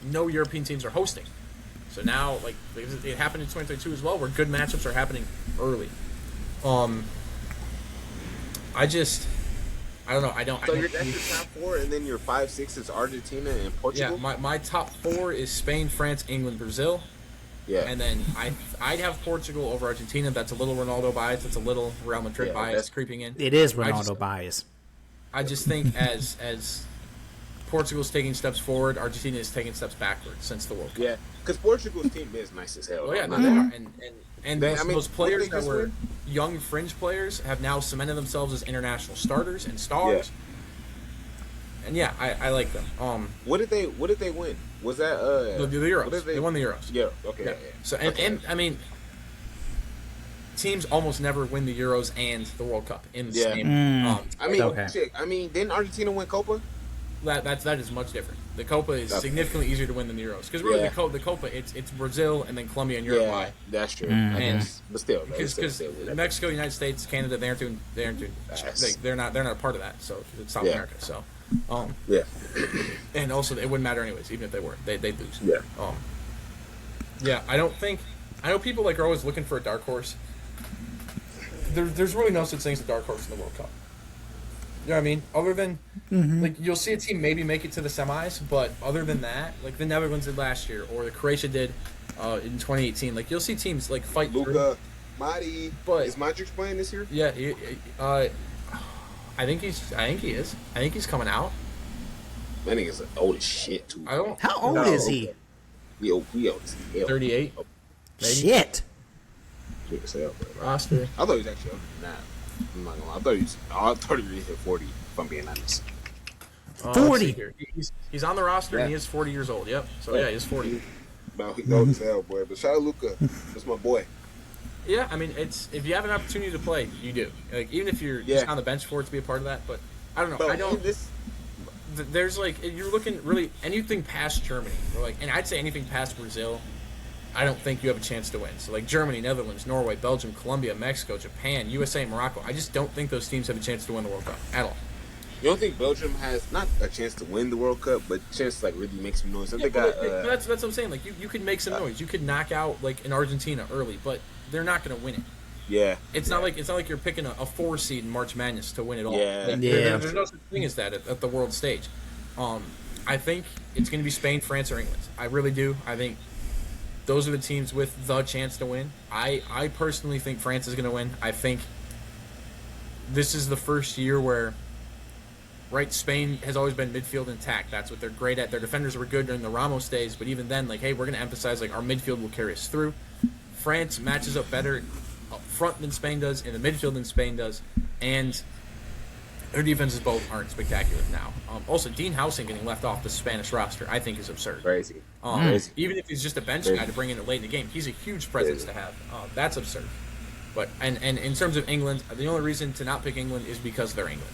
no European teams are hosting. So now, like, it happened in 2022 as well, where good matchups are happening early. I don't know. So that's your top 4, and then your 5, 6 is Argentina and Portugal. Yeah, my top 4 is Spain, France, England, Brazil. Yeah. And then I'd have Portugal over Argentina. That's a little Ronaldo bias. That's a little Real Madrid bias creeping in. It is Ronaldo bias. I just think as Portugal's taking steps forward, Argentina is taking steps backwards since the World Cup. Yeah, because Portugal's team is nice as hell. Oh yeah, though. they are. And They- those players that were win? young fringe players have now cemented themselves as international starters and stars. And yeah, I like them. What did they win? Was that The Euros. what did They won the Euros. Yeah. Okay. Yeah. Yeah. So and I mean, teams almost never win the Euros and the World Cup in the same. I mean, Okay. shit. I mean, didn't Argentina win Copa? That is much different. The Copa is significantly easier to win than the Euros because really the Copa it's Brazil and then Colombia and Uruguay. Yeah, that's true. Mm-hmm. I guess. But still, Because Mexico, United States, Canada, they're not a part of that. So it's South America. So, yeah, and also it wouldn't matter anyways, even if they were, they'd lose. Yeah. Yeah. I know people like are always looking for a dark horse. There's really no such thing as a dark horse in the World Cup. You know what I mean? Other than like you'll see a team maybe make it to the semis, but other than that, like the Netherlands did last year or the Croatia did in 2018, like you'll see teams like fight through. Luka, Madi. But- Is Modric playing this year? Yeah, I think he is. I think he's coming out. That nigga's old as shit too. I don't. How old is he? We old as hell. 38 Shit. Shit as hell, bro. roster. I thought he was actually older than that. I'm not gonna lie. I thought he really hit 40. If I'm being honest. 40. He's on the roster and he Yeah. is 40 years old. Yep. So yeah, he's 40. But he's old as hell, boy. But shout out Luka. That's my boy. Yeah, I mean, it's if you have an opportunity to play, you do. Like even if you're just on the bench for it to be a part of that, but I don't know. But I don't. This, There's like you're looking really anything past Germany, or like, and I'd say anything past Brazil. I don't think you have a chance to win. So like Germany, Netherlands, Norway, Belgium, Colombia, Mexico, Japan, USA, Morocco. I just don't think those teams have a chance to win the World Cup at all. you don't think Belgium has not a chance to win the World Cup, but a chance to like really make some noise? Yeah, They got. but that's what I'm saying. Like you could make some noise. You could knock out like an Argentina early, but they're not going to win it. Yeah. It's not like you're picking a 4 seed in March Madness to win it all. Yeah. Like, Yeah. There's no such thing as that at the world stage. I think it's going to be Spain, France, or England. I really do. I think those are the teams with the chance to win. I personally think France is going to win. I think this is the first year where, right, Spain has always been midfield intact. That's what they're great at. Their defenders were good during the Ramos days, but even then, like, hey, we're going to emphasize, like, our midfield will carry us through. France matches up better up front than Spain does, in the midfield than Spain does, and their defenses both aren't spectacular now. Also, Dean Howson getting left off the Spanish roster, I think, is absurd. Crazy. Even if he's just a bench guy to bring in it late in the game, he's a huge presence to have. That's absurd. But and in terms of England, the only reason to not pick England is because they're England.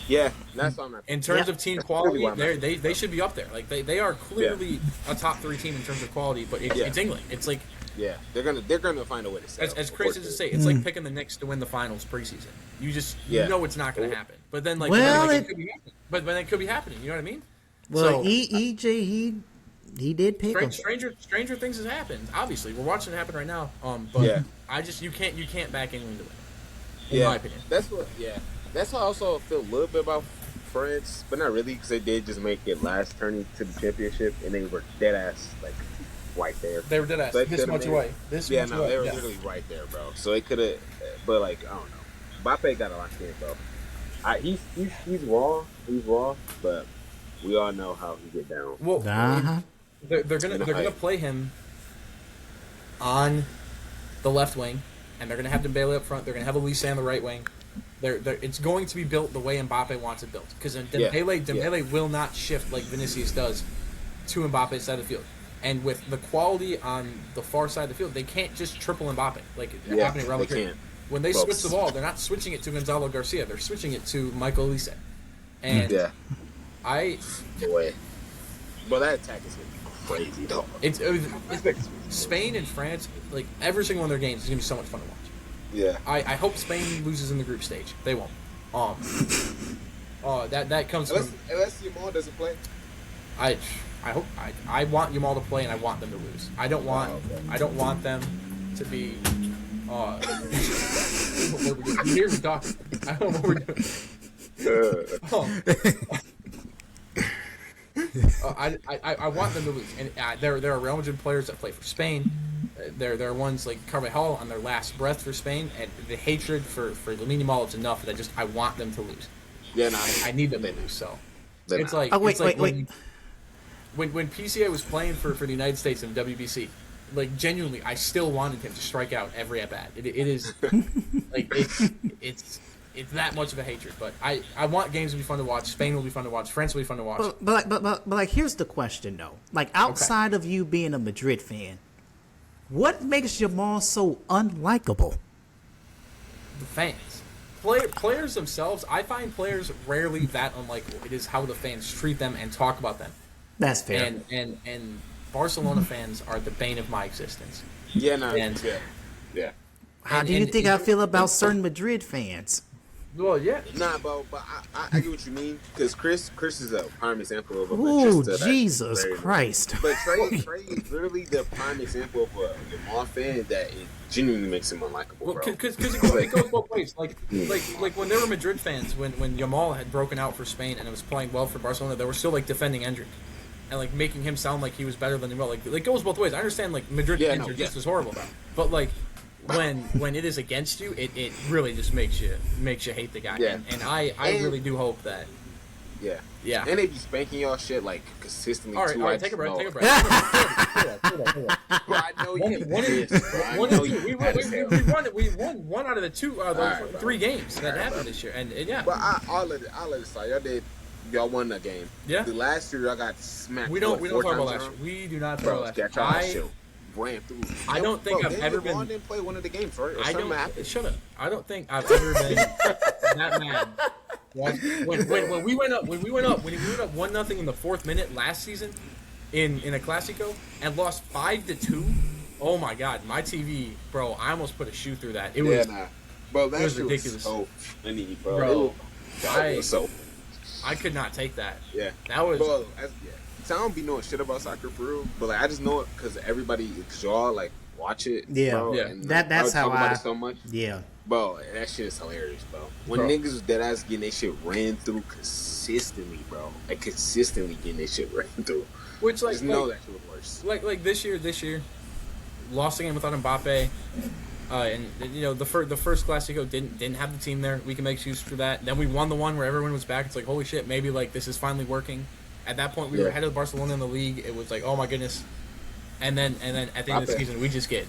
Yeah, that's what I'm not. In terms of team That's quality, really why I'm they should be up there. Like they are clearly a top 3 team in terms of quality. But it's England. It's like Yeah, they're gonna find a way to sell. as crazy as to say, it's like picking the Knicks to win the finals preseason. You just you know it's not going to happen. But then it could be happening. But it could be happening. You know what I mean? Well, So, EJ, he did pick him. stranger things has happened. Obviously, we're watching it happen right now. But I just you can't back England to win. In my opinion, That's what. Yeah, that's how I also feel a little bit about France, but not really because they did just make it last turning to the championship, and they were dead ass like right there. they were dead ass So they this could've much made- away. They were literally right there, bro. So it could have, but like I don't know. Mbappe got a locked in, bro. He's raw, but we all know how he get down. Well, Uh-huh. they're gonna play him on the left wing, and they're gonna have Dembele up front. They're gonna have Elise on the right wing. It's going to be built the way Mbappe wants it built because Dembele will not shift like Vinicius does to Mbappe's side of the field. And with the quality on the far side of the field, they can't just triple Mbappe like it happened in Real Madrid. can't. When they switch the ball, they're not switching it to Gonzalo Garcia. They're switching it to Michael Elise. And Boy, but that attack is gonna be crazy, though. It's Spain and France. Like every single one of their games is gonna be so much fun to watch. Yeah. I hope Spain loses in the group stage. They won't. That comes from Unless Yamal doesn't play. I hope I want Jamal to play, and I want them to lose. I don't want them to be. You hear me talking? I don't know what we're doing. I want them to lose, and there are Real Madrid players that play for Spain. There are ones like Carvajal on their last breath for Spain, and the hatred for Lamine Yamal is enough that I want them to lose. Yeah, no, I need them to lose. So it's like wait. When PCA was playing for the United States in WBC, like genuinely, I still wanted him to strike out every at bat. It is like it's that much of a hatred. But I want games to be fun to watch. Spain will be fun to watch. France will be fun to watch. But like, here's the question though. Like, outside of you being a Madrid fan, what makes Jamal so unlikable? The fans. Players themselves, I find players rarely that unlikable. It is how the fans treat them and talk about them. That's fair. And Barcelona fans are the bane of my existence. Yeah, no, yeah. How do you think I feel about certain Madrid fans? Well, yeah. Nah, but I get what you mean, because Chris is a prime example of a Oh, Jesus Christ. But Trey is literally the prime example of a Jamal fan that it genuinely makes him unlikable, bro. Because it goes both ways. Like when there were Madrid fans, when Jamal had broken out for Spain and it was playing well for Barcelona, they were still like defending Endrick and like making him sound like he was better than Jamal. Like it goes both ways. I understand like Madrid fans are just as horrible, but like when it is against you, it really just makes you hate the guy. Yeah. And I really do hope that. Yeah. Yeah. And they be spanking y'all shit like consistently. All right, take a break. Bro, I know you We won one out of the three games that happened this year, and yeah. But I'll let it slide. Y'all won that game. Yeah. The last year y'all got smacked. We don't talk about last year. We do not talk about last year. Ran through. I don't think I've ever been. Didn't play one of the games, right? Or I something don't. happened. Shut up. I don't think I've ever been that mad. When we went up 1-0 in the 4th minute last season, in a Clásico and lost 5-2. Oh my God, my TV, bro! I almost put a shoe through that. It was ridiculous. So funny, bro. I could not take that. Yeah, that was. Bro, so I don't be knowing shit about soccer for real, but like I just know it because y'all like watch it. Yeah, bro, yeah. And, That's how about it so much. Yeah, bro, that shit is hilarious, bro. When niggas was dead ass getting their shit ran through consistently, bro, like consistently getting their shit ran through. Which like just know that shit was worse. Like this year, lost the game without Mbappe. And you know the first Clásico didn't have the team there. We can make excuse for that. Then we won the one where everyone was back. It's like holy shit, maybe like this is finally working. At that point, we were ahead of Barcelona in the league. It was like oh my goodness. And then at the end of the season, we just get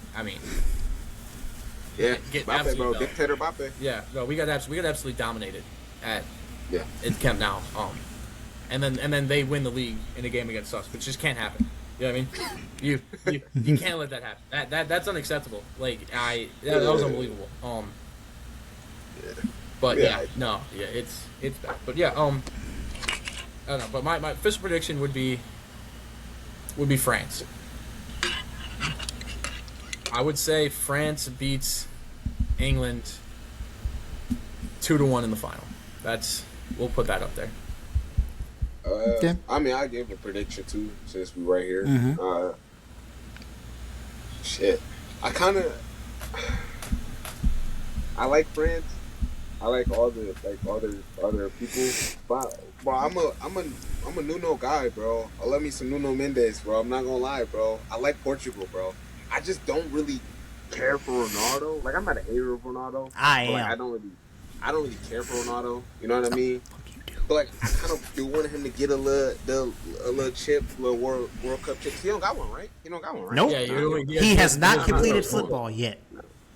Mbappe, bro, dictator Mbappe. Yeah, no, we got absolutely dominated at Camp Nou. And then they win the league in a game against us, which just can't happen. You know what I mean? You can't let that happen. That's unacceptable. Like that was unbelievable. It's bad. But yeah, I don't know. But my official prediction would be France. I would say France beats England 2-1 in the final. We'll put that up there. I mean, I gave a prediction too, since we right here. Mm-hmm. Shit, I like France. I like all the other people, but I'm a Nuno guy, bro. I love me some Nuno Mendes, bro. I'm not gonna lie, bro. I like Portugal, bro. I just don't really care for Ronaldo. Like I'm not a hater of Ronaldo. I am. Like, I don't really care for Ronaldo. You know what I mean? But like, I kind of do want him to get a little chip, World Cup chip. He don't got one, right? Nope. Yeah, he has not completed football yet.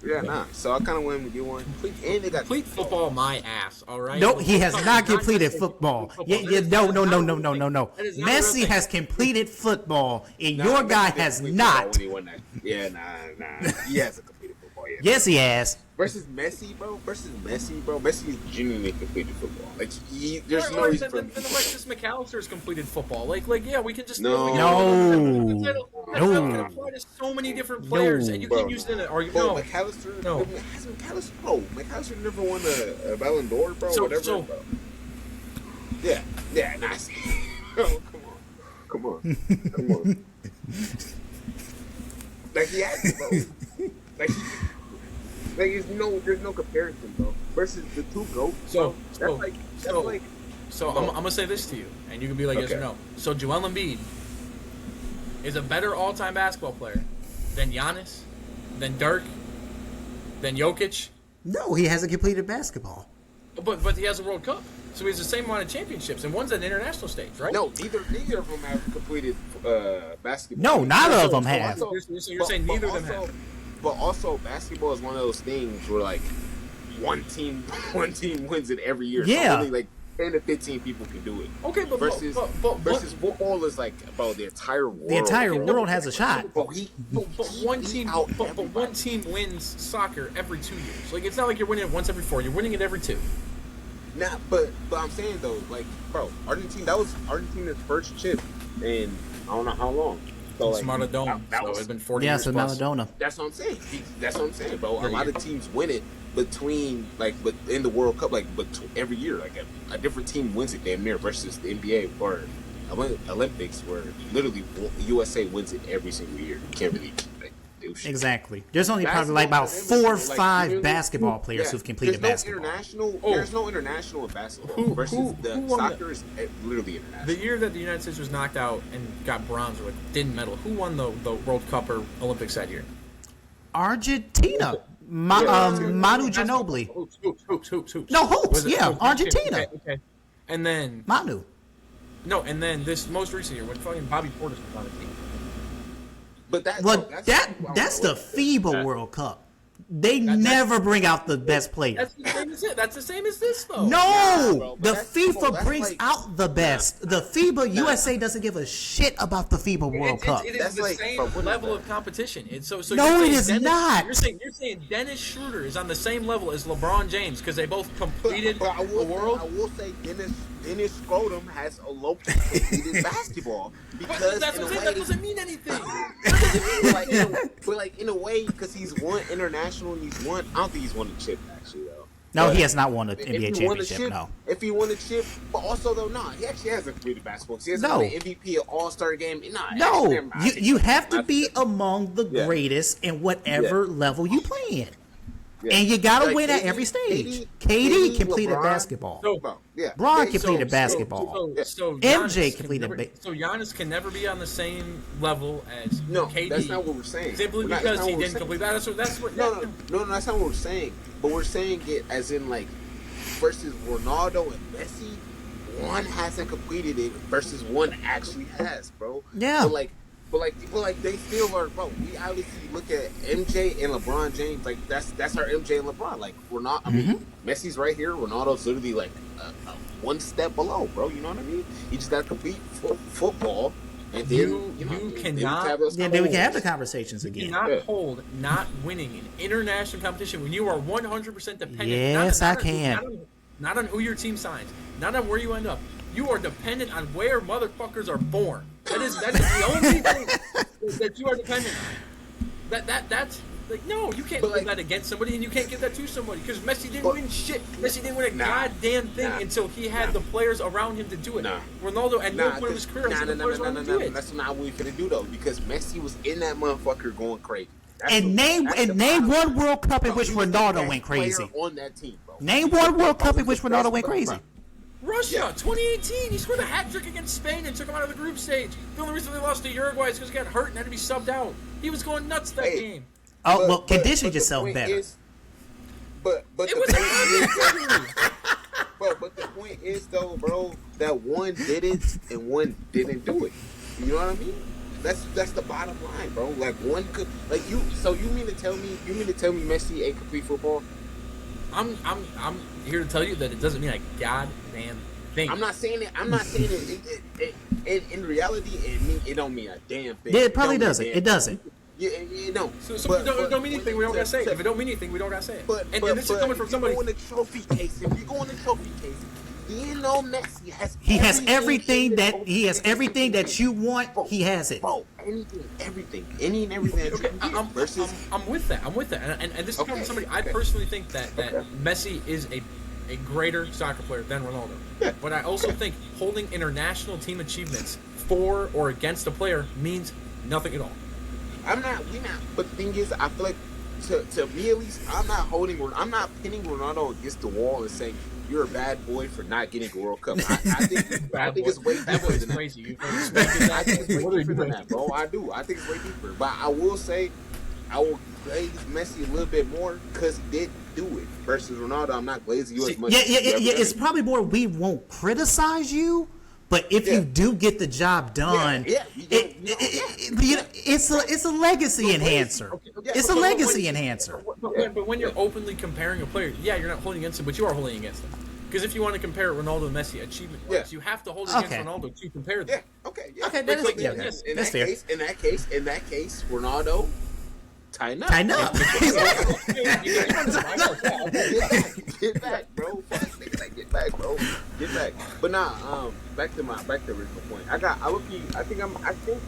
Yeah, nah. So I kind of want him to get one. And they got complete football, my ass. All right. No, he has not completed football. Yeah. No. Messi has completed football, and your guy has not. Yeah, nah. He hasn't completed football yet. Yes, he has. Versus Messi, bro. Messi is genuinely completed football. Like, there's no reason for him. Then Alexis McAllister's completed football. Like, yeah, we can just no. That can apply to so many different players, and you can use it in an argument. No, McAllister never won a Ballon d'Or, bro. Bro. Yeah, nice. Oh, Come on. Come on. Like, he has to, bro. Like, there's no comparison, bro. Versus the two GOATs. So bro. I'm gonna say this to you, and you can be like yes or no. So Joel Embiid is a better all-time basketball player than Giannis, than Dirk, than Jokic. No, he hasn't completed basketball. But he has a World Cup, so he has the same amount of championships, and one's at an international stage, right? No, neither of them have completed basketball. No, neither of them have. So you're saying neither of them have. But also, basketball is one of those things where like one team wins it every year. Yeah. So only like 10 to 15 people can do it. Okay, but versus football is like about the entire world. The entire world has a shot. But one team wins soccer every 2 years. Like, it's not like you're winning it once every 4. You're winning it every 2. Nah, but I'm saying though, like, bro, that was Argentina's first chip in I don't know how long. So, it's like, Maradona. So it's been 40 years. Yes, it's Maradona. That's what I'm saying, bro. A lot of teams win it but in the World Cup, like, but every year, like a different team wins it damn near versus the NBA or Olympics, where literally USA wins it every single year. You can't really do shit. Exactly. There's only probably like about 4 or 5 basketball players who've completed basketball. There's no international in basketball versus the soccer is literally international. The year that the United States was knocked out and got bronze or didn't medal, who won the World Cup or Olympics that year? Argentina. Manu Ginobili. Hoops. No, hoops. Yeah, Argentina. Okay. And then Manu. No, and then this most recent year when fucking Bobby Portis was on the team. But that's the FIBA World Cup. They never bring out the best player. That's the same as it. That's the same as this, though. No, the FIFA brings out the best. The FIBA USA doesn't give a shit about the FIBA World Cup. It is the same level of competition. So no, it is not. You're saying Dennis Schroeder is on the same level as LeBron James because they both completed the world. I will say Dennis Scrotum has a low completed basketball because that doesn't mean anything. But in a way, because he's won international and he's won. I don't think he's won a chip actually though. No, he has not won an NBA championship. No. If he won a chip, but also though, he actually hasn't completed basketball. He hasn't won an MVP, an All-Star game. No, you have to be among the greatest in whatever level you play in. Yeah. And you gotta win at every stage. KD completed basketball. Bron completed basketball. So MJ completed. So Giannis can never be on the same level as KD. That's not what we're saying. Simply because he didn't complete that. That's what. No, that's not what we're saying. But we're saying it as in like versus Ronaldo and Messi. One hasn't completed it versus one actually has, bro. Yeah. But they still are, bro. We obviously look at MJ and LeBron James, like that's our MJ and LeBron. Like I mean, Messi's right here. Ronaldo's literally like one step below, bro. You know what I mean? You just got to complete football, and then you cannot. Then we can have the conversations again. You cannot hold not winning in international competition when you are 100% dependent. Yes, I can. Not on who your team signs, not on where you end up. You are dependent on where motherfuckers are born. That is the only thing that you are dependent on. That's like, no, you can't hold that against somebody, and you can't give that to somebody because Messi didn't win shit. Messi didn't win a goddamn thing until he had the players around him to do it. Ronaldo at no point of his career had the players around him to do it. That's not what we're gonna do though, because Messi was in that motherfucker going crazy. And name one World Cup in which Ronaldo went crazy. On that team, bro. Name one World Cup in which Ronaldo went crazy. Russia, 2018. He scored a hat trick against Spain and took him out of the group stage. The only reason they lost to Uruguay is because he got hurt and had to be subbed out. He was going nuts that game. Oh, well, condition yourself better. But the point is though, bro, that one did it and one didn't do it. You know what I mean? That's the bottom line, bro. Like one could, like you. So you mean to tell me Messi ain't complete football? I'm here to tell you that it doesn't mean a goddamn thing. I'm not saying it. In reality, it don't mean a damn thing. Yeah, it probably doesn't. It doesn't. Yeah, no. So if it don't mean anything, we don't gotta say it. If it don't mean anything, we don't gotta say it. But this is coming from somebody. If you go in the trophy case, you know Messi has. He has everything that you want. Bro, he has it. Bro, everything, any and everything. Okay, I'm with that. And this is coming from somebody. I personally think that Messi is a greater soccer player than Ronaldo. But I also think holding international team achievements for or against a player means nothing at all. We're not. But the thing is, I feel like to me at least, I'm not pinning Ronaldo against the wall and saying you're a bad boy for not getting a World Cup. I think it's way deeper than that. Crazy. I think it's way deeper than that, bro. I do. I think it's way deeper. But I will say, I will glaze Messi a little bit more because he did do it. Versus Ronaldo, I'm not glazing you as much. Yeah. It's probably more we won't criticize you, but if you do get the job done, it's a legacy enhancer. It's a legacy enhancer. But when you're openly comparing a player, you're not holding against him, but you are holding against him. Because if you want to compare Ronaldo and Messi achievement-wise, you have to hold against Ronaldo to compare them. Okay, that's fair. In that case, Ronaldo. Tighten up. Get back, bro. Get back, bro. Get back. But nah, back to the original point. I think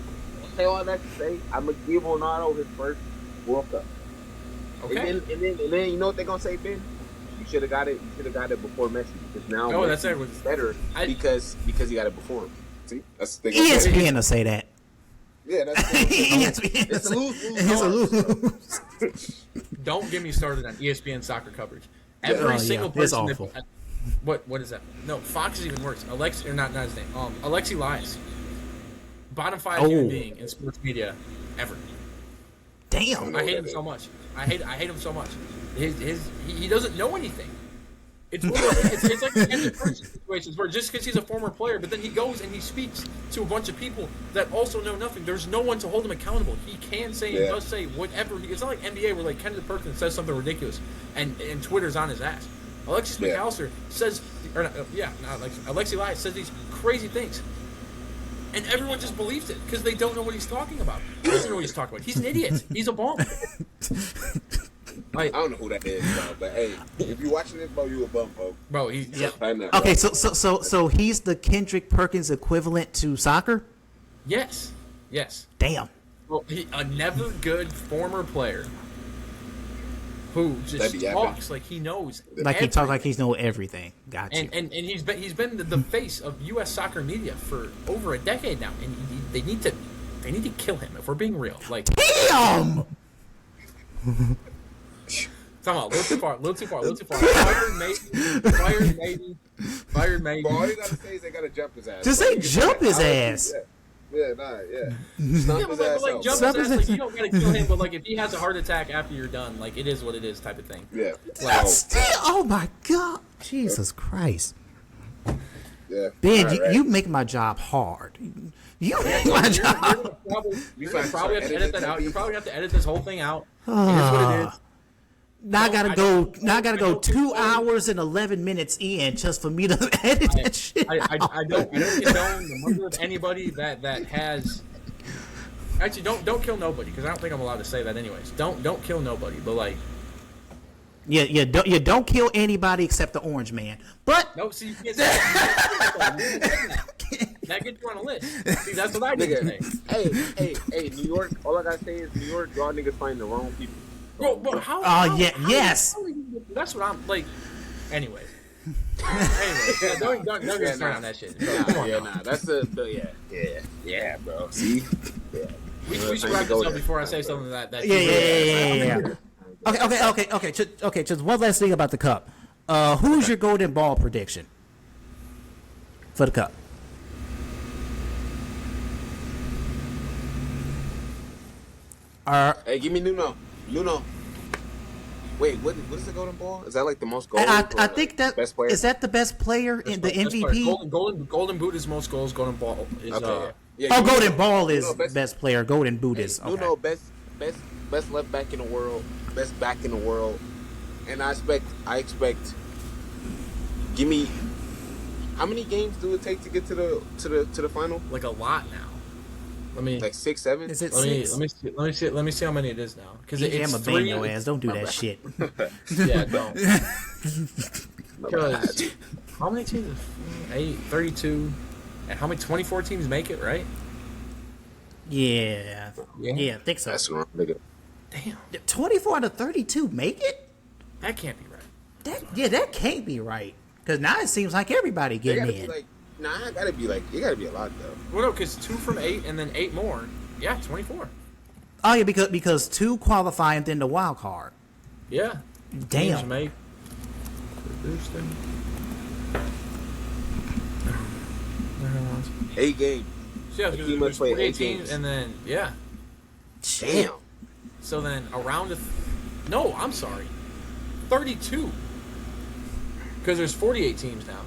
say all that to say, I'm gonna give Ronaldo his first World Cup. Okay. And then you know what they're gonna say, Ben? You should have got it. You should have got it before Messi because now that's better because he got it before him. See, that's the thing. ESPN will say that. Yeah, that's it's a lose. Don't get me started on ESPN soccer coverage. Every single person. It's awful. What is that? No, Fox is even worse. Not his name. Alexi Lies. Bottom 5 human being in sports media ever. Damn. I hate him so much. I hate him so much. He doesn't know anything. It's like the Kendrick Perkins situations where just because he's a former player, but then he goes and he speaks to a bunch of people that also know nothing. There's no one to hold him accountable. He can say and does say whatever. It's not like NBA where like Kendrick Perkins says something ridiculous and Twitter's on his ass. Alexis McAllister says, Alexi Lyons says these crazy things. And everyone just believes it because they don't know what he's talking about. He doesn't know what he's talking about. He's an idiot. He's a bum. I don't know who that is, bro, but hey, if you're watching this, bro, you a bum, bro. Okay, so he's the Kendrick Perkins equivalent to soccer? Yes. Damn. Well, a never good former player who just talks like he knows. Like he talks like he's know everything. Gotcha. And he's been the face of U.S. soccer media for over a decade now, and they need to kill him if we're being real. Like damn. Talking about a little too far. Fired Maiden. Bro, all you gotta say is they gotta jump his ass. Just say jump his ass. Stomp his ass out. Jump his ass, like, you don't gotta kill him, but like if he has a heart attack after you're done, like it is what it is type of thing. Yeah. Like, oh my God, Jesus Christ. Yeah. Ben, you make my job hard. You make my job. You're gonna probably have to edit that out. You probably have to edit this whole thing out. It is what it is. Now I gotta go 2 hours and 11 minutes in just for me to edit that shit. I don't condone the murder of anybody that has. Actually, don't kill nobody because I don't think I'm allowed to say that anyways. Don't kill nobody, but like. Don't kill anybody except the Orange Man. But no, see, you can't say that. That gets you on a list. See, that's what I did today. Hey, New York. All I gotta say is New York. Y'all niggas find the wrong people. Bro, how? Yes. That's what I'm like. Anyway, don't get started on that shit. That's bro. See, we should wrap this up before I say something that. Yeah. Okay. Just one last thing about the cup. Who's your golden ball prediction for the cup? Hey, give me Nuno. Wait, what is the golden ball? Is that like the most goals? I think that best player? Is that the best player in the MVP? Golden boot is most goals. Golden ball is. Golden ball is best player. Golden boot is. Okay. Nuno, best left back in the world. Best back in the world. And I expect. Give me. How many games do it take to get to the final? Like a lot now. Like 6, 7. Is it 6? Let me see how many it is now. Because it's I'm a bang your ass. Don't do that shit. Yeah, don't. Because how many teams? 8, 32, and how many? 24 teams make it, right? Yeah, I think so. That's wrong, nigga. Damn. 24 out of 32 make it? That can't be right. That can't be right. Because now it seems like everybody getting in. Nah, it gotta be a lot though. Well, no, because 2 from 8 and then 8 more. Yeah, 24. Oh yeah, because 2 qualify and then the wild card. Yeah. Damn. Teams make. 8 games. So yeah, Like, he there's must play 48 8 teams, games. and then yeah. Damn. So then around no, I'm sorry, 32. Because there's 48 teams now.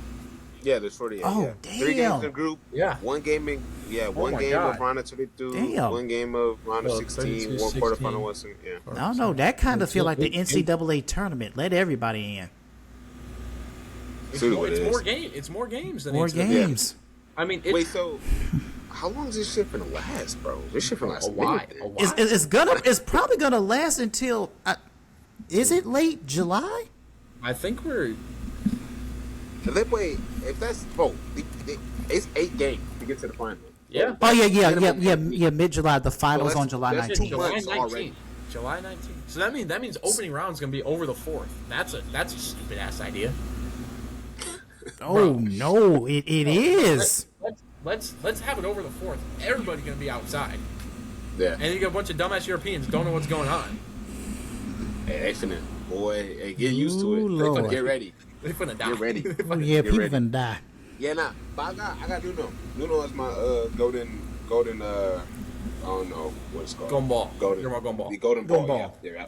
Yeah, there's 48. Oh, yeah. damn. 3 games in group. Yeah. 1 game in. Yeah, one my game God. of round of 32. Damn. 1 game of round of 16. 32, 1 quarterfinal. 1 second. Yeah. I don't know. That kind of feel like the NCAA tournament. Let everybody in. It's See more, what it's it more is. game. It's more games than More it's games. I mean, it's Wait, so how long is this shit gonna last, bro? This shit gonna last a while. minute, A man. while. It's probably gonna last until. Is it late July? I think we're. If they play, if that's it's 8 games to get to the final. Yeah. Oh yeah. Mid July. The finals that's- on July that's 19th. July months 19th. already. July 19th. So that means opening round's gonna be over the 4th. That's a stupid ass idea. Oh no, it is. Let's have it over the 4th. Everybody's gonna be outside, Yeah. and you got a bunch of dumbass Europeans don't know what's going on. Hey, they finna, boy, hey, get used to it. Ooh, They finna Lord. get ready. They're finna die. Get ready. Oh yeah, people ready. gonna die. Yeah, nah. But I got Nuno. Nuno is my golden I don't know what it's called. Golden ball. Golden. You're my golden ball. The golden ball. Golden ball. Yeah.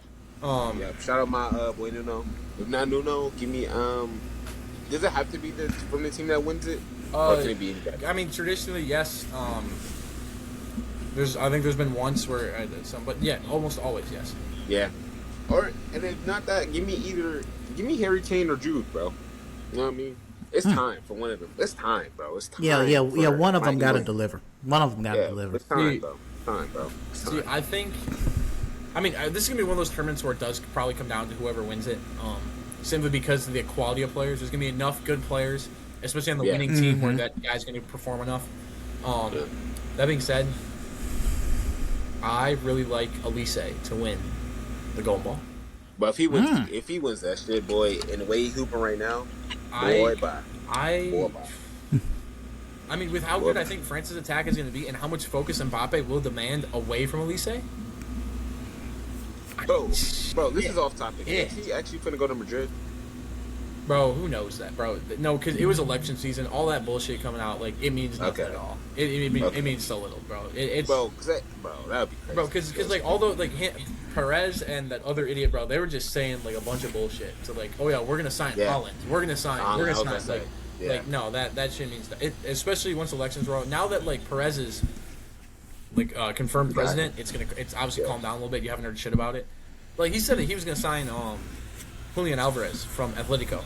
Yeah. Shout out my boy Nuno. If not Nuno, give me does it have to be from the team that wins it? Or can it be anybody? I mean, traditionally, yes. I think there's been once where but yeah, almost always yes. Yeah. Or and if not that, give me Harry Kane or Jude, bro. You know what I mean? It's time for one of them. It's time, bro. It's time. Yeah. One of them Mikey got to Wayne. deliver. One of them got to Yeah, deliver. it's time, bro. It's time, bro. It's See, time. I think. I mean, this is gonna be one of those tournaments where it does probably come down to whoever wins it. Simply because of the quality of players, there's gonna be enough good players, especially on the Yeah. winning team, where that guy's gonna perform enough. That being said, I really like Elise to win the gold ball. But if he wins that shit, boy, and the way he hooping right now, I- bye. I Boy, bye. I mean, with how good I think France's attack is going to be and how much focus Mbappe will demand away from Elise, Bro, this is off topic. Yeah. Is he actually finna go to Madrid? bro, who knows that, bro? No, because it was election season. All that bullshit coming out, like, it means nothing Okay. at all. Okay. It means so little, bro. It's Bro, that would be crazy. Bro, because like although like Perez and that other idiot, bro, they were just saying like a bunch of bullshit. So like, oh yeah, we're gonna sign Yeah. Holland. We're gonna sign. I We're was gonna gonna sign. say, Like, yeah. like no, that shit means it, especially once elections roll. Now that like Perez is like confirmed president, it's obviously calmed down a little bit. You haven't heard shit about it. Like he said that he was gonna sign Julian Alvarez from Atletico.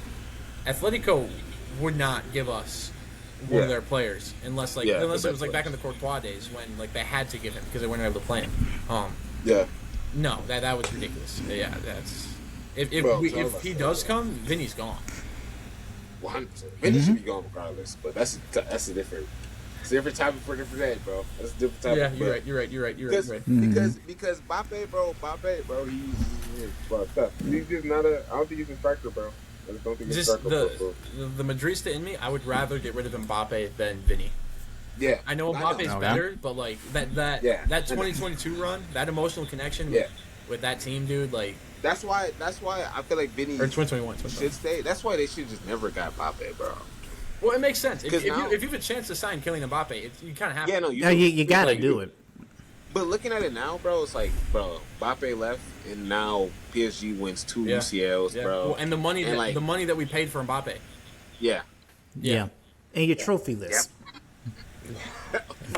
Atletico would not give us one of their players unless it was like back in the Courtois days when like they had to give him because they weren't able to play him. Yeah. No, that was ridiculous. Yeah, that's if Bro, he does come, Vinny's gone. 100%. Vinny should be gone regardless, but that's a different topic for a different day, bro. That's a different topic. Yeah, but you're right. Because Mbappe, bro, he's fucked up. He's just not I don't think he's a striker, bro. I just don't think he's a Just striker. the Madrista in me, I would rather get rid of Mbappe than Vinny. Yeah. I know Mbappe's Okay. better, but like that 2022 run, that emotional connection with that team, dude, like That's why I feel like Vinny or 2021. should stay. That's why they should just never got Mbappe, bro. Well, it makes sense. If you now- have a chance to sign Kylian Mbappe, you kind of have Yeah, to. no, You got to like, do it. But looking at it now, bro, it's like, bro, Mbappe left, and now PSG wins 2 UCLs, Yeah. bro. Well, and the money And, the money that we paid for Mbappe. Yeah. Yeah. And your trophy list.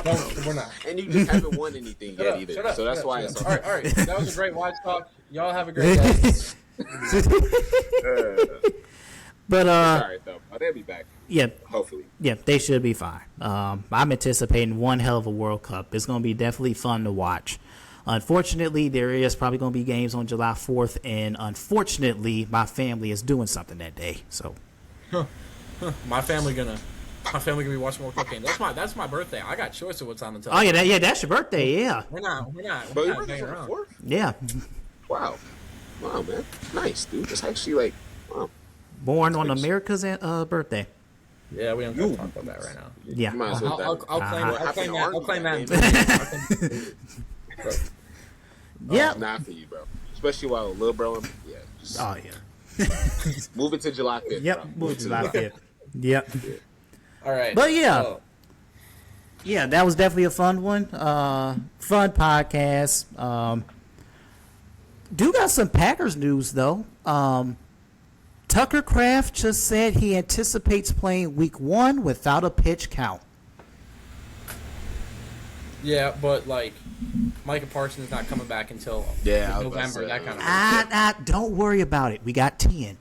No, we're not. And you just haven't won anything yet either. Shut up, So that's shut why up, it's shut up. All right. That was a great watch talk. Y'all have a great day. But alright though. They'll be back. yeah, Hopefully. they should be fine. I'm anticipating one hell of a World Cup. It's going to be definitely fun to watch. Unfortunately, there is probably going to be games on July 4th, and unfortunately, my family is doing something that day. So, My family gonna be watching World Cup game. That's my birthday. I got choice of what's on the oh television. yeah, that's your birthday. Yeah, We're not Bro, your hanging birthday's on the around. 4th? yeah. Wow, man. Nice, dude. It's actually like, wow. Born on America's birthday. Yeah, we don't gotta talk about that right now. Yeah. You might as well I'll claim that. I'll claim that. Yeah. It's not for you, bro. Especially while little bro. Yeah. Just Oh yeah. move it to July 5th. Yep. Bro. Move to July 5th. Yep. All right. But yeah. Yeah, that was definitely a fun one. Fun podcast. Do got some Packers news though. Tucker Kraft just said he anticipates playing Week 1 without a pitch count. Yeah, but like Micah Parsons is not coming back until November. That kind of. Don't worry about it. We got 10.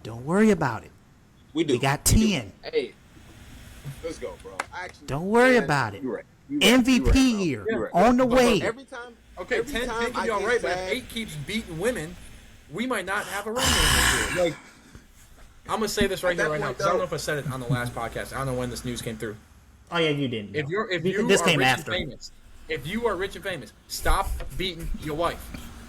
Don't worry about it. We do. We got 10. Hey, let's go, bro. Don't worry about it. You're right. MVP year on the way. Every time. Okay, every 10 time can be all right, but if 8 keeps beating women, we might not have a run game this year. Like, I'm gonna say this right here, right now, because I don't know if I said it on the last podcast. I don't know when this news came through. Oh yeah, you didn't. If you this are came rich after. and famous, if you are rich and famous, stop beating your wife.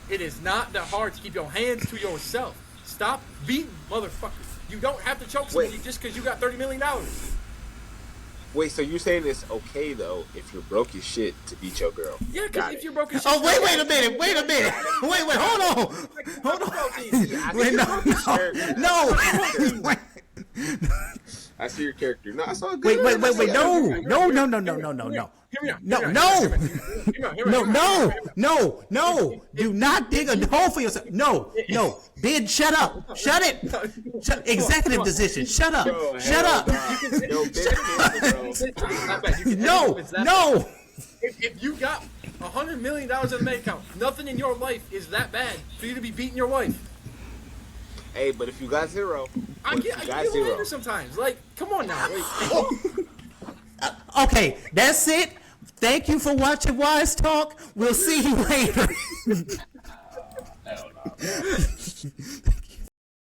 It is not that hard to keep your hands to yourself. Stop beating motherfuckers. You don't have to choke somebody just because you got $30 million. Wait, so you're saying it's okay though if you're broke as shit to beat your girl? Yeah, because if you're broke as shit. Oh wait a minute. Wait, hold on. Wait, no. I see your character. No, I saw a good. Wait. No. No. Do not dig a hole for yourself. No. Ben, shut up. Shut it. Executive decision. Shut up. Shut up. No. If you got $100 million in the bank account, nothing in your life is that bad for you to be beating your wife. Hey, but if you got zero, I get angry sometimes. Like, come on now. Okay, that's it. Thank you for watching Wise Talk. We'll see you later.